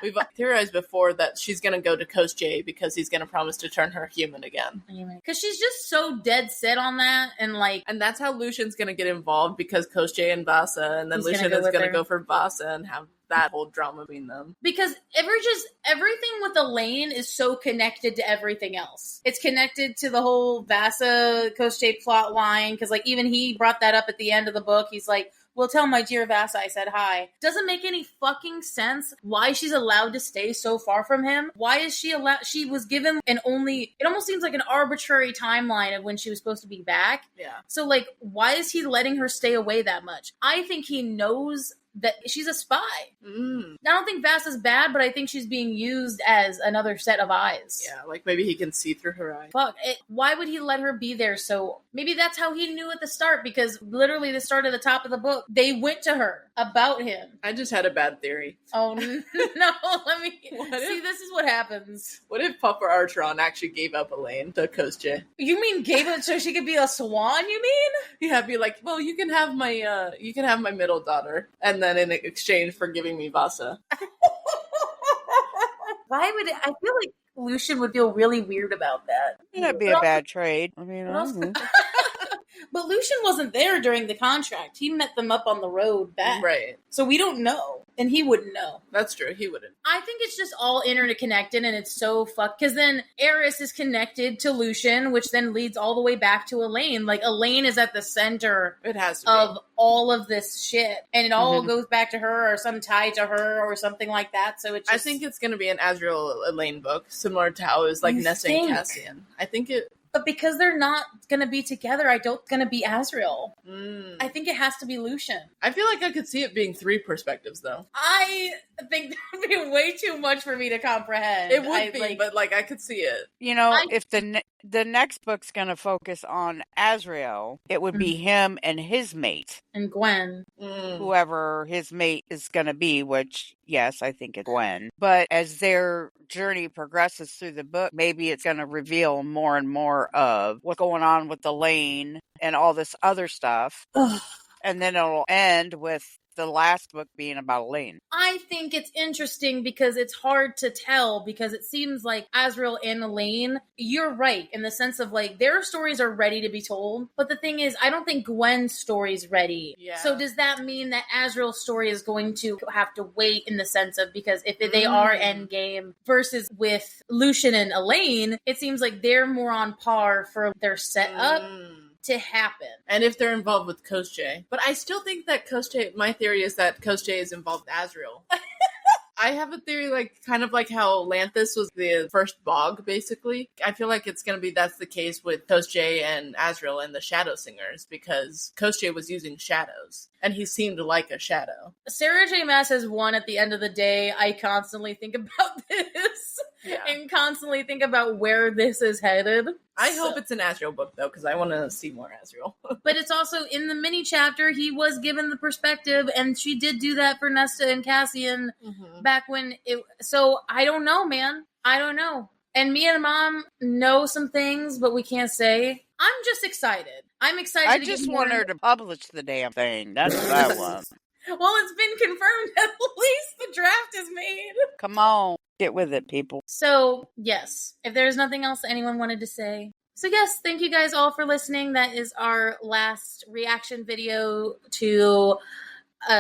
We've theorized before that she's going to go to Koschei because he's going to promise to turn her human again. Because she's just so dead set on that, and like... And that's how Lucian's going to get involved because Koschei and Vasa, and then Lucian is going to go for Vasa and have that whole drama between them. Because everything with Elaine is so connected to everything else. It's connected to the whole Vasa Koschei plot line, because like even he brought that up at the end of the book. He's like, well, tell my dear Vasa I said hi. Doesn't make any fucking sense why she's allowed to stay so far from him. Why is she allowed? She was given it almost seems like an arbitrary timeline of when she was supposed to be back. Yeah. So like, why is he letting her stay away that much? I think he knows that she's a spy. I don't think Vasa's bad, but I think she's being used as another set of eyes. Yeah, like maybe he can see through her eyes. Fuck. Why would he let her be there? So maybe that's how he knew at the start, because literally the start of the top of the book, they went to her about him. I just had a bad theory. Oh, no. Let me... See, this is what happens. What if Papa Archeron actually gave up Elaine to Koschei? You mean gave it so she could be a swan, you mean? Yeah, be like, well, you can have my middle daughter, and then in exchange for giving me Vasa. Why would I feel like Lucian would feel really weird about that. That'd be a bad trade. I mean, But Lucian wasn't there during the contract. He met them up on the road back. Right. So we don't know. And he wouldn't know. That's true. He wouldn't. I think it's just all interconnected, and it's so fucked. Because then Eris is connected to Lucian, which then leads all the way back to Elaine. Like, Elaine is at the center It has to of all of this shit. And it all goes back to her, or some tie to her, or something like that. So it's just... I think it's going to be an Azrael Elaine book, similar to how it was like You Nessa think? and Cassian. I think it... But because they're not going to be together, I don't going to be Azrael. I think it has to be Lucian. I feel like I could see it being 3 perspectives, though. I think that would be way too much for me to comprehend. It would be, but like I could see it. you know, if the the next book's going to focus on Azrael. It would be him and his mate. And Gwen. Whoever his mate is going to be, which, yes, I think it's Gwen. But as their journey progresses through the book, maybe it's going to reveal more and more of what's going on with Elaine and all this other stuff. And then it'll end with the last book being about Elaine. I think it's interesting because it's hard to tell, because it seems like Azrael and Elaine, you're right in the sense of like their stories are ready to be told. But the thing is, I don't think Gwen's story's ready. Yeah. So does that mean that Azrael's story is going to have to wait in the sense of, because if they are endgame versus with Lucian and Elaine, it seems like they're more on par for their setup to happen. And if they're involved with Koschei. But I still think that Koschei, my theory is that Koschei is involved with Azrael. I have a theory, like, kind of like how Lanthus was the first bog, basically. I feel like it's going to be, that's the case with Koschei and Azrael and the Shadow Singers, because Koschei was using shadows, and he seemed like a shadow. Sarah J. Maas has won at the end of the day. I constantly think about this and constantly think about where this is headed. I hope it's an Azrael book, though, because I want to see more Azrael. But it's also, in the mini chapter, he was given the perspective, and she did do that for Nesta and Cassian back when it... So, I don't know, man. I don't know. And me and Mom know some things, but we can't say. I'm just excited. I'm excited I to just get want more... her to publish the damn thing. That's what I want. Well, it's been confirmed. At least the draft is made. Come on. Get with it, people. So, yes. If there's nothing else anyone wanted to say. So, yes, thank you guys all for listening. That is our last reaction video to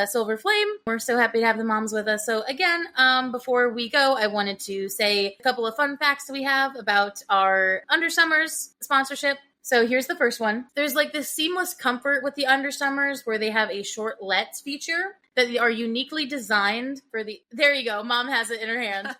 Silver Flame. We're so happy to have the moms with us. So, again, before we go, I wanted to say a couple of fun facts that we have about our Undersummers sponsorship. So here's the first one. There's like this seamless comfort with the Undersummers where they have a short Let's feature that are uniquely designed for the... There you go. Mom has it in her hand.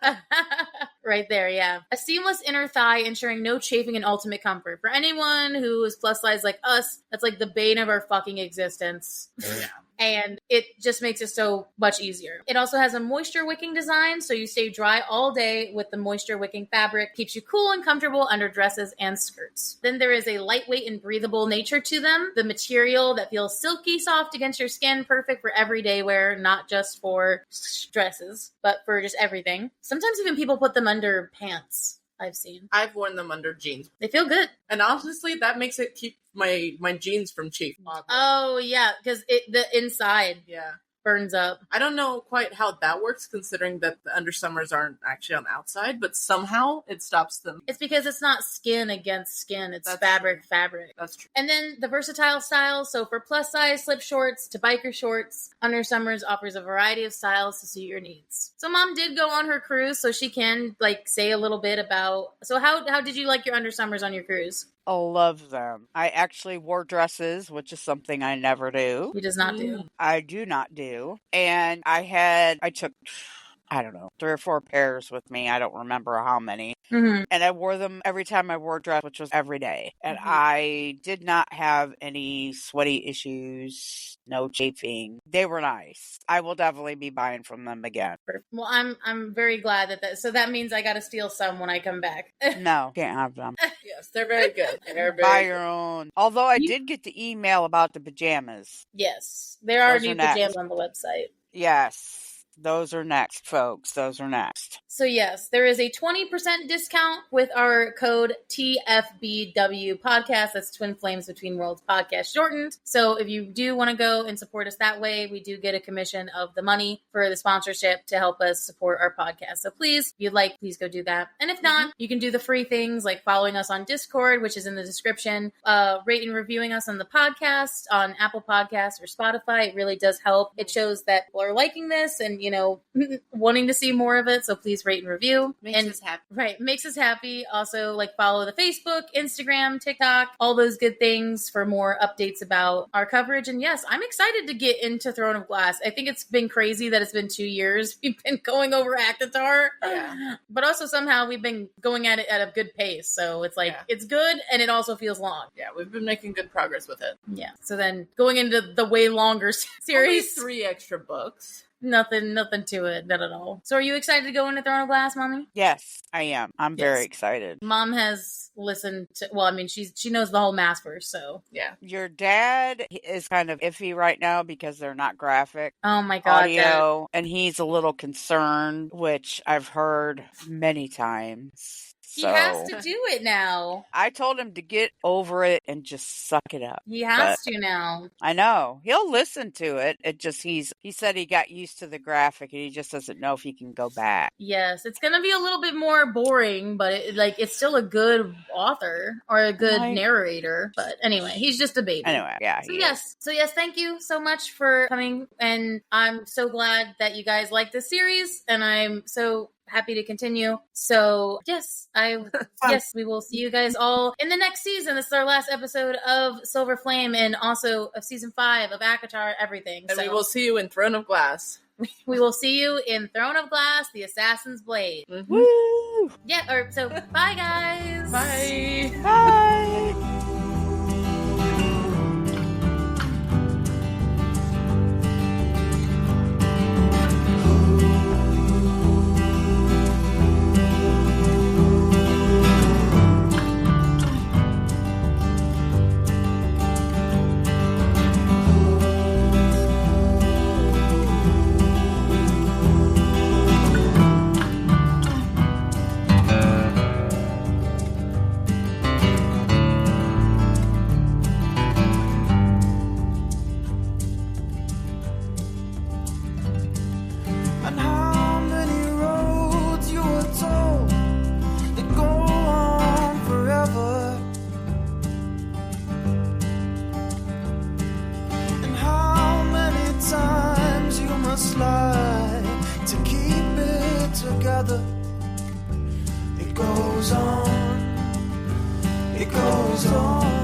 Right there, yeah. A seamless inner thigh ensuring no chafing and ultimate comfort. For anyone who is plus size like us, that's like the bane of our fucking existence. Yeah. And it just makes it so much easier. It also has a moisture wicking design, so you stay dry all day with the moisture wicking fabric. Keeps you cool and comfortable under dresses and skirts. Then there is a lightweight and breathable nature to them. The material that feels silky soft against your skin, perfect for everyday wear, not just for dresses, but for just everything. Sometimes even people put them under pants. I've seen. I've worn them under jeans. They feel good. And honestly, that makes it keep my jeans from chafing. Oh, yeah, because the inside burns up. I don't know quite how that works, considering that the Undersummers aren't actually on the outside, but somehow it stops them. It's because it's not skin against skin. It's fabric. That's true. And then the versatile styles. So for plus size slip shorts to biker shorts, Undersummers offers a variety of styles to suit your needs. So Mom did go on her cruise, so she can like say a little bit about... So how did you like your Undersummers on your cruise? I love them. I actually wore dresses, which is something I never do. He does not do. I do not do. And I took, I don't know, 3 or 4 pairs with me. I don't remember how many. Mm-hmm. And I wore them every time I wore a dress, which was every day. And I did not have any sweaty issues, no chafing. They were nice. I will definitely be buying from them again. Well, I'm very glad that so that means I got to steal some when I come back. No, can't have them. Yes, they're very good. They're very Buy your own. Although I did get the email about the pajamas. Yes, there are Those new are next. pajamas on the website. Yes. Those are next, folks. Those are next. So yes, there is a 20% discount with our code TFBW podcast. That's Twin Flames Between Worlds podcast shortened. So if you do want to go and support us that way, we do get a commission of the money for the sponsorship to help us support our podcast. So please, if you'd like, please go do that. And if not, you can do the free things like following us on Discord, which is in the description, rate and reviewing us on the podcast, on Apple Podcasts or Spotify. It really does help. It shows that people are liking this and, wanting to see more of it. So please rate and review. Makes us happy. Right. Makes us happy. Also, follow the Facebook, Instagram, TikTok, all those good things for more updates about our coverage. And yes, I'm excited to get into Throne of Glass. I think it's been crazy that it's been 2 years. We've been going over Akatar. Yeah. But also somehow we've been going at it at a good pace. So it's it's good and it also feels long. Yeah, we've been making good progress with it. Yeah. So then going into the way longer series. Only 3 extra books. Nothing to it, not at all. So are you excited to go into Throne of Glass, Mommy? Yes, I am. I'm very Yes. excited. Mom has listened to, well, I mean, she knows the whole Massverse, so. Yeah. Your dad is kind of iffy right now because they're not graphic Oh my God, audio, and he's a little concerned, which I've heard many times. He has to do it now. I told him to get over it and just suck it up. He has to now. I know. He'll listen to it. It just, he said he got used to the graphic and he just doesn't know if he can go back. Yes, it's going to be a little bit more boring, but it's still a good author or a good narrator. But anyway, he's just a baby. Anyway, yeah. So yes, thank you so much for coming. And I'm so glad that you guys like this series. And I'm so happy to continue. So yes, we will see you guys all in the next season. This is our last episode of Silver Flame and also of season 5 of ACOSF, everything. And we will see you in Throne of Glass. We will see you in Throne of Glass, the Assassin's Blade. Mm-hmm. Woo! Yeah, so bye guys. Bye. Bye. And how many roads you were told that go on forever, and how many times you must lie to keep it together. It goes on, it goes on.